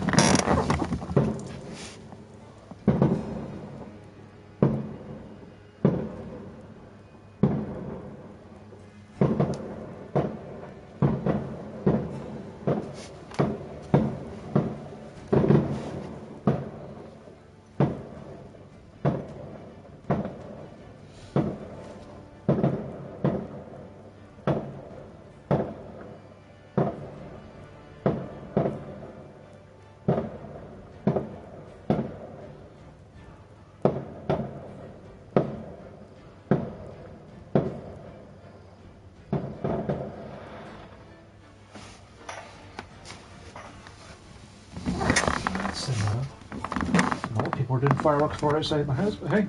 A lot of people are doing fireworks for outside my house, but hey,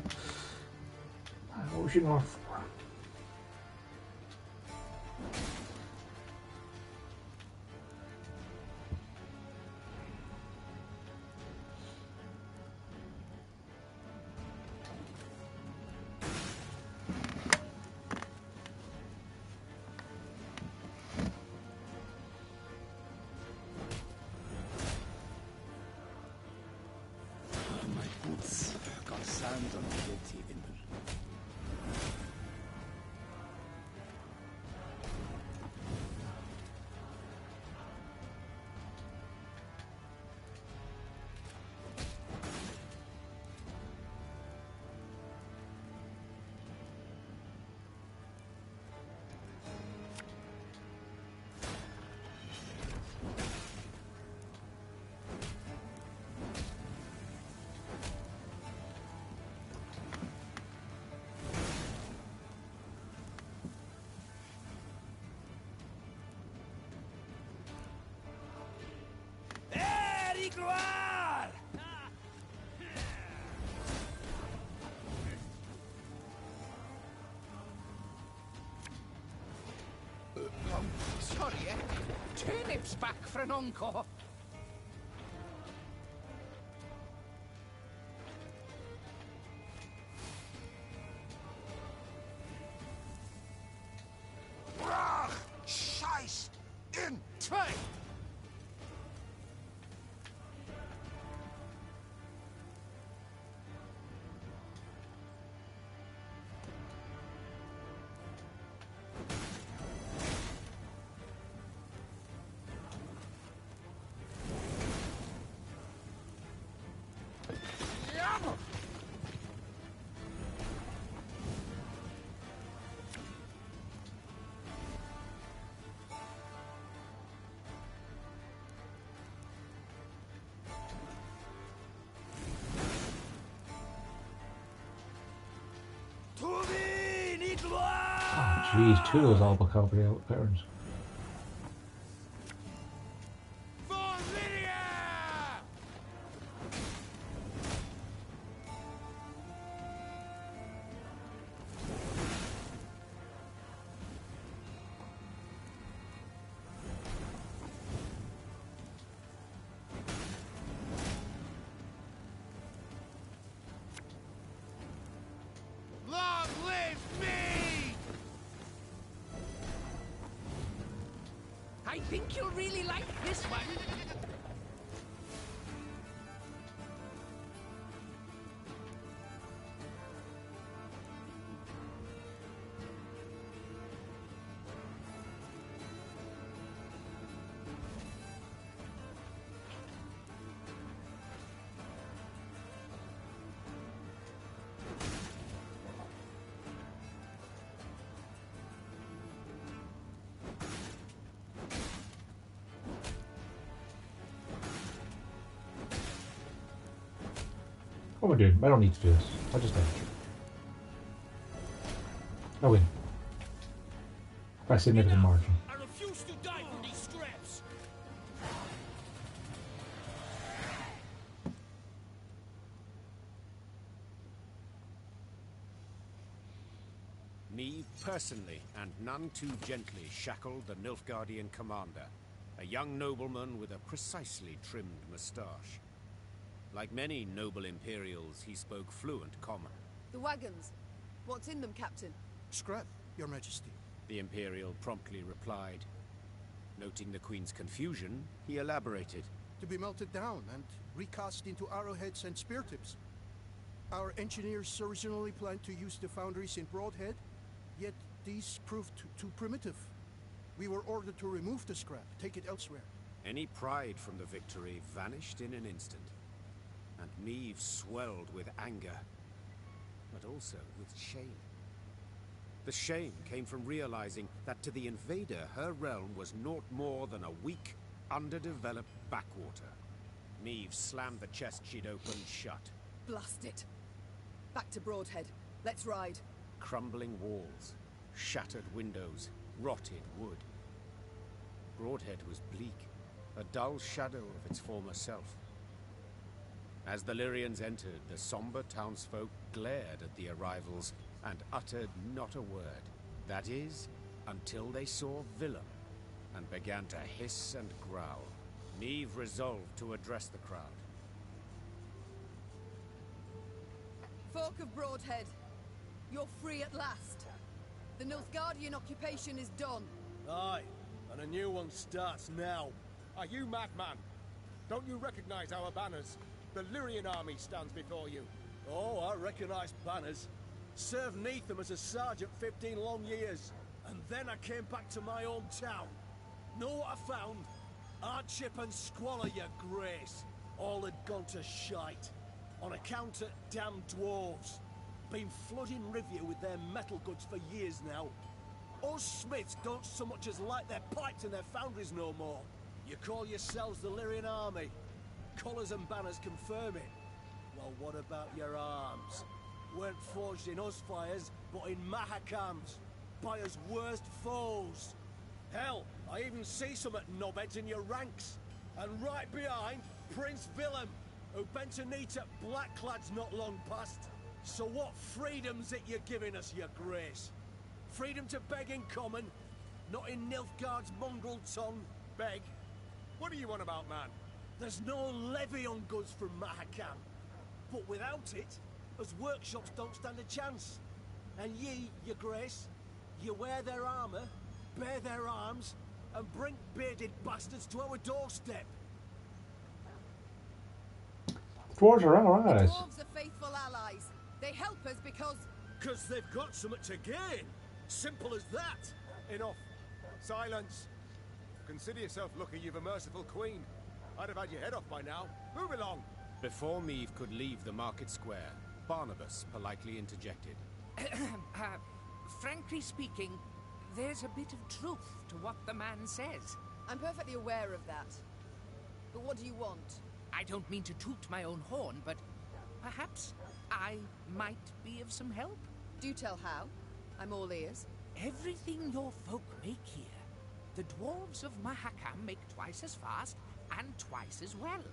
what was you north for? pity in them. Gloire! Sorry, turnips back for an encore. Brach! Scheiß! In! Zwei! Oh, jeez, two of those Alba Cavalry veterans. Long live me! I think you'll really like this one. What am I doing? I don't need to do this. I just did. I win. By a significant margin. I refuse to die from these scraps! Me personally, and none too gently, shackled the Nilfgaardian commander, a young nobleman with a precisely trimmed moustache. Like many noble Imperials, he spoke fluent common. The wagons. What's in them, Captain? Scrap, Your Majesty. The Imperial promptly replied. Noting the Queen's confusion, he elaborated. To be melted down and recast into arrowheads and spear tips. Our engineers originally planned to use the foundries in Broadhead, yet these proved too primitive. We were ordered to remove the scrap, take it elsewhere. Any pride from the victory vanished in an instant. And Meve swelled with anger, but also with shame. The shame came from realizing that to the invader, her realm was naught more than a weak, underdeveloped backwater. Meve slammed the chest she'd opened shut. Blast it. Back to Broadhead. Let's ride. Crumbling walls, shattered windows, rotted wood. Broadhead was bleak, a dull shadow of its former self. As the Lyrians entered, the somber townsfolk glared at the arrivals and uttered not a word. That is, until they saw Willem and began to hiss and growl. Meve resolved to address the crowd. Folk of Broadhead, you're free at last. The Nilfgaardian occupation is done. Aye, and a new one starts now. Are you madman? Don't you recognize our banners? The Lyrian army stands before you. Oh, I recognise banners. Served neath them as a sergeant 15 long years. And then I came back to my own town. Know what I found? Hardship and squalor, your grace. All had gone to shite. On account of damn dwarves. Been flooding Rivia with their metal goods for years now. Us smiths don't so much as light their pipes in their foundries no more. You call yourselves the Lyrian army. Colours and banners confirm it. Well, what about your arms? Weren't forged in us fires, but in Mahakams. By us worst foes. Hell, I even see some at knobheads in your ranks. And right behind, Prince Willem, who bent a knee to blackclads not long past. So what freedom's it you're giving us, your grace? Freedom to beg in common, not in Nilfgaard's mongrel tongue, beg. What do you want about, man? There's no levy on goods from Mahakam. But without it, us workshops don't stand a chance. And ye, your grace, you wear their armour, bear their arms, and bring bearded bastards to our doorstep. Dwarves are allies. The dwarves are faithful allies. They help us because They've got something to gain. Simple as that. Enough. Silence. Consider yourself lucky you've a merciful queen. I'd have had your head off by now. Move along. Before Meave could leave the market square, Barnabas politely interjected. Frankly speaking, there's a bit of truth to what the man says. I'm perfectly aware of that. But what do you want? I don't mean to toot my own horn, but perhaps I might be of some help. Do tell how. I'm all ears. Everything your folk make here, the dwarves of Mahakam make twice as fast and twice as well.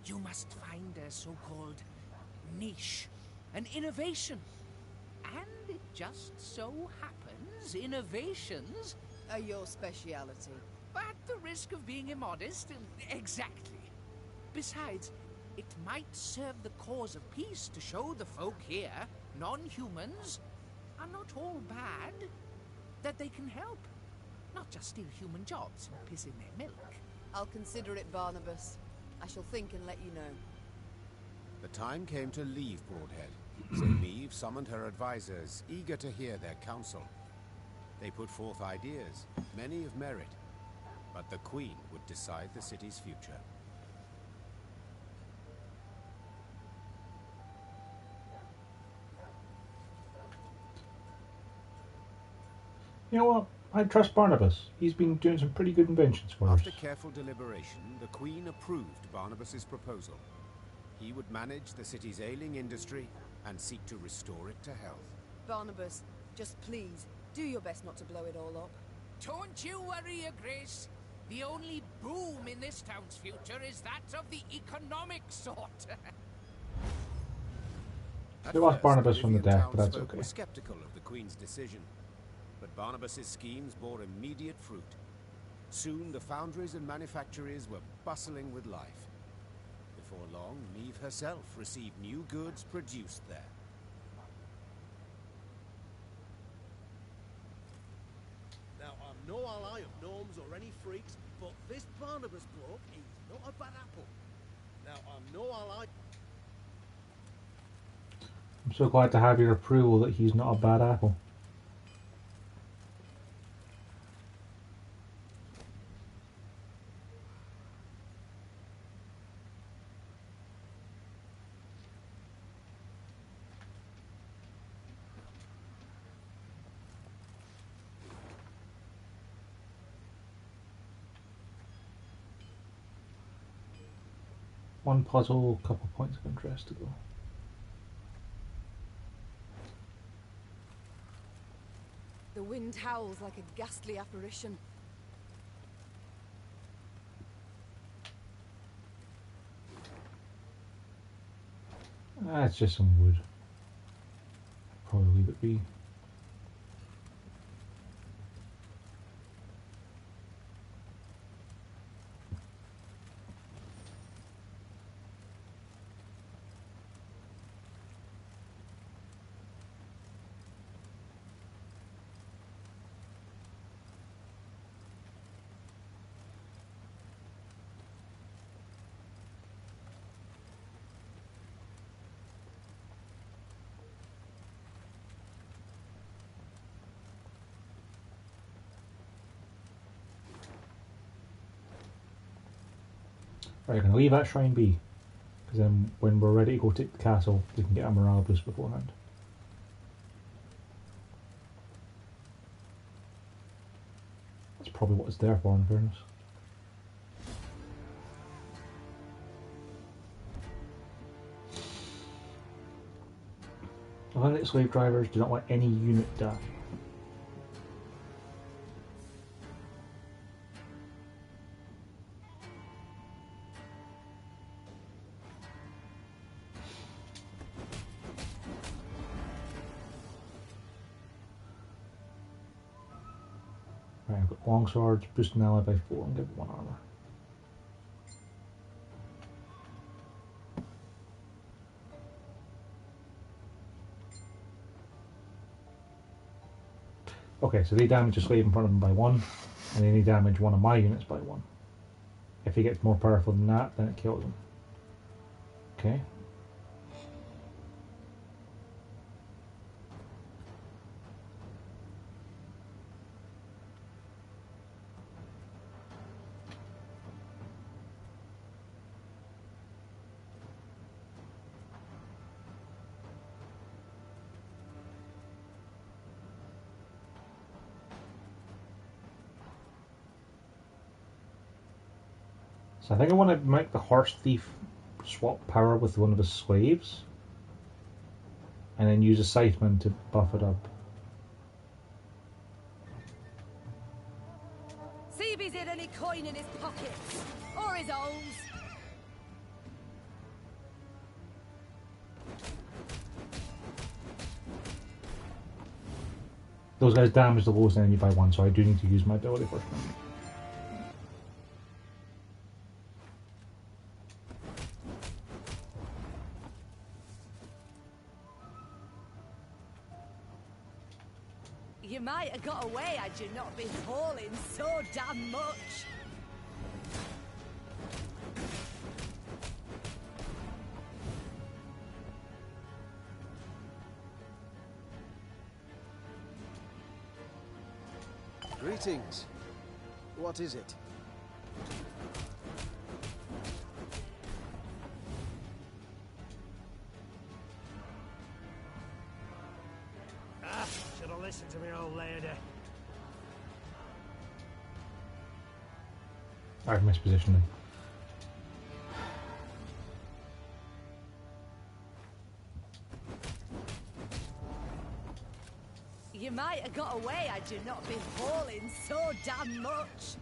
You must find a so-called niche, an innovation. And it just so happens innovations are your speciality. At the risk of being immodest, exactly. Besides, it might serve the cause of peace to show the folk here, non-humans, are not all bad, that they can help. Not just steal human jobs and piss in their milk. I'll consider it, Barnabas. I shall think and let you know. The time came to leave Broadhead, so Meave summoned her advisors, eager to hear their counsel. They put forth ideas, many of merit, but the Queen would decide the city's future. You know what? I trust Barnabas. He's been doing some pretty good inventions for us. After careful deliberation, the Queen approved Barnabas's proposal. He would manage the city's ailing industry and seek to restore it to health. Barnabas, just please, do your best not to blow it all up. Don't you worry, Your Grace. The only boom in this town's future is that of the economic sort. They lost Barnabas from the death, but that's okay. Were skeptical of the Queen's decision, but Barnabas's schemes bore immediate fruit. Soon the foundries and manufactories were bustling with life. Before long, Meave herself received new goods produced there. Now, I'm no ally of gnomes or any freaks, but this Barnabas bloke, he's not a bad apple. Now, I'm no ally... I'm so glad to have your approval that he's not a bad apple. One puzzle, couple points of interest to go. The wind howls like a ghastly apparition. It's just some wood. Probably leave it be. Right, I'm going to leave that shrine be. Because then when we're ready to go take the castle, we can get a morale boost beforehand. That's probably what it's there for, in fairness. Eliminate slave drivers, do not let any unit die. Right, I've got long swords, boost an ally by 4 and give it 1 armor. Okay, so they damage a slave in front of them by 1, and they only damage one of my units by 1. If he gets more powerful than that, then it kills him. Okay. So I think I want to make the horse thief swap power with one of his slaves, and then use a scytheman to buff it up. See if he's hid any coin in his pockets, or his holes. Those guys damage the lowest enemy by 1, so I do need to use my ability first. You might have got away had you not been hauling so damn much. Greetings. What is it? Should have listened to me, old lady. I've mispositioned him. You might have got away had you not been hauling so damn much.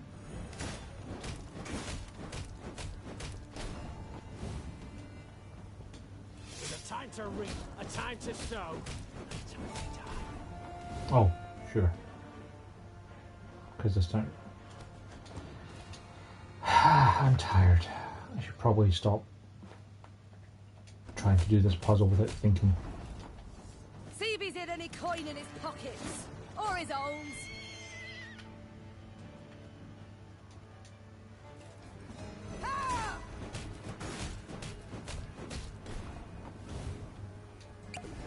There's a time to reap, a time to sow. Oh, sure. Because this time... I'm tired. I should probably stop trying to do this puzzle without thinking. See if he's hid any coin in his pockets, or his holes.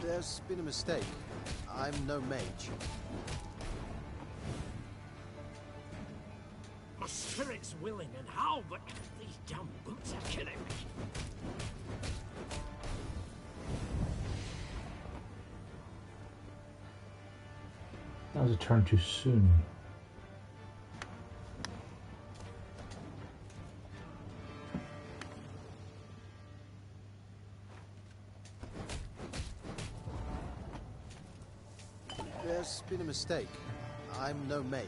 There's been a mistake. I'm no mage. My spirit's willing and how, but these damn boots are killing me. That was a turn too soon. There's been a mistake. I'm no mage.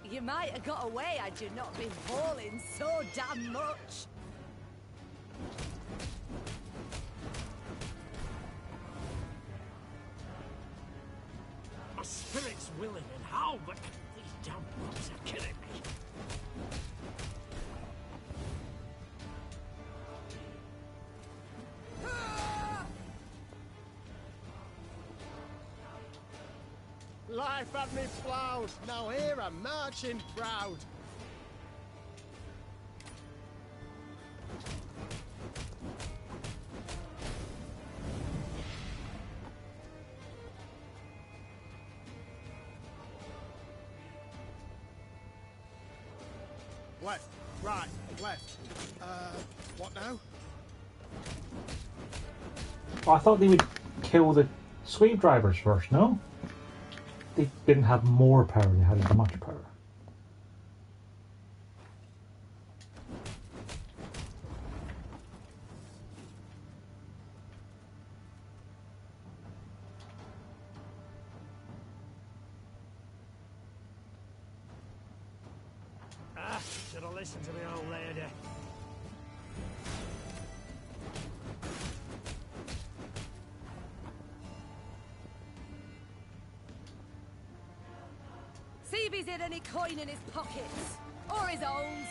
You might have got away had you not been hauling so damn much. My spirit's willing and how, but these damn boots are killing me. Life had me ploughed, now here I'm marching proud. Left, right, left. What now? Oh, I thought they would kill the slave drivers first, no? They didn't have more power, they had as much power. Should have listened to the old lady. See if he's hid any coin in his pockets. Or his owns.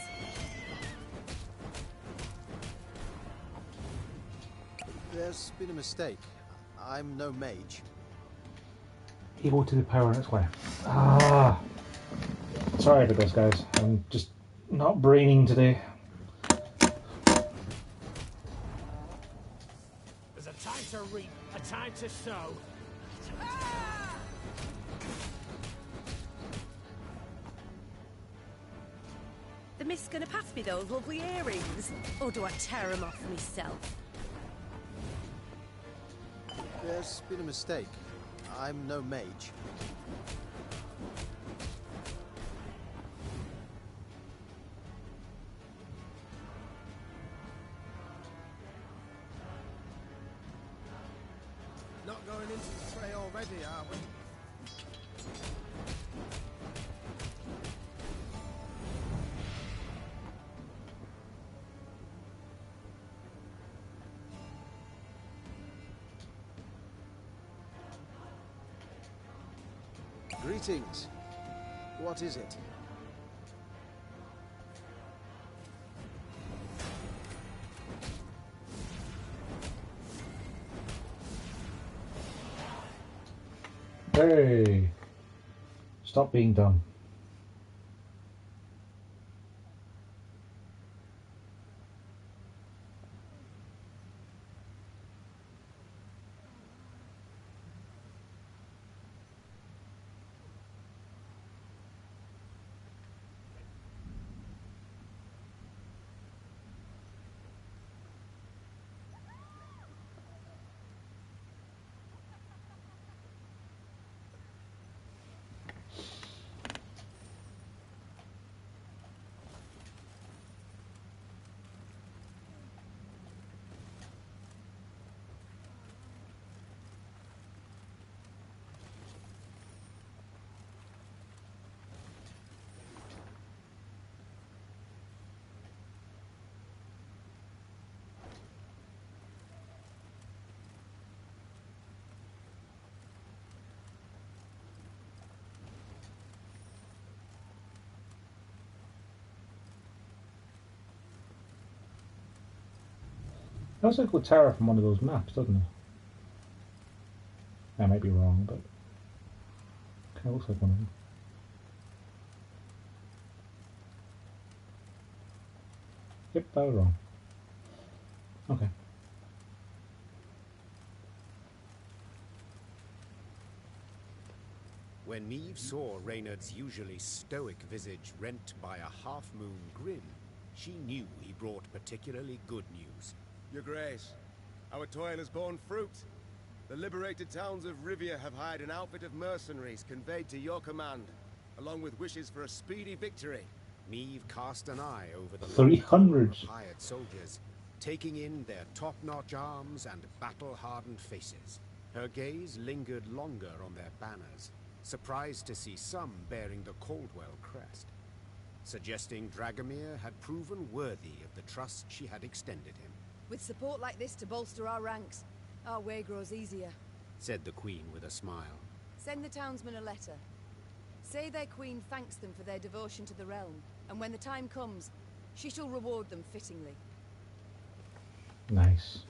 There's been a mistake. I'm no mage. Equal to the power in its way. Ah. Sorry about this, guys. I'm just not braining today. There's a time to reap, a time to sow. The mist's gonna pass me those lovely earrings? Or do I tear them off myself? There's been a mistake. I'm no mage. Not going into the fray already, are we? Greetings. What is it? Hey! Stop being dumb. It looks like Latara from one of those maps, doesn't it? I might be wrong, but kind of looks like one of them. Yep, that was wrong. Okay. When Meve saw Reynard's usually stoic visage rent by a half-moon grin, she knew he brought particularly good news. Your Grace, our toil has borne fruit. The liberated towns of Rivia have hired an outfit of mercenaries conveyed to your command, along with wishes for a speedy victory. Meve cast an eye over the 300 hired soldiers, taking in their top-notch arms and battle-hardened faces. Her gaze lingered longer on their banners, surprised to see some bearing the Caldwell crest, suggesting Dragomir had proven worthy of the trust she had extended him. With support like this to bolster our ranks, our way grows easier. Said the Queen with a smile. Send the townsmen a letter. Say their queen thanks them for their devotion to the realm, and when the time comes, she shall reward them fittingly. Nice.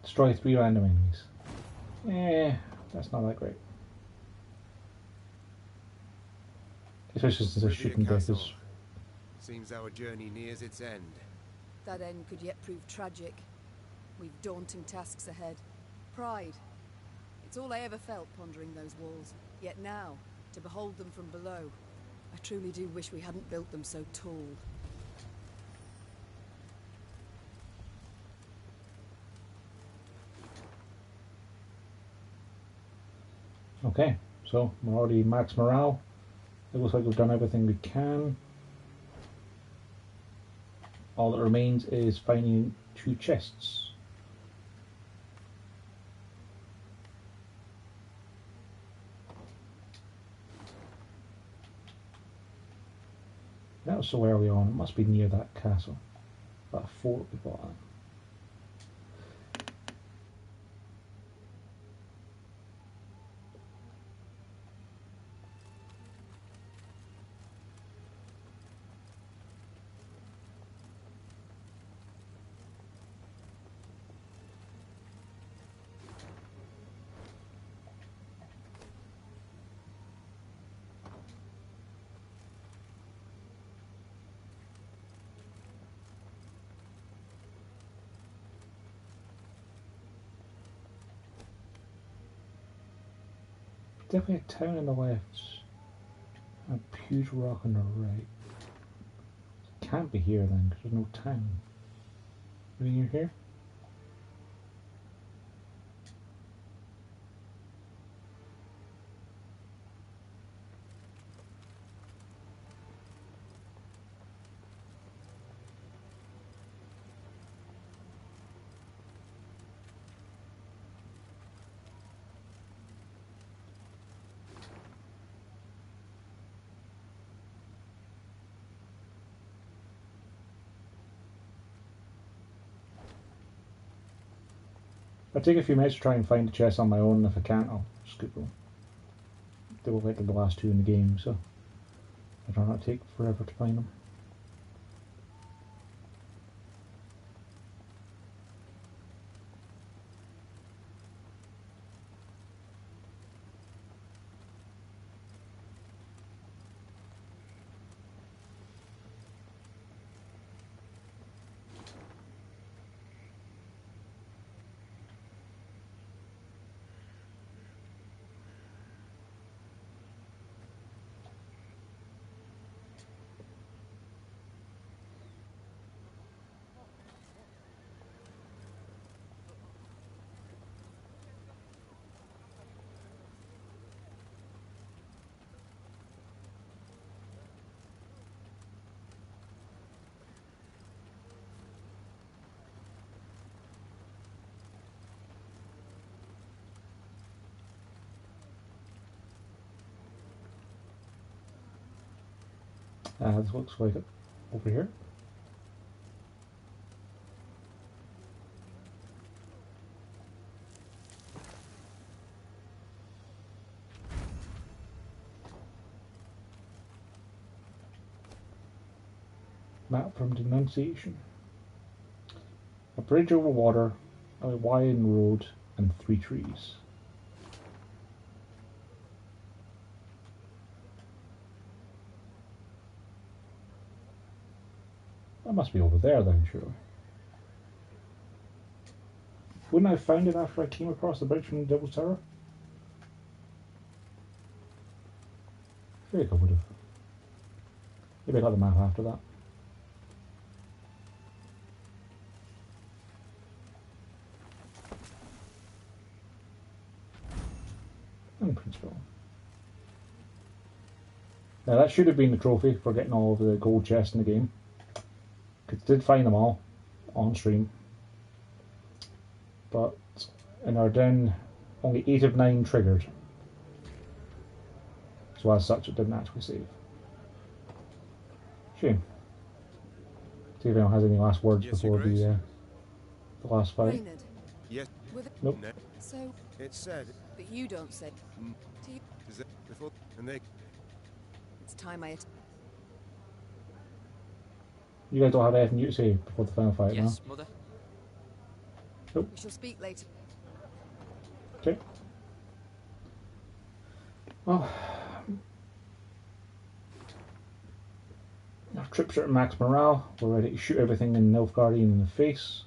Destroy 3 random enemies. That's not that great. Especially since the Rivia shooting deck Castle. is... Seems our journey nears its end. That end could yet prove tragic. We've daunting tasks ahead. Pride. It's all I ever felt pondering those walls. Yet now, to behold them from below, I truly do wish we hadn't built them so tall. Okay, so we're already max morale. It looks like we've done everything we can. All that remains is finding 2 chests. That was so early on. It must be near that castle. That fort we bought at. Definitely a town on the left. A huge rock on the right. It can't be here then, because there's no town. Anything near here? I'll take a few minutes to try and find the chest on my own. If I can't, I'll scoop them. They were like the last 2 in the game, so I try not to take forever to find them. This looks like it over here. Map from Denunciation. A bridge over water, a wide road, and 3 trees. That must be over there then, surely. Wouldn't I have found it after I came across the bridge from the Devil's Tower? I feel like I would have. Maybe I got the map after that. In principle. Now that should have been the trophy for getting all of the gold chests in the game. Because I did find them all on stream. But in our den, only 8 of 9 triggered. So as such, it didn't actually save. Shame. See if anyone has any last words before the last fight. Reynard. Yes. Nope. No. So. It's said. But you don't say. Do you? Is it before? And they. It's time I. You guys don't have anything new to say before the final fight, yes, no? Mother. Oh. We shall speak later. Okay. Well, our troops are at max morale. We're ready to shoot everything in Nilfgaardian in the face.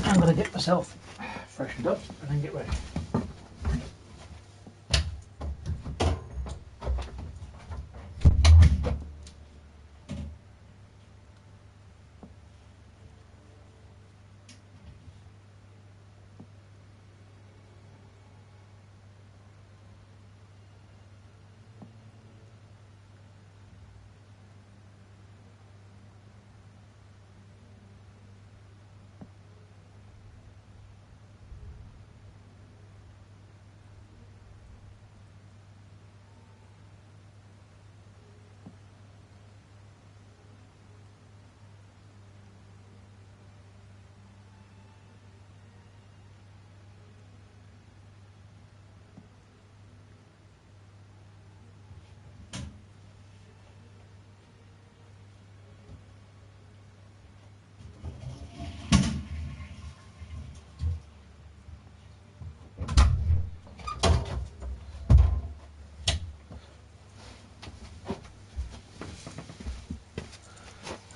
I'm going to get myself freshened up and then get ready.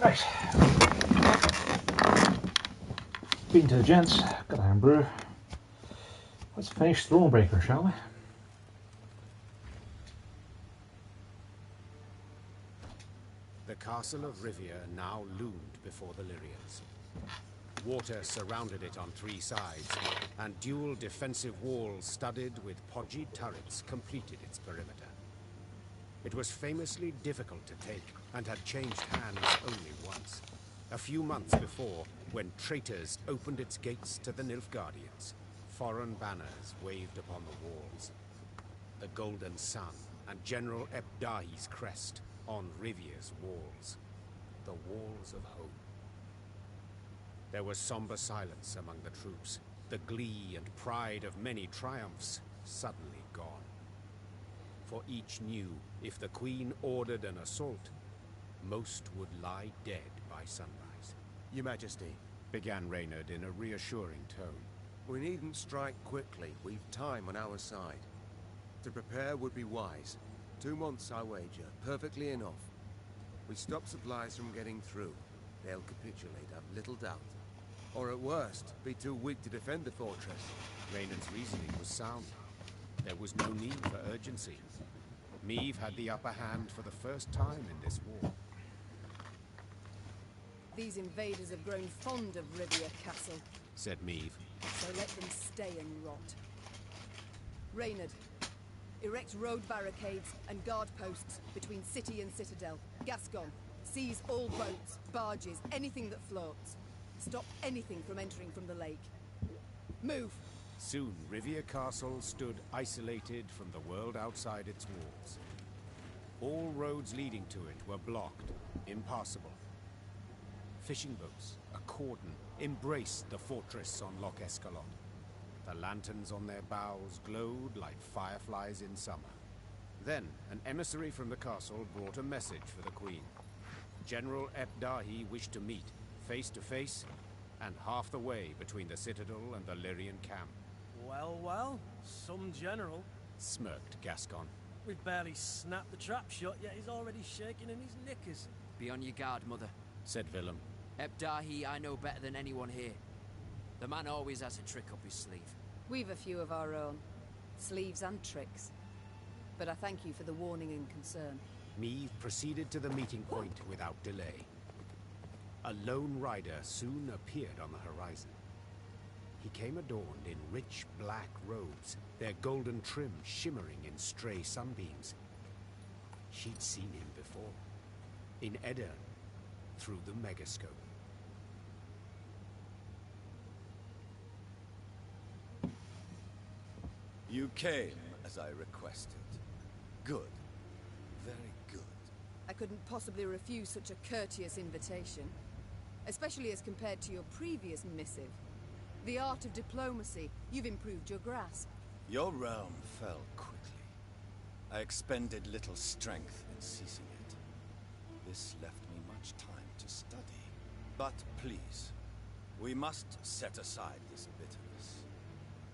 Right. Been to the gents, got iron brew. Let's finish Thronebreaker, shall we? The castle of Rivia now loomed before the Lyrians. Water surrounded it on 3 sides, and dual defensive walls studded with podgy turrets completed its perimeter. It was famously difficult to take, and had changed hands only once. A few months before, when traitors opened its gates to the Nilfgaardians. Foreign banners waved upon the walls. The Golden Sun and General Ebdahi's crest on Rivia's walls. The walls of hope. There was somber silence among the troops, the glee and pride of many triumphs suddenly gone. For each knew, if the Queen ordered an assault, most would lie dead by sunrise. Your Majesty, began Reynard in a reassuring tone. We needn't strike quickly. We've time on our side. To prepare would be wise. 2 months, I wager. Perfectly enough. We stop supplies from getting through. They'll capitulate, I've little doubt. Or at worst, be too weak to defend the fortress. Reynard's reasoning was sound. There was no need for urgency. Meve had the upper hand for the first time in this war. These invaders have grown fond of Rivia Castle, said Meve. so let them stay and rot. Reynard, erect road barricades and guard posts between city and citadel. Gascon, seize all boats, barges, anything that floats. Stop anything from entering from the lake. Move! Soon, Rivia Castle stood isolated from the world outside its walls. All roads leading to it were blocked, impassable. Fishing boats, a cordon, embraced the fortress on Loch Escalon. The lanterns on their bows glowed like fireflies in summer. Then, an emissary from the castle brought a message for the Queen. General Ebdahi wished to meet, face to face, and half the way between the citadel and the Lyrian camp. Well, well, some general, smirked Gascon. We've barely snapped the trap shut, yet he's already shaking in his knickers. Be on your guard, Mother, said Willem. Ebdahi I know better than anyone here. The man always has a trick up his sleeve. We've a few of our own. Sleeves and tricks. But I thank you for the warning and concern. Meve proceeded to the meeting point without delay. A lone rider soon appeared on the horizon. He came adorned in rich black robes, their golden trim shimmering in stray sunbeams. She'd seen him before, in Edirn, through the megascope. You came as I requested. Good. Very good. I couldn't possibly refuse such a courteous invitation, especially as compared to your previous missive. The art of diplomacy, you've improved your grasp. Your realm fell quickly. I expended little strength in seizing it. This left me much time to study. But please, We must set aside this bitterness.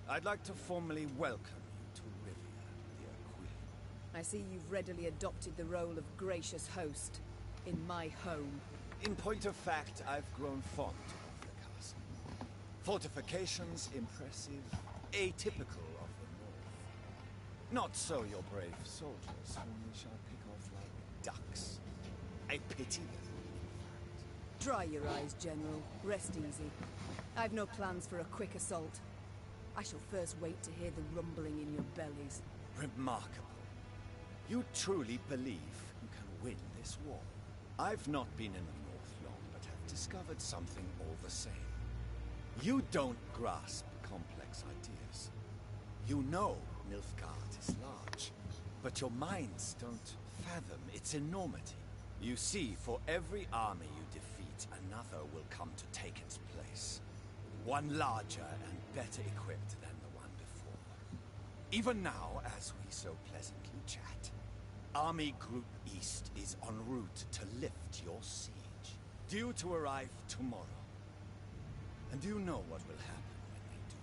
I'd like to formally welcome you to Rivia, dear Queen. I see you've readily adopted the role of gracious host in my home. In point of fact, I've grown fond of the castle. Fortifications impressive, atypical of the north. Not so your brave soldiers, whom we shall pick off like ducks. I pity them. Dry your eyes, General. Rest easy. I've no plans for a quick assault. I shall first wait to hear the rumbling in your bellies. Remarkable. You truly believe you can win this war? I've not been in the north long, but have discovered something all the same. You don't grasp complex ideas. You know Nilfgaard is large, but your minds don't fathom its enormity. You see, for every army you defeat, another will come to take its place. One larger and better equipped than the one before. Even now, as we so pleasantly chat, Army Group East is en route to lift your siege, due to arrive tomorrow. And do you know what will happen when they do?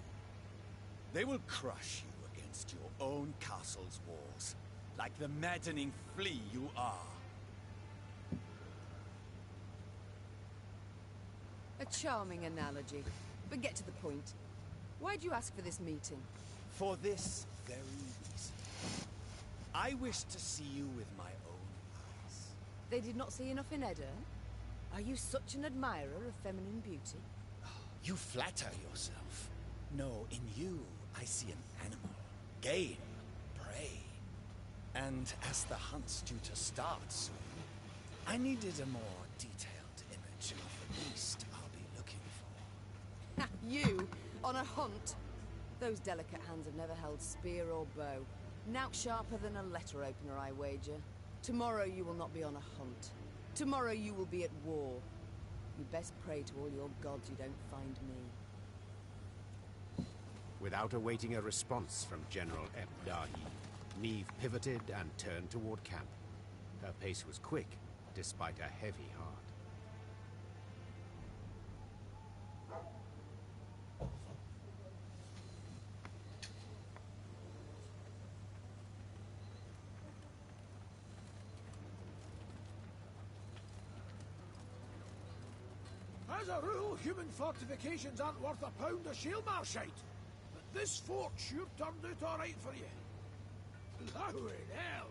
They will crush you against your own castle's walls, like the maddening flea you are. A charming analogy, but get to the point. Why'd you ask for this meeting? For this very reason. I wish to see you with my own eyes. They did not see enough in Edda? Are you such an admirer of feminine beauty? You flatter yourself. No, in you, I see an animal. Game. Prey. And as the hunt's due to start soon, I needed a more detailed image of the beast I'll be looking for. You? On a hunt? Those delicate hands have never held spear or bow. Nought sharper than a letter opener, I wager. Tomorrow you will not be on a hunt. Tomorrow you will be at war. You best pray to all your gods you don't find me. Without awaiting a response from General Ebdahi, Neve pivoted and turned toward camp. Her pace was quick, despite a heavy heart. As a rule, human fortifications aren't worth a pound of shield marshite. But this fort sure turned out alright for you. Blowing hell!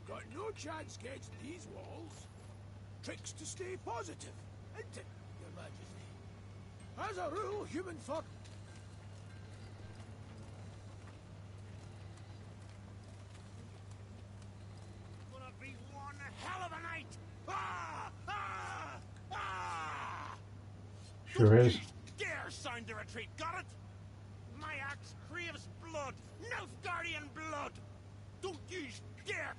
Got no chance against these walls. Tricks to stay positive, isn't it, Your Majesty? As a rule, human fort... Gonna be one hell of a night! Ah! Ah! Ah! Sure is. Dare sign the retreat, got it? My axe craves blood! Nilfgaardian blood! Don't you dare!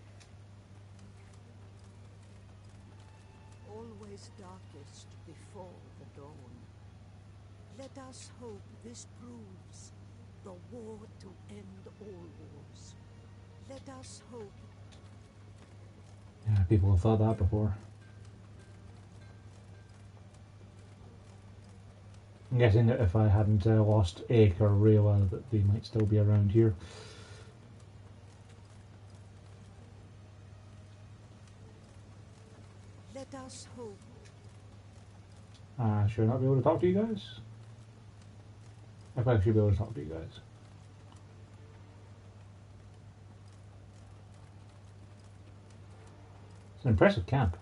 Always darkest before the dawn. Let us hope this proves the war to end all wars. Let us hope. Yeah, people have thought that before. I'm guessing that if I hadn't lost Ache or Rivia, that they might still be around here. Let us hope. Should I not be able to talk to you guys? I probably should be able to talk to you guys. It's an impressive camp.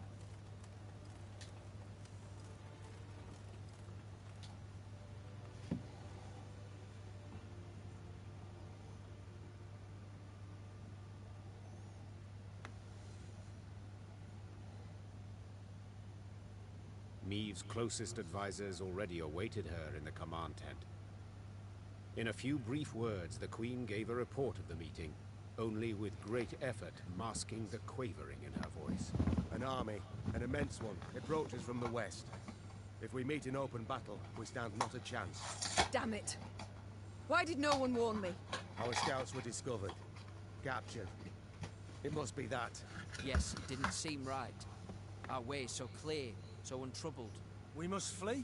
Neve's closest advisors already awaited her in the command tent. In a few brief words, the Queen gave a report of the meeting, only with great effort masking the quavering in her voice. An army, an immense one, approaches from the west. If we meet in open battle, we stand not a chance. Damn it! Why did no one warn me? Our scouts were discovered, captured. It must be that. Yes, it didn't seem right. Our way so clear, so untroubled. We must flee?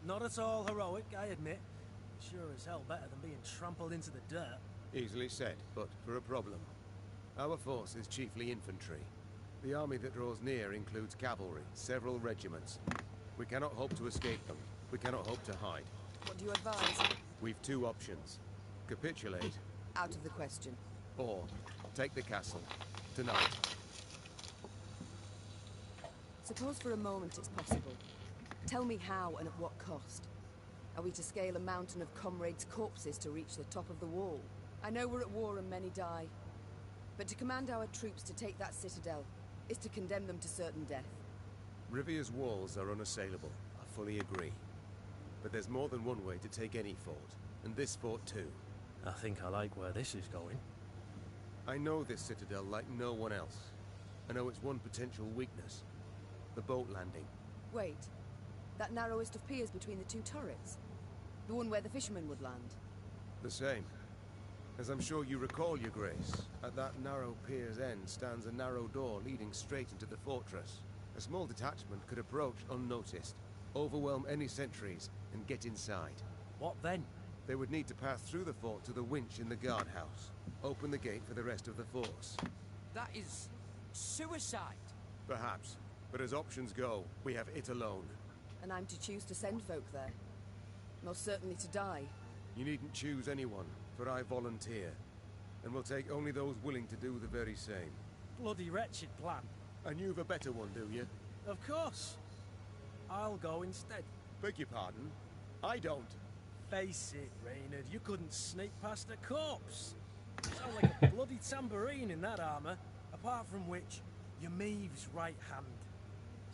Not at all heroic, I admit. Sure as hell better than being trampled into the dirt. Easily said, but for a problem. Our force is chiefly infantry. The army that draws near includes cavalry, several regiments. We cannot hope to escape them. We cannot hope to hide. What do you advise? We've two options. Capitulate. Out of the question. Or take the castle. Tonight. Suppose for a moment it's possible. Tell me how and at what cost. Are we to scale a mountain of comrades' corpses to reach the top of the wall? I know we're at war and many die. But to command our troops to take that citadel is to condemn them to certain death. Rivia's walls are unassailable. I fully agree. But there's more than one way to take any fort. And this fort too. I think I like where this is going. I know this citadel like no one else. I know its one potential weakness. The boat landing. Wait. That narrowest of piers between the two turrets? The one where the fishermen would land? The same. As I'm sure you recall, Your Grace, at that narrow pier's end stands a narrow door leading straight into the fortress. A small detachment could approach unnoticed, overwhelm any sentries, and get inside. What then? They would need to pass through the fort to the winch in the guardhouse. Open the gate for the rest of the force. That is... suicide. Perhaps. But as options go, we have it alone. And I'm to choose to send folk there? Most certainly to die. You needn't choose anyone, for I volunteer. And will take only those willing to do the very same. Bloody wretched plan. And you've a better one, do you? Of course. I'll go instead. Beg your pardon? I don't. Face it, Reynard, you couldn't sneak past a corpse. Sound like a bloody tambourine in that armour, apart from which, you're Maeve's right hand.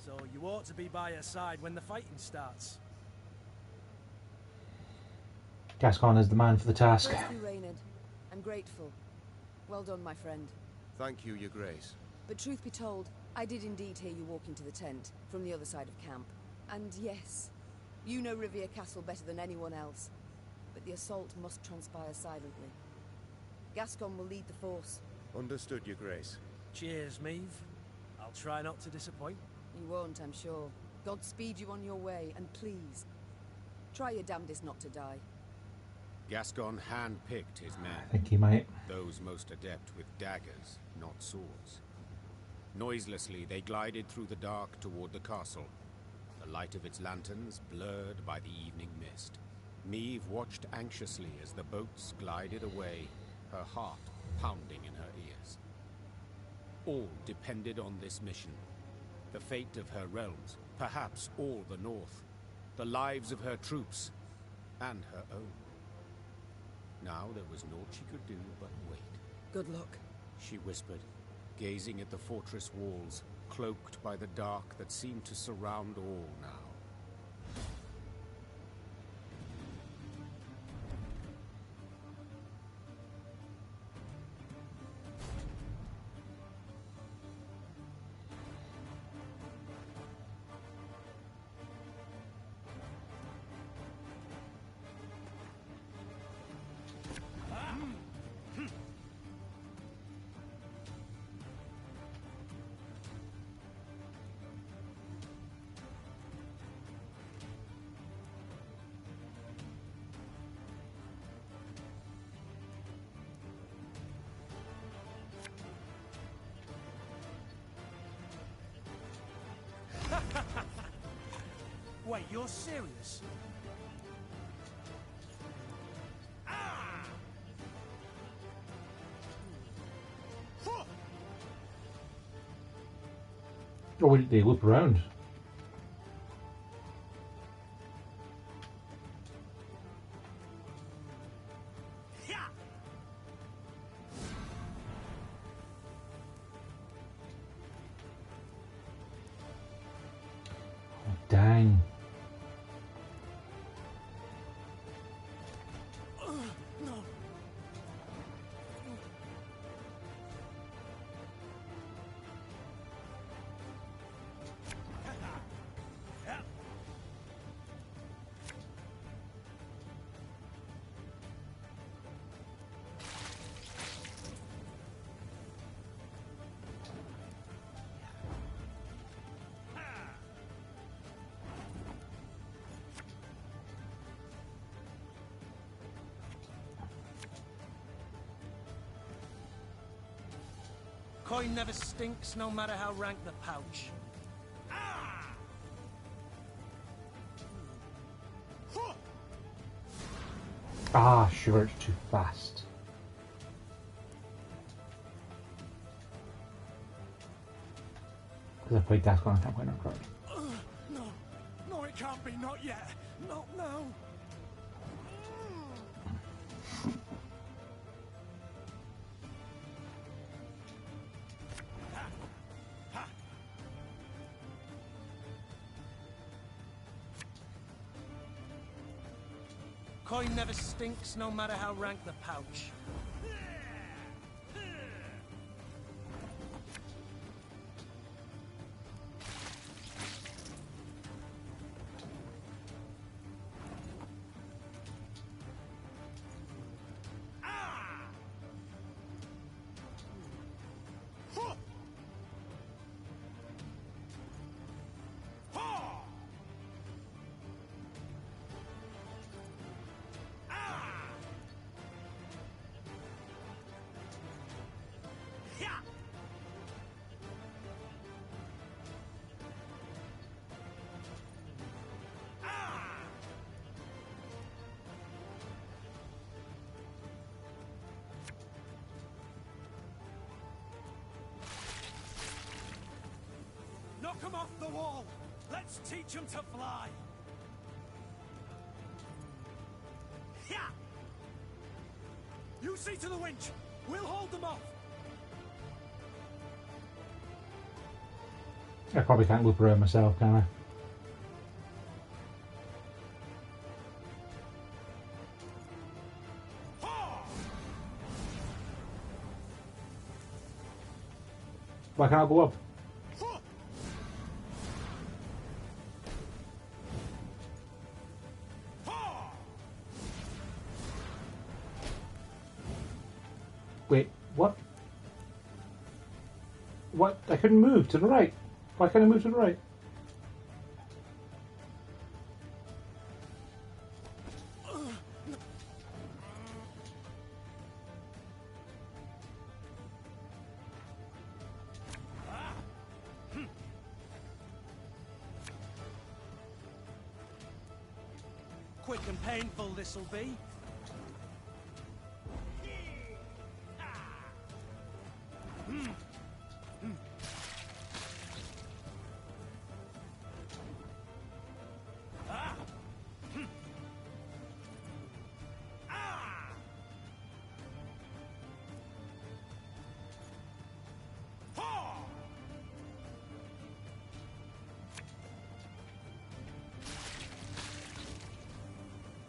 So you ought to be by her side when the fighting starts. Gascon is the man for the task. Thank you, Reynard. I'm grateful. Well done, my friend. Thank you, Your Grace. But truth be told, I did indeed hear you walking to the tent, from the other side of camp. And yes, you know Rivia Castle better than anyone else. But the assault must transpire silently. Gascon will lead the force. Understood, Your Grace. Cheers, Maeve. I'll try not to disappoint. You won't, I'm sure. Godspeed you on your way, and please, try your damnedest not to die. Gascon hand-picked his men. I think he might. Those most adept with daggers, not swords. Noiselessly, they glided through the dark toward the castle, the light of its lanterns blurred by the evening mist. Maeve watched anxiously as the boats glided away, her heart pounding in her ears. All depended on this mission. The fate of her realms, perhaps all the North, the lives of her troops, and her own. Now there was naught she could do but wait. Good luck, she whispered, gazing at the fortress walls, cloaked by the dark that seemed to surround all now. Wait, you're serious? Oh, they loop around. Oh, dang. No. Coin never stinks, no matter how rank the pouch. Ah, sure, it's too fast. Because I played Daft Punk, I can't play no card. No, no, it can't be. Not yet. Not now. Coin never stinks, no matter how rank the pouch. Knock them off the wall! Let's teach them to fly! Yeah! You see to the winch! We'll hold them off! I probably can't loop around myself, can I? Why can't I go up? Wait, what? What? I couldn't move to the right. Why can't I move to the right? Quick and painful this'll be.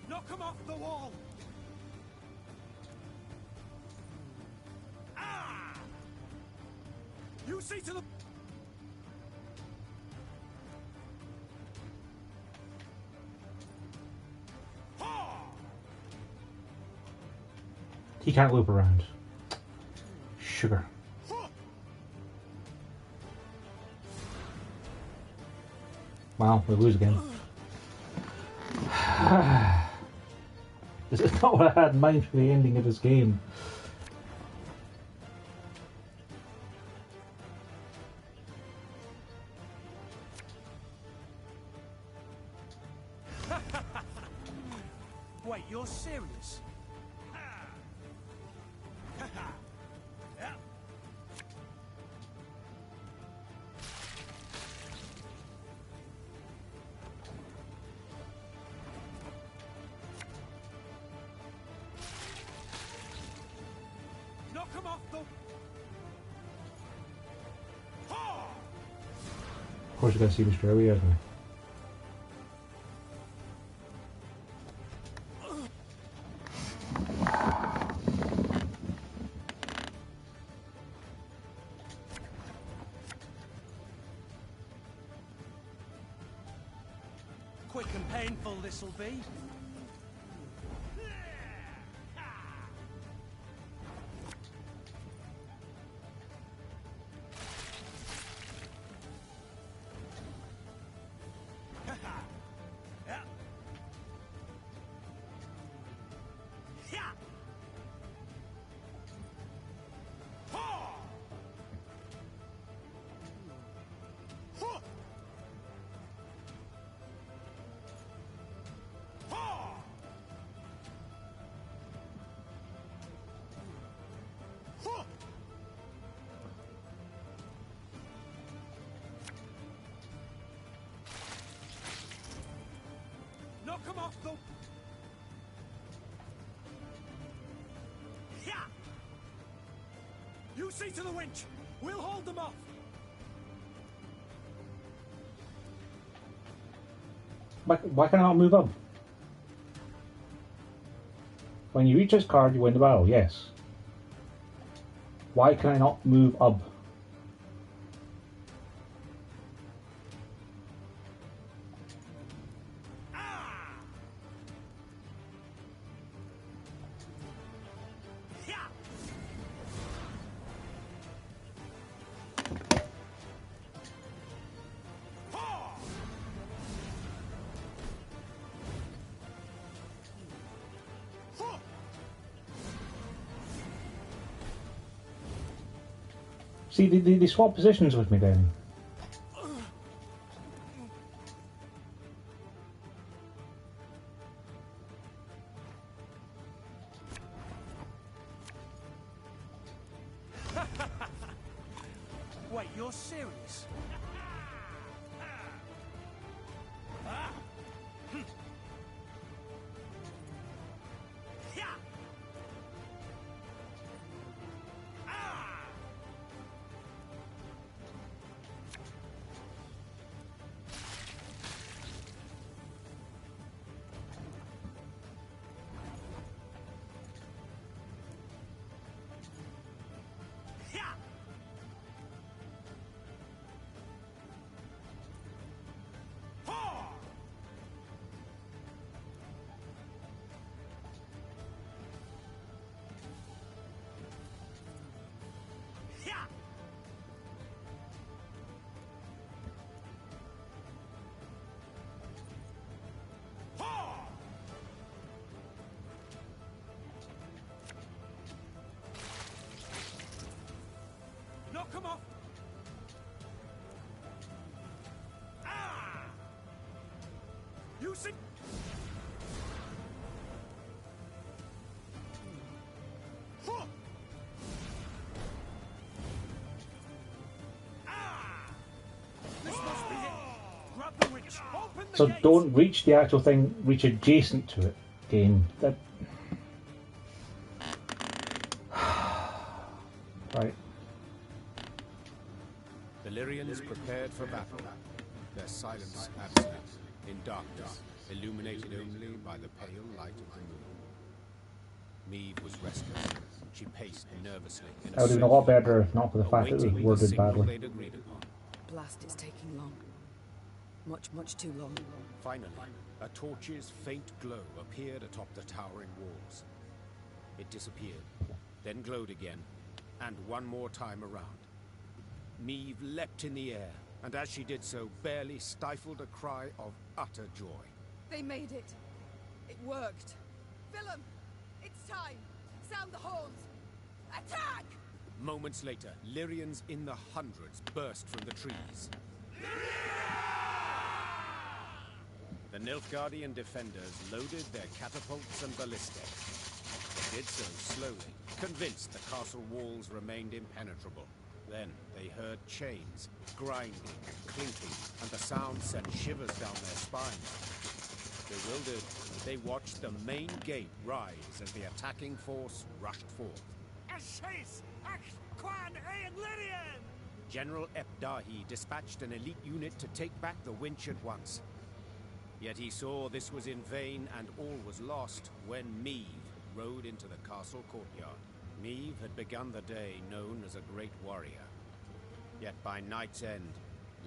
Knock them off the wall! You see to the... He can't loop around. Sugar. Wow, we lose again. This is not what I had in mind for the ending of this game. Wait, you're serious? Knock them off the... Of course, you gotta see this Rivia, haven't we? Quick and painful this'll be. them off, though. Yeah. You see to the winch. We'll hold them off. Why can I not move up? When you reach this card, you win the battle, yes. Why can I not move up? See, they swap positions with me then. Wait, you're serious? Knock 'em off! You see? This must be it. Grab the witch. Open the So gates. don't reach the actual thing, reach adjacent to it. Game. That. Right. The Lyrians prepared for battle, their silence absolute, in darkness, illuminated only by the pale light of the moon. Meave was restless. She paced nervously in I would have been a lot better if not for the fact that it was awaiting the worded signal badly. they'd agreed upon. Blast is taking long. Much too long. Finally, a torch's faint glow appeared atop the towering walls. It disappeared, then glowed again, and one more time around. Meave leapt in the air, and as she did so, barely stifled a cry of utter joy. They made it. It worked. Willem, it's time. Sound the horns. Attack! Moments later, Lyrians in the hundreds burst from the trees. The Nilfgaardian defenders loaded their catapults and ballistae. They did so slowly, convinced the castle walls remained impenetrable. Then they heard chains, grinding and clinking, and the sound sent shivers down their spines. Bewildered, they watched the main gate rise as the attacking force rushed forth. General Epdahi dispatched an elite unit to take back the winch at once. Yet he saw this was in vain and all was lost when Meave rode into the castle courtyard. Meave had begun the day known as a great warrior. Yet by night's end,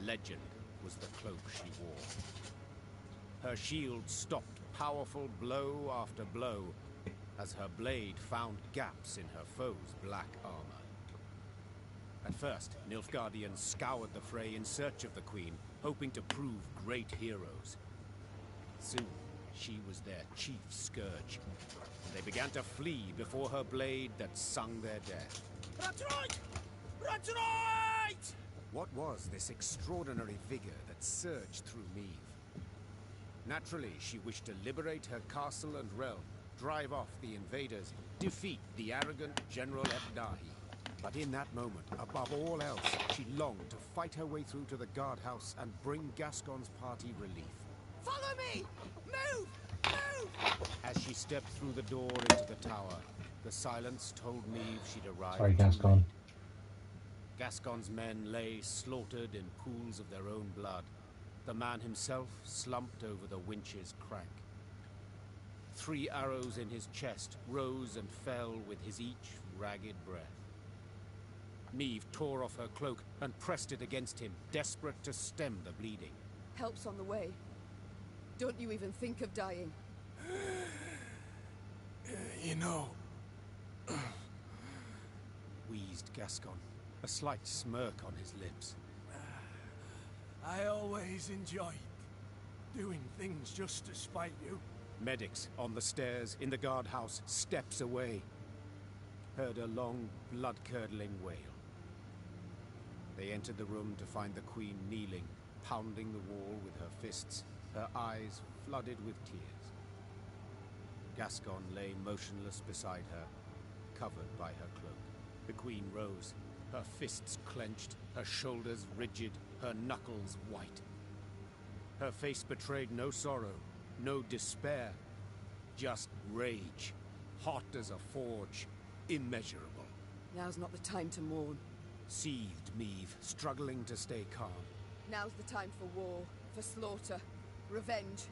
legend was the cloak she wore. Her shield stopped powerful blow after blow as her blade found gaps in her foe's black armor. At first, Nilfgaardians scoured the fray in search of the Queen, hoping to prove great heroes. Soon, she was their chief scourge. They began to flee before her blade that sung their death. That's right! That's right! What was this extraordinary vigor that surged through Meave? Naturally, she wished to liberate her castle and realm, drive off the invaders, defeat the arrogant General Epdahi. But in that moment, above all else, she longed to fight her way through to the guardhouse and bring Gascon's party relief. Follow me! Move! As she stepped through the door into the tower, the silence told Neve she'd arrived. Sorry, too Gascon. late. Gascon's men lay slaughtered in pools of their own blood. The man himself slumped over the winch's crack. 3 arrows in his chest rose and fell with his each ragged breath. Neve tore off her cloak and pressed it against him, desperate to stem the bleeding. Help's on the way. Don't you even think of dying. You know... wheezed Gascon, a slight smirk on his lips. I always enjoyed doing things just to spite you. Medics on the stairs in the guardhouse, steps away, heard a long, blood-curdling wail. They entered the room to find the Queen kneeling, pounding the wall with her fists, her eyes flooded with tears. Gascon lay motionless beside her, covered by her cloak. The Queen rose, her fists clenched, her shoulders rigid, her knuckles white. Her face betrayed no sorrow, no despair, just rage, hot as a forge, immeasurable. Now's not the time to mourn. Seethed Meve, struggling to stay calm. Now's the time for war, for slaughter, revenge.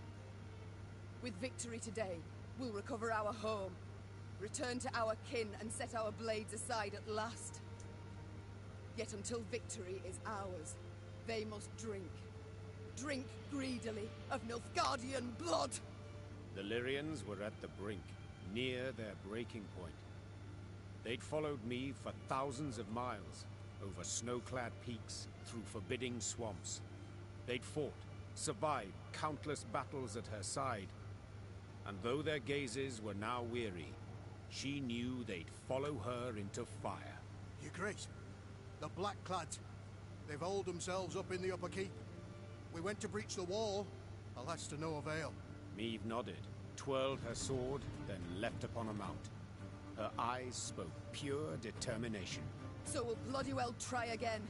With victory today, we'll recover our home, return to our kin and set our blades aside at last. Yet until victory is ours, they must drink. Drink greedily of Nilfgaardian blood! The Lyrians were at the brink, near their breaking point. They'd followed me for thousands of miles, over snow-clad peaks, through forbidding swamps. They'd fought, survived countless battles at her side. And though their gazes were now weary, she knew they'd follow her into fire. Your Grace, the Blackclads, they've holed themselves up in the upper keep. We went to breach the wall, alas to no avail. Meve nodded, twirled her sword, then leapt upon a mount. Her eyes spoke pure determination. So we'll bloody well try again.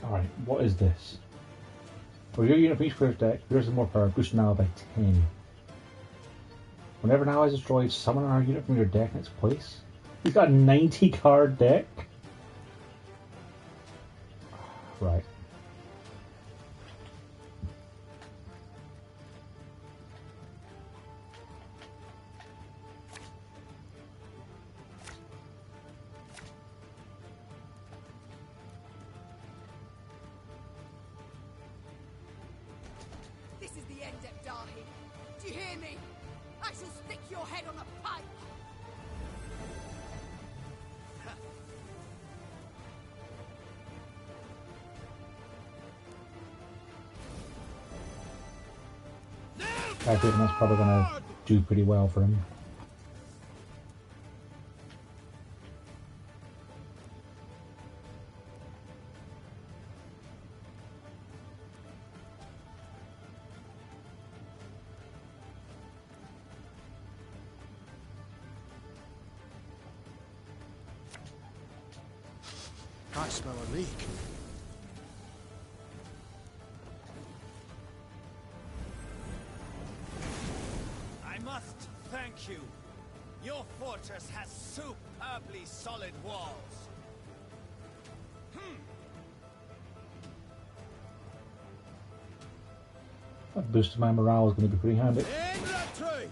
Alright, what is this? For your unit for each player's deck, yours is more power, boosted now by 10. Whenever an ally is destroyed, summon our unit from your deck in its place. He's got a 90 card deck? Right. This is the end, Ebdahi. Do you hear me? I shall stick your head on a pike! I think that's probably going to do pretty well for him. I smell a leak. I must thank you. Your fortress has superbly solid walls. That boost of my morale is going to be pretty handy. In retreat!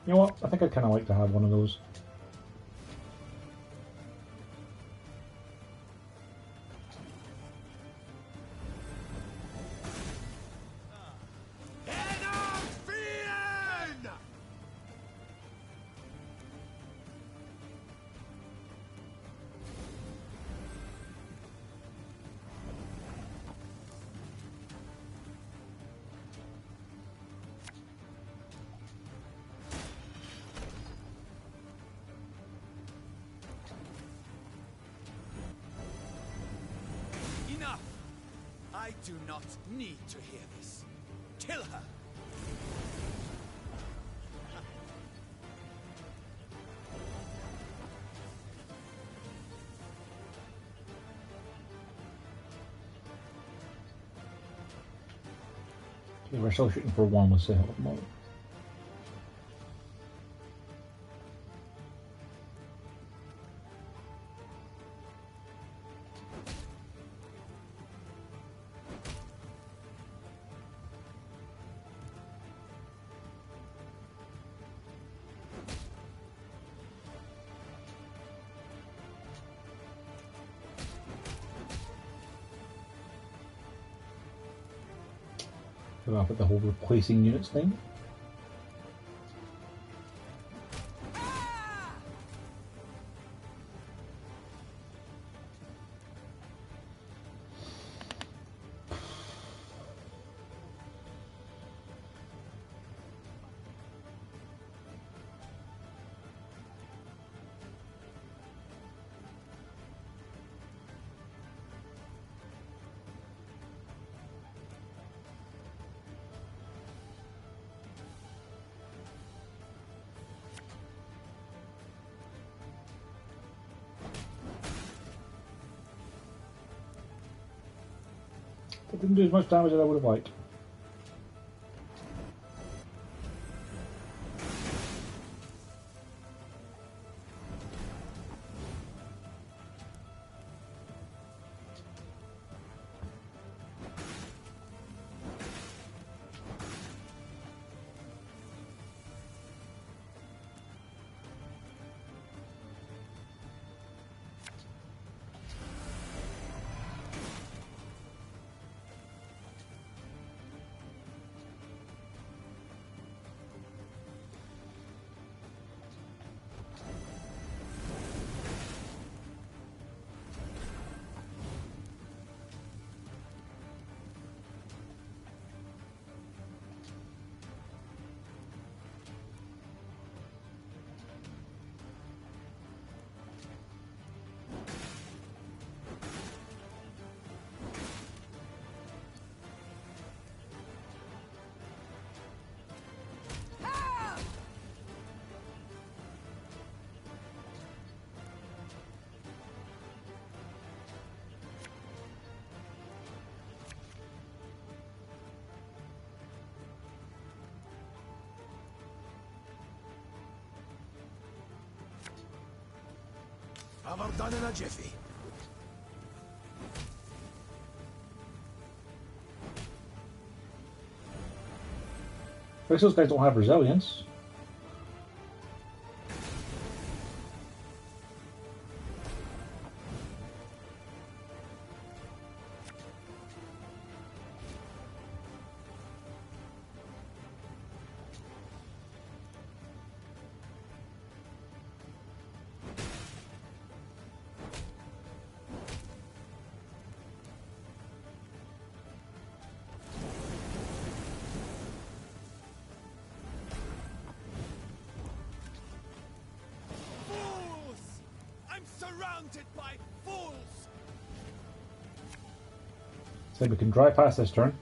You know what? I think I'd kind of like to have one of those. do not need to hear this. Kill her! Okay, we're still shooting for one with Sahel at the moment. Go off at the whole replacing units thing. It didn't do as much damage as I would have liked. Have her done in a jiffy. I guess those guys don't have resilience. Surrounded by fools. So we can drive past this turn.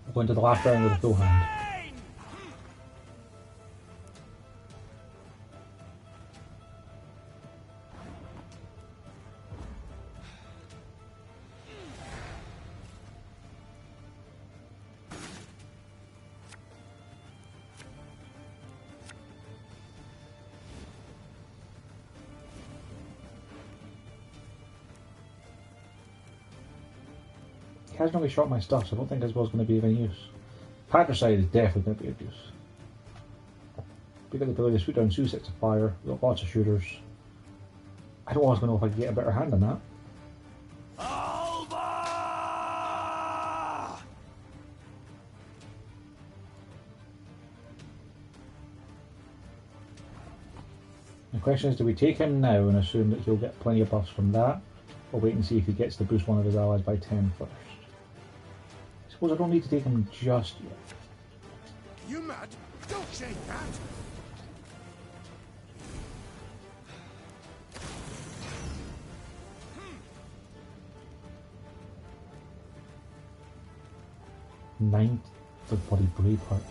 We'll go into the last round with a full hand. He hasn't really shot my stuff, so I don't think his bow's going to be of any use. Patricide is definitely going to be of use. We've got the ability to shoot down 2 sets of fire, we've got lots of shooters. I don't always know if I can get a better hand than that. The question is, do we take him now and assume that he'll get plenty of buffs from that, or wait and see if he gets to boost one of his allies by 10 first? I suppose I don't need to take him just yet. You mad? Don't shake that! Nine the bloody brave hearts.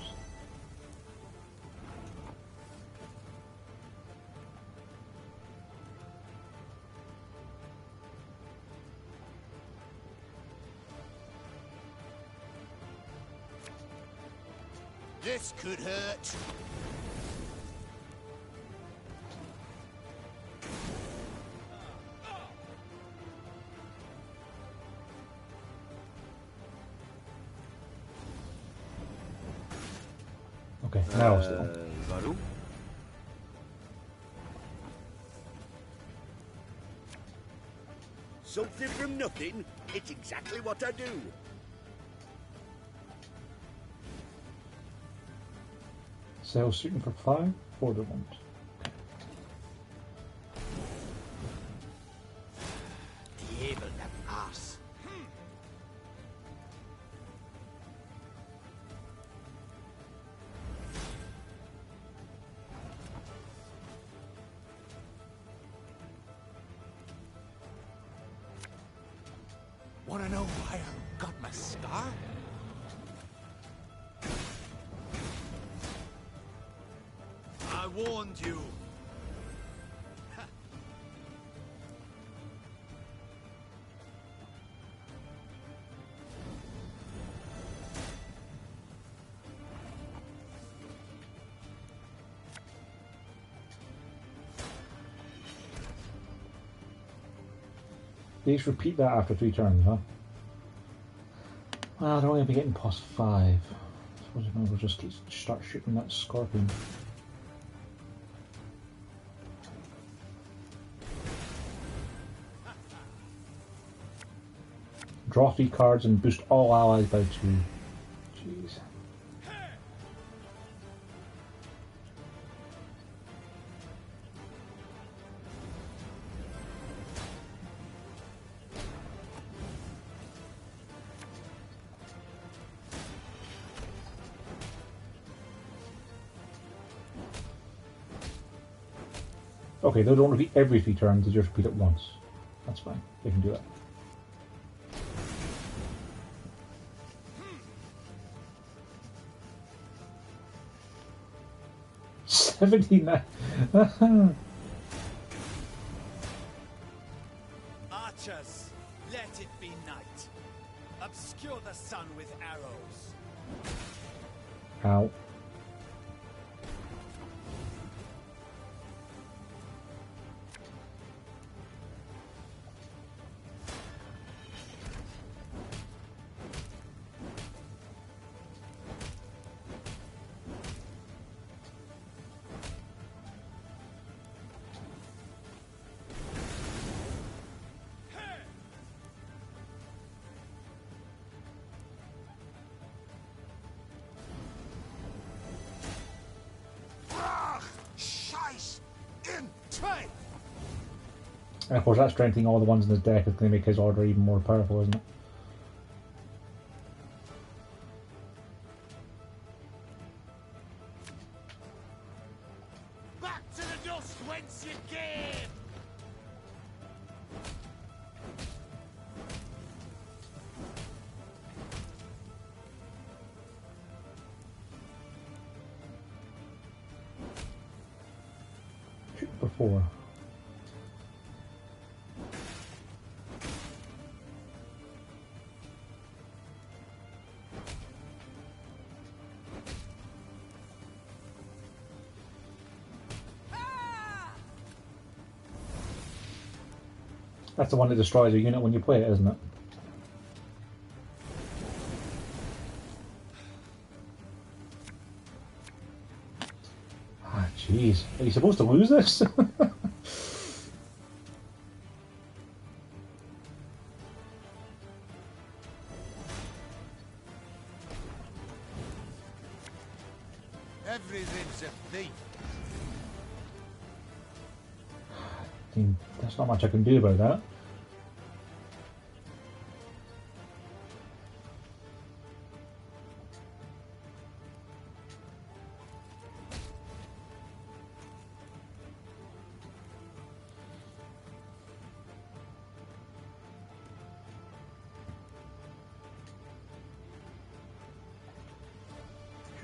This could hurt. Okay, now still. Varu? Something from nothing. It's exactly what I do. Sales shooting for 5, order ones. Diable that ass. Wanna know why I got my scar? I warned you. They just repeat that after 3 turns, huh? Well, they're only going to be getting past 5. I suppose we'll just start shooting that scorpion. Draw 3 cards and boost all allies by 2. Jeez. Okay, they don't repeat every 3 turns, they just repeat it once. That's fine, they can do that. $79. Archers, let it be night. Obscure the sun with arrows. Ow. And of course that strengthening all the ones in his deck is going to make his order even more powerful, isn't it? Back to the dust whence you came! Shoot for 4. That's the one that destroys a unit when you play it, isn't it? Ah, jeez. Are you supposed to lose this? Everything's a thief. There's not much I can do about that.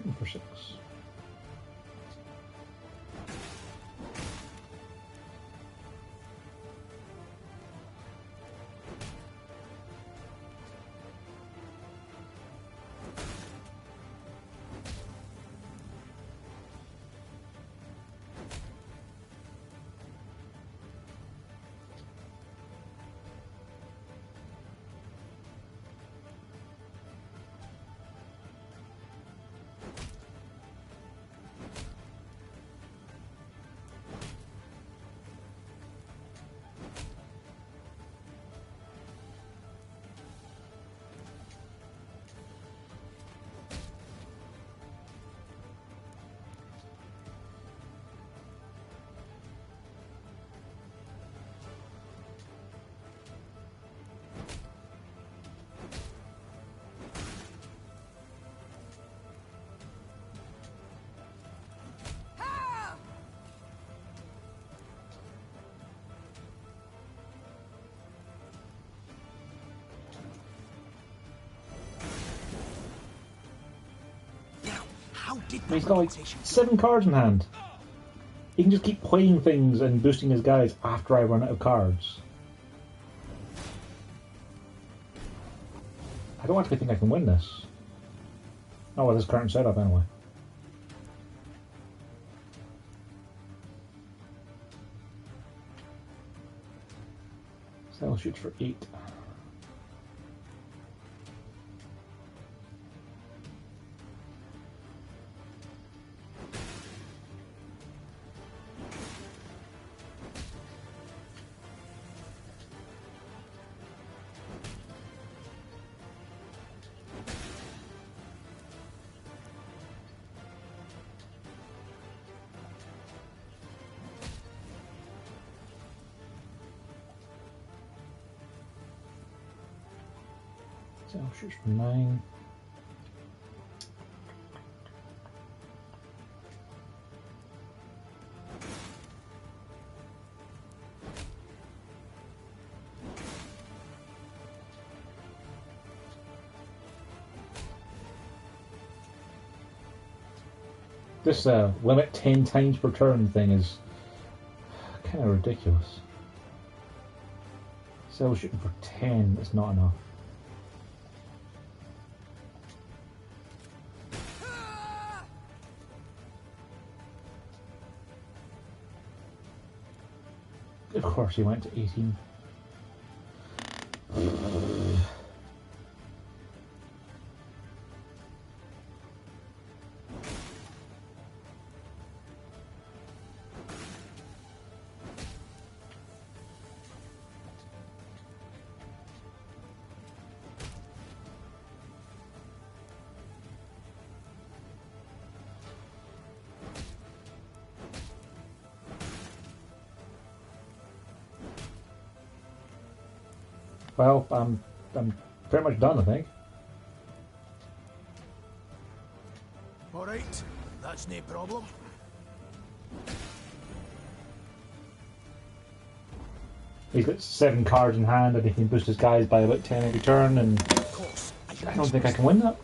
Shooting for 6. He's got like 7 cards in hand. He can just keep playing things and boosting his guys after I run out of cards. I don't actually think I can win this. Oh, well, this current setup anyway. So I'll shoot for 8. So I'll shoot for 9. This limit 10 times per turn thing is kind of ridiculous. So shooting for 10 is not enough. Of course he went to 18. Well, I'm pretty much done, I think. Alright, that's no problem. He's got 7 cards in hand and he can boost his guys by about 10 every turn, and I don't think I can win that.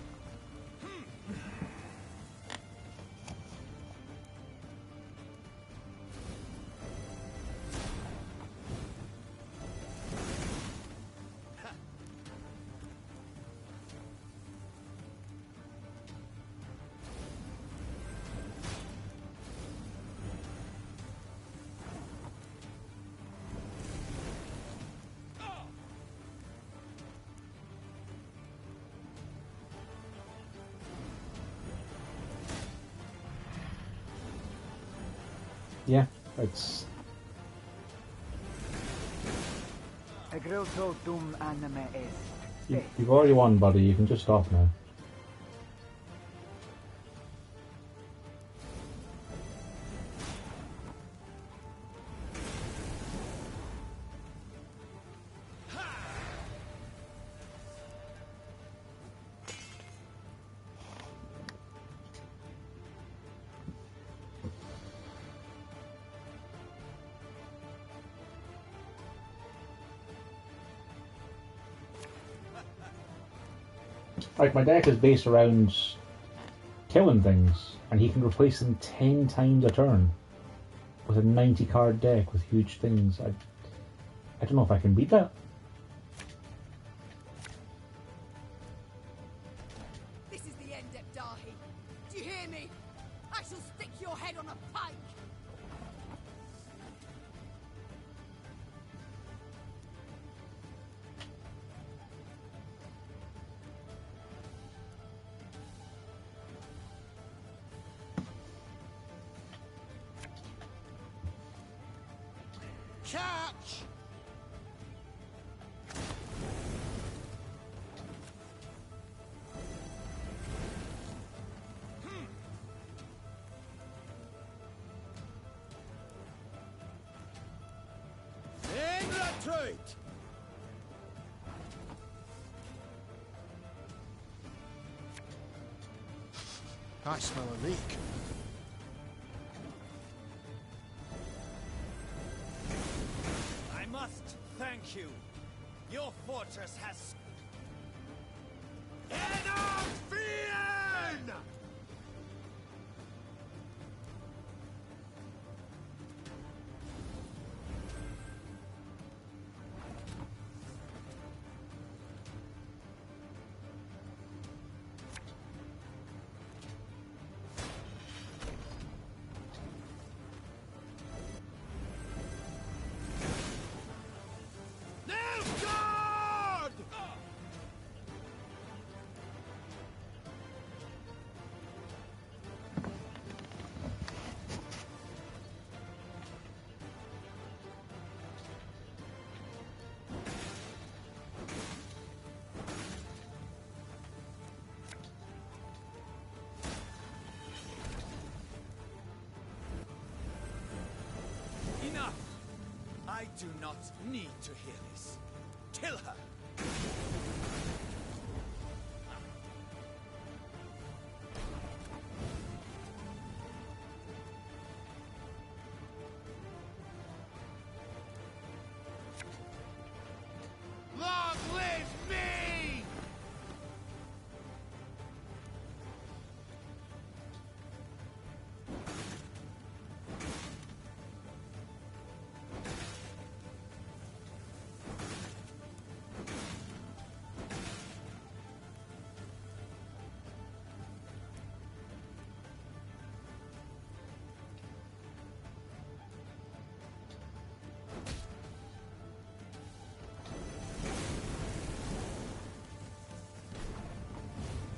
Yeah, it's... You've already won, buddy. You can just stop now. Like, my deck is based around killing things, and he can replace them 10 times a turn with a 90 card deck with huge things. I don't know if I can beat that. This is the end, Ebdahi. Do you hear me? I shall stick your head on a pike. Catch! In retreat! I smell a leak. I must thank you. Your fortress has... Enough, Fiend! Nilfgaard! Enough! I do not need to hear this. Kill her! Long live me!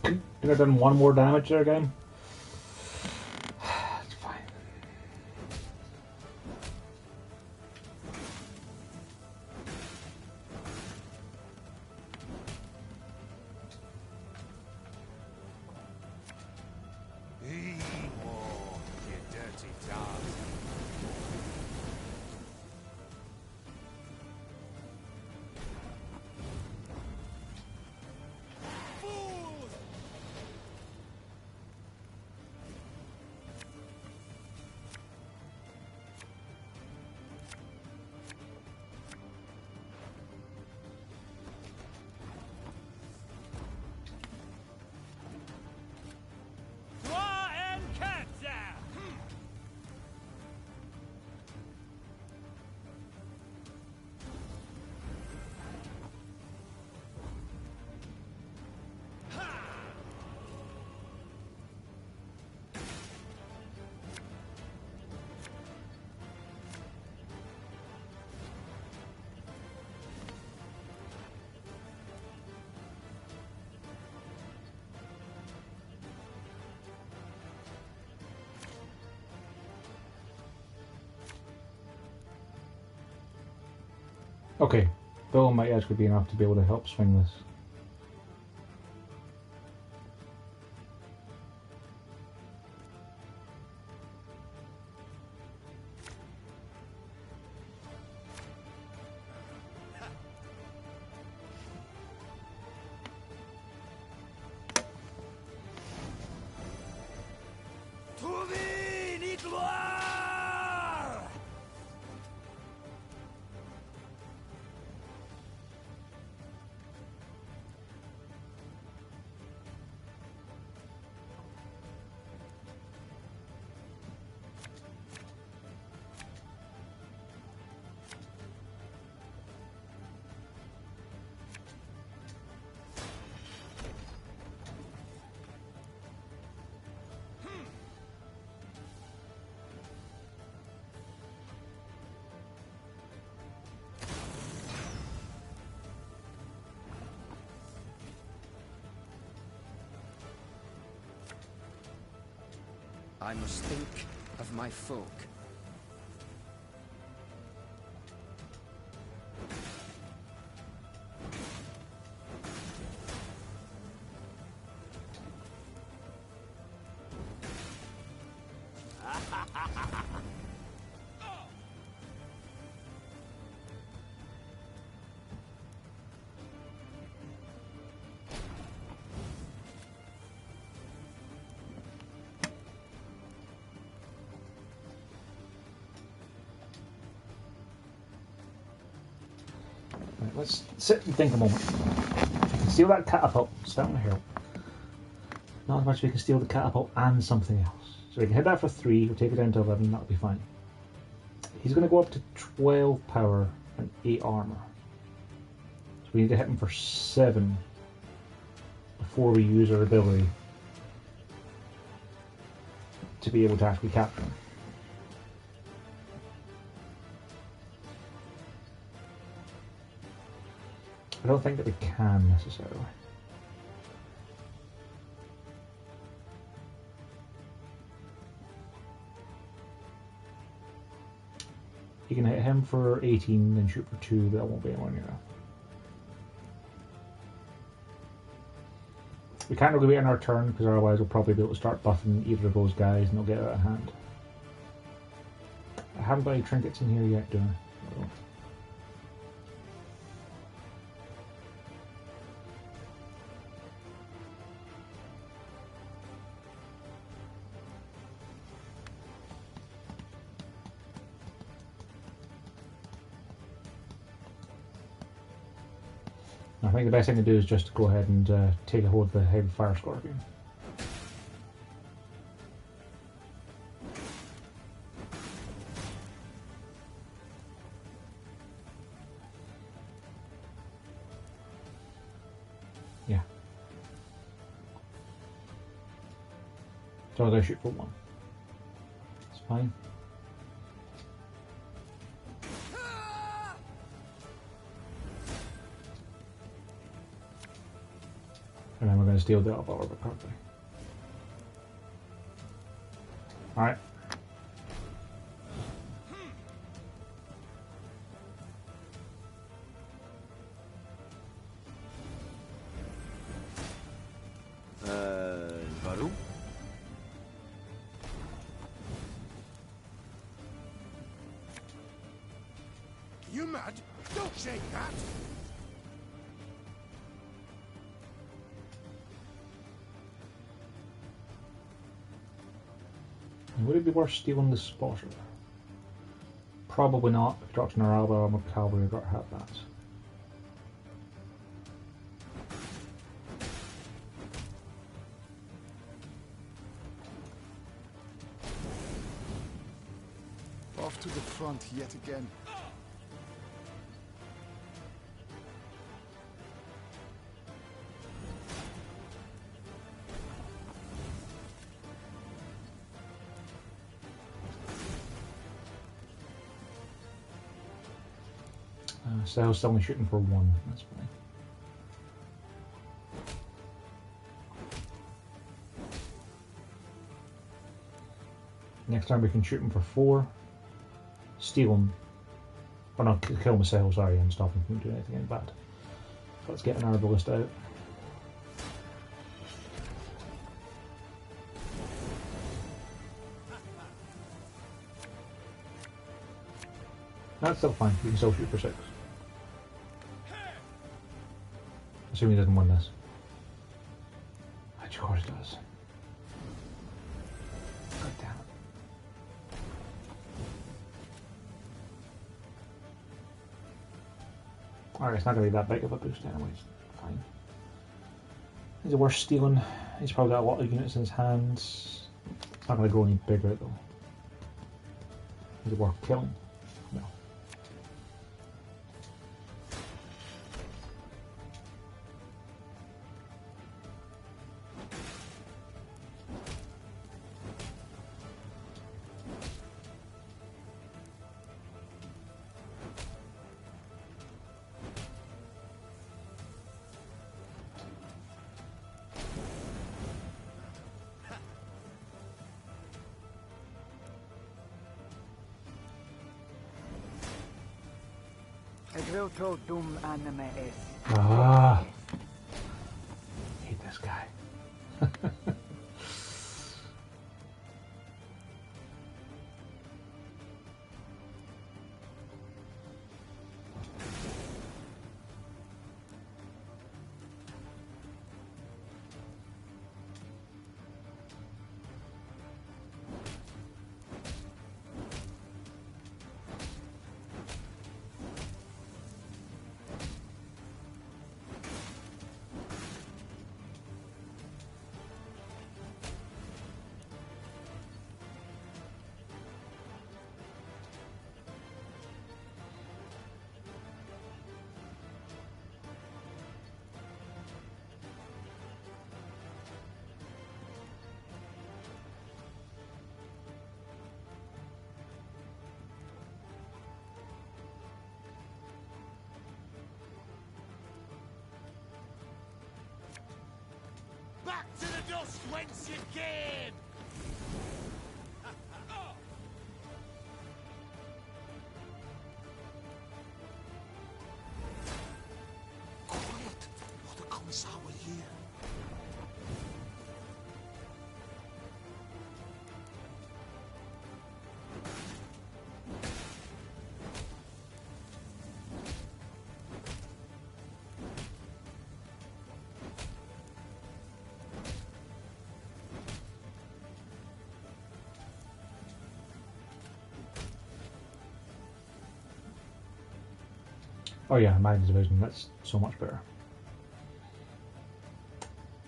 Could have done one more damage there again. It's fine. Oh, you dirty dog. Fools! Draw and capture! Okay, Bill might actually be enough to be able to help swing this. Trouvé, ni gloire! I must think of my folk. Right, let's sit and think a moment. If we can steal that catapult, it's starting to help. Not as much as we can steal the catapult and something else. So we can hit that for 3, we'll take it down to 11, that'll be fine. He's going to go up to 12 power and 8 armor. So we need to hit him for 7 before we use our ability to be able to actually capture him. I don't think that we can necessarily. You can hit him for 18 and shoot for 2, but that won't be anywhere near enough. We can't really wait on our turn because otherwise we'll probably be able to start buffing either of those guys and they'll get out of hand. I haven't got any trinkets in here yet, do I? No. I think the best thing to do is just to go ahead and take a hold of the heavy fire scorpion. Yeah. So I'll go shoot for 1. It's fine. And then we're going to steal the elbow over properly. Alright. Warum? You mad? Don't shake that! Would it be worth stealing the spotter? Probably not. If it drops in our elbow armor cavalry, we've got to have that. Off to the front yet again. Sal's only shooting for 1, that's fine. Next time we can shoot him for 4, steal him, or not, kill myself, sorry, and stop him from doing anything bad. Let's get an arbalist out. That's still fine, you can still shoot for 6. Assuming he doesn't win this. Which of course he does. God damn it. Alright, it's not going to be that big of a boost anyways. Fine. Is it worth stealing? He's probably got a lot of units in his hands. It's not going to go any bigger though. Is it worth killing? No. Proto dum anime es. Ah. Hate this guy. Back to the dust whence you came! Quiet, or the commissar will hear. Oh yeah, Magna Division, that's so much better.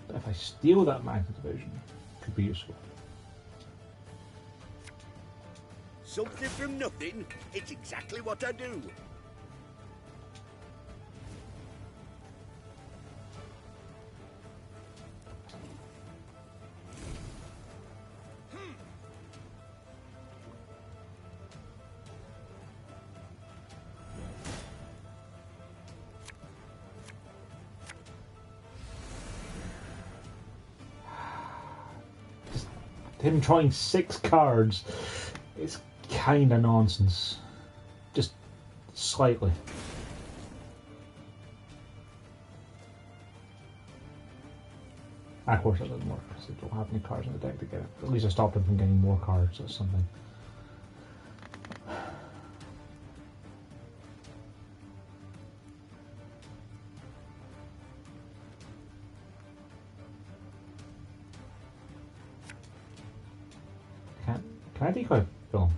But if I steal that Magna Division, it could be useful. Something from nothing. It's exactly what I do. Him trying 6 cards is kind of nonsense. Just slightly. Of course that doesn't work because I don't have any cards in the deck to get it. At least I stopped him from getting more cards or something. Can I decoy film?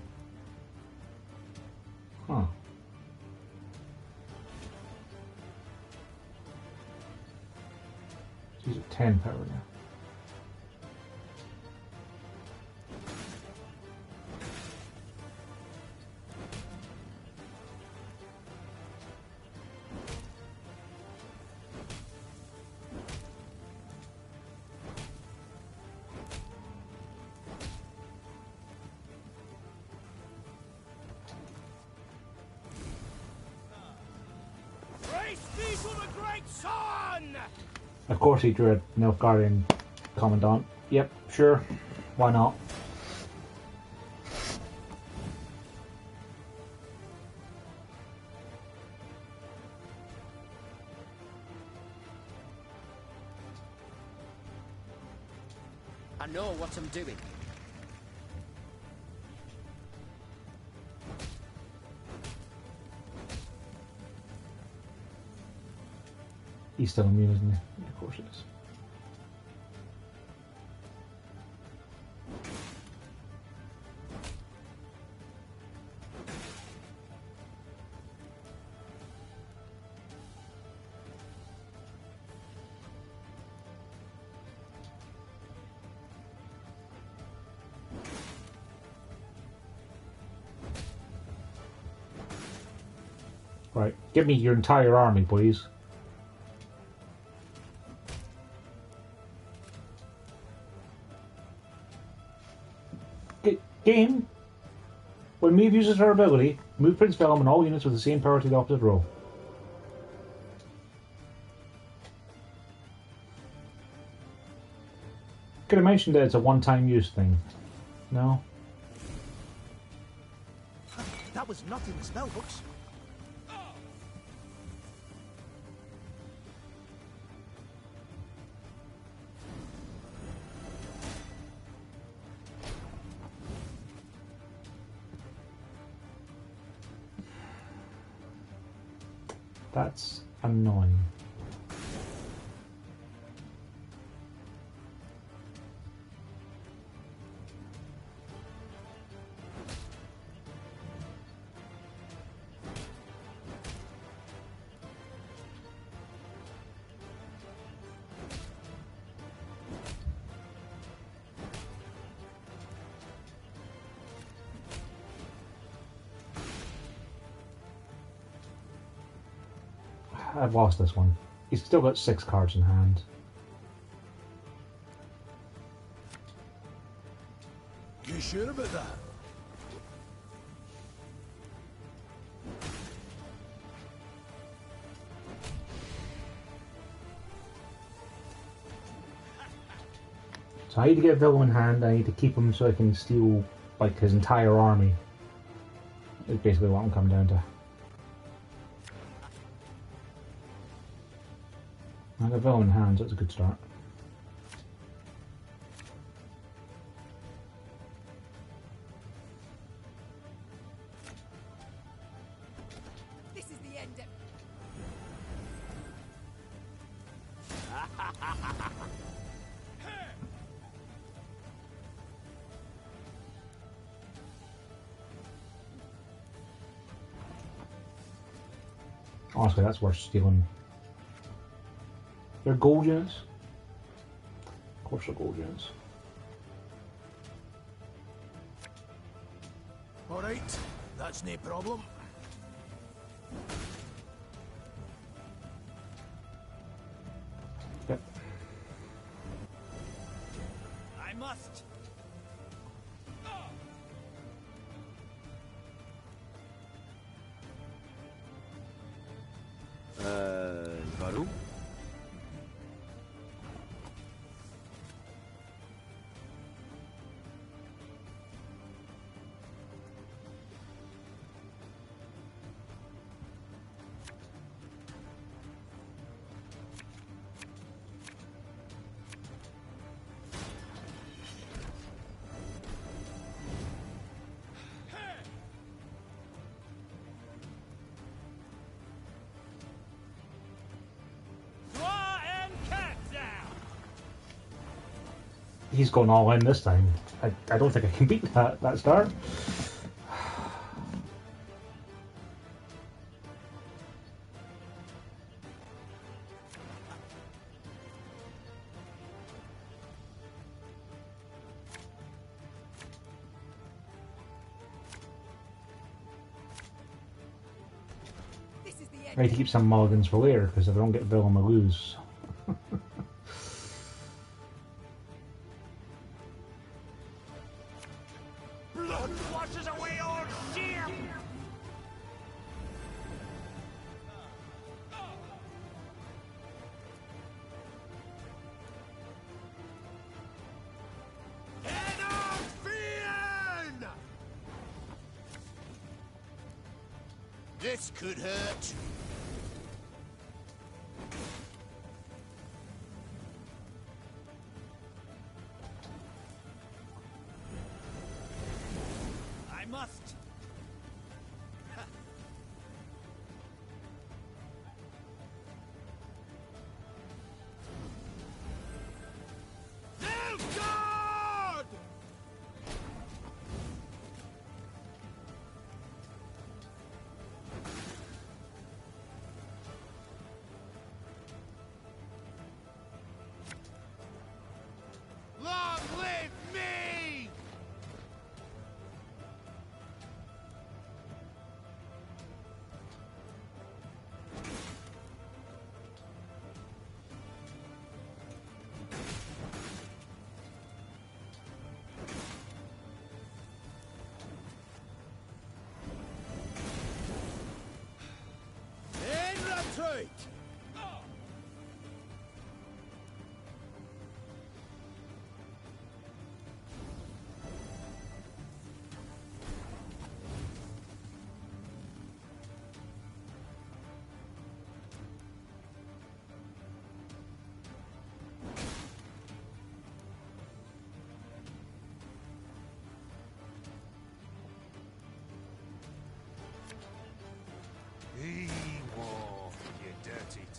Huh. She's at 10 power now. Of course he drew a Nilfgaardian Commandant. Yep, sure. Why not? I know what I'm doing. He's still immune, isn't he? Of course he is. Right, give me your entire army, please. Game. When Maeve uses her ability, move Prince Vellum and all units with the same power to the opposite row. Could have mentioned that it's a one-time use thing. No? That was not in the spellbooks. That's annoying. I've lost this one. He's still got 6 cards in hand. You sure about that? So I need to get Villum in hand. I need to keep him so I can steal like his entire army. Is basically what I'm coming down to. I got Villum in hand, so that's a good start. This is the end of... Honestly, that's worth stealing. They're gold units? Of course they're gold units. Alright, that's no problem. Yep. I must. Warum? He's going all in this time. I don't think I can beat that start. I need to keep some mulligans for later, because if I don't get Villum, I lose. Blood washes away all shame! This could hurt. I must. God! Long live me!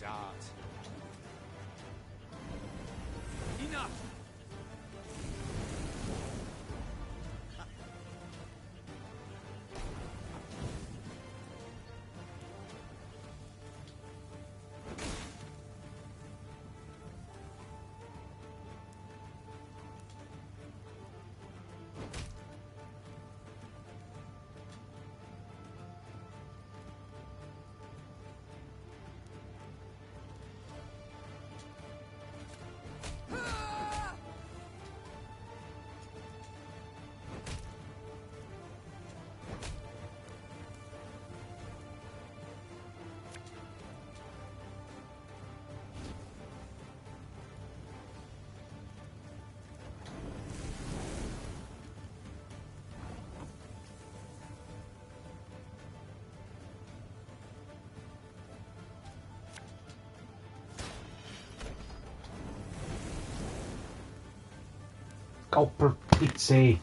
art. Enough! Oh, for Pete's sake.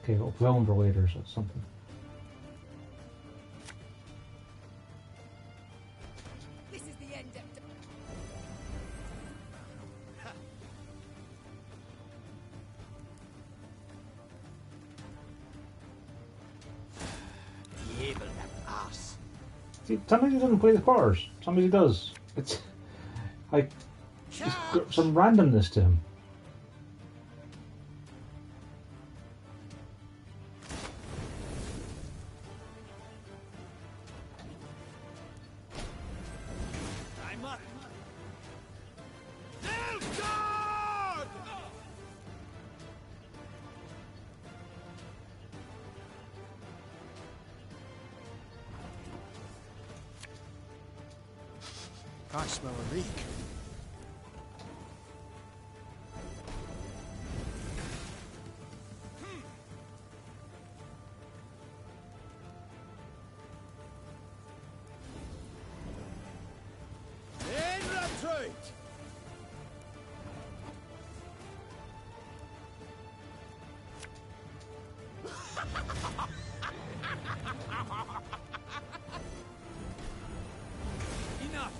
Okay, well, ventilators or something. This is the end of... Evil ass. See, sometimes he doesn't play the quarters. Sometimes he does. It's like some randomness to him. I smell a leak. Enough!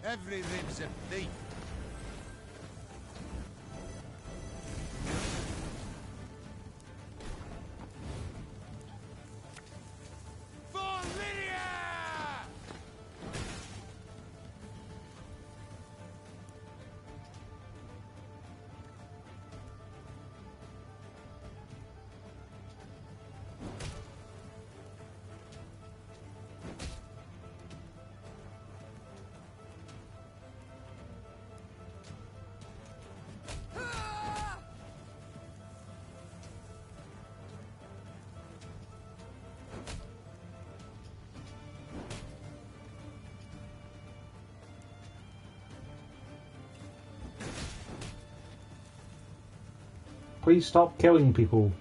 Every rib's a thief. For Lydia! Please stop killing people.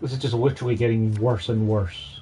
This is just literally getting worse and worse.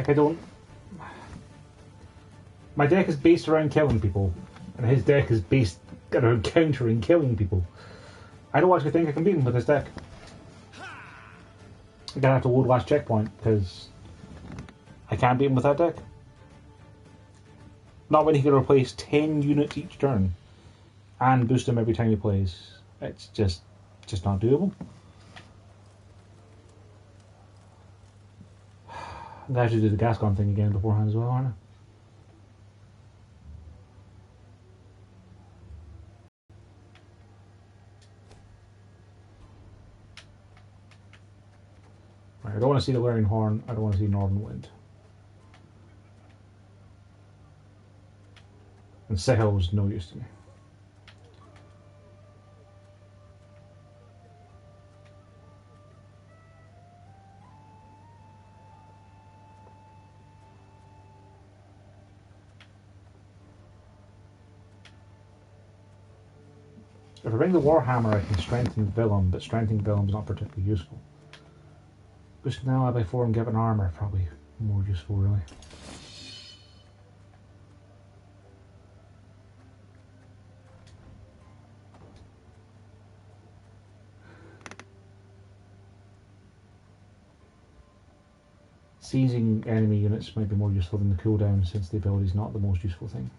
Like, I don't... My deck is based around killing people, and his deck is based around countering killing people. I don't actually think I can beat him with this deck. I'm gonna have to load last checkpoint, because I can't beat him with that deck. Not when he can replace 10 units each turn, and boost him every time he plays. It's just not doable. I'm gonna have to do the Gascon thing again beforehand as well, aren't I? Right, I don't want to see the Larian Horn, I don't want to see Northern Wind. And Sihil's no use to me. If I bring the Warhammer, I can strengthen Villum, but strengthening Villum is not particularly useful. Boosting an ally by 4 and giving armor, probably more useful, really. Seizing enemy units might be more useful than the cooldown, since the ability is not the most useful thing.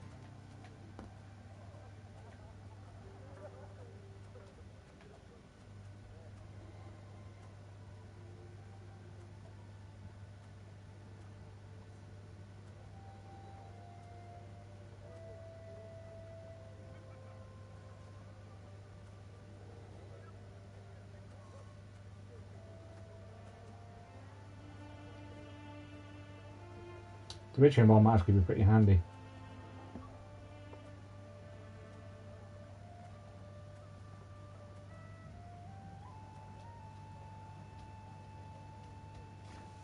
The Witcher Bomb might actually be pretty handy.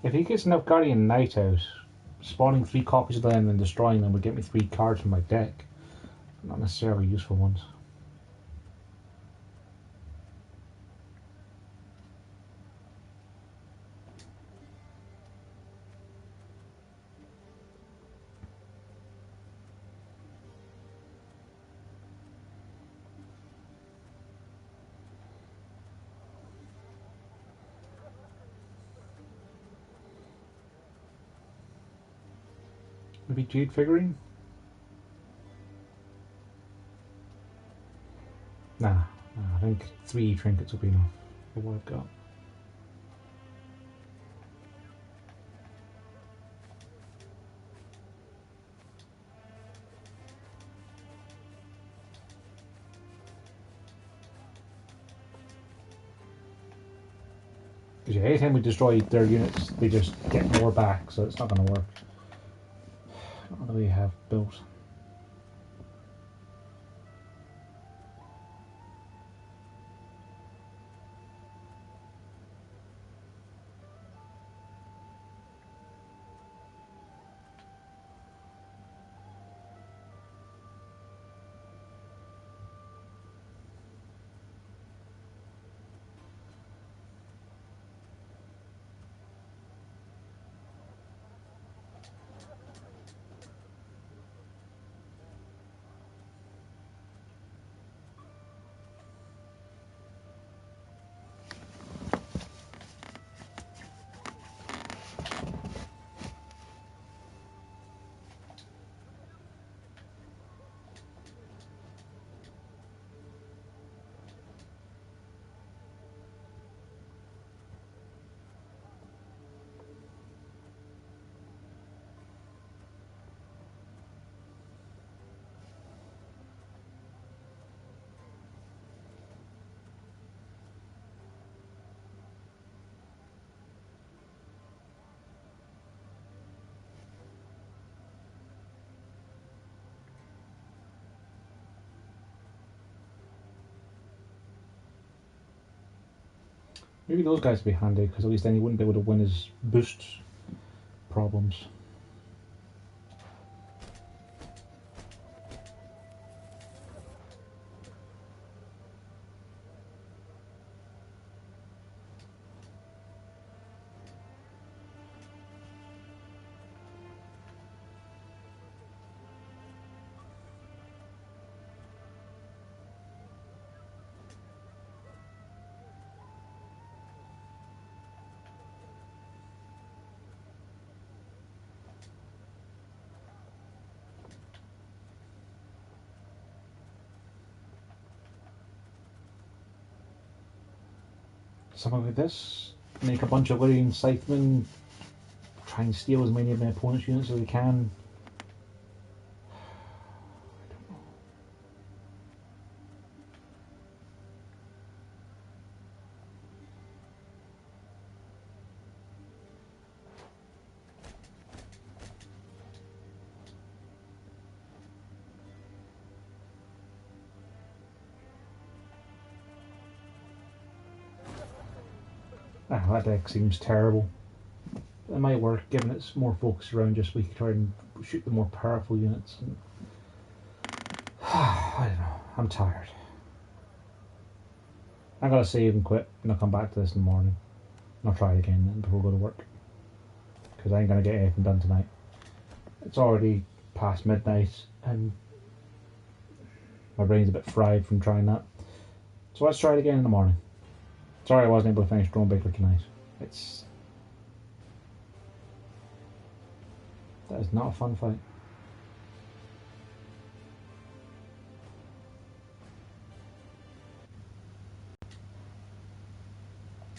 If he gets enough Guardian Night out, spawning 3 copies of them and destroying them would get me 3 cards from my deck. Not necessarily useful ones. Maybe Jade figurine? Nah, I think 3 trinkets will be enough for what I've got. Because yeah, anytime we destroy their units, they just get more back, so it's not going to work. Not the way you have built. Maybe those guys would be handy, because at least then he wouldn't be able to win his boost problems. something like this. Make a bunch of Lyrian Scythemen, try and steal as many of my opponent's units as we can. That deck seems terrible. It might work given it's more focused around just we can try and shoot the more powerful units. And I don't know. I'm tired. I'm gonna save and quit, and I'll come back to this in the morning. And I'll try it again then before I go to work. Because I ain't gonna get anything done tonight. It's already past midnight, and my brain's a bit fried from trying that. So let's try it again in the morning. Sorry I wasn't able to finish Thronebreaker tonight. That is not a fun fight.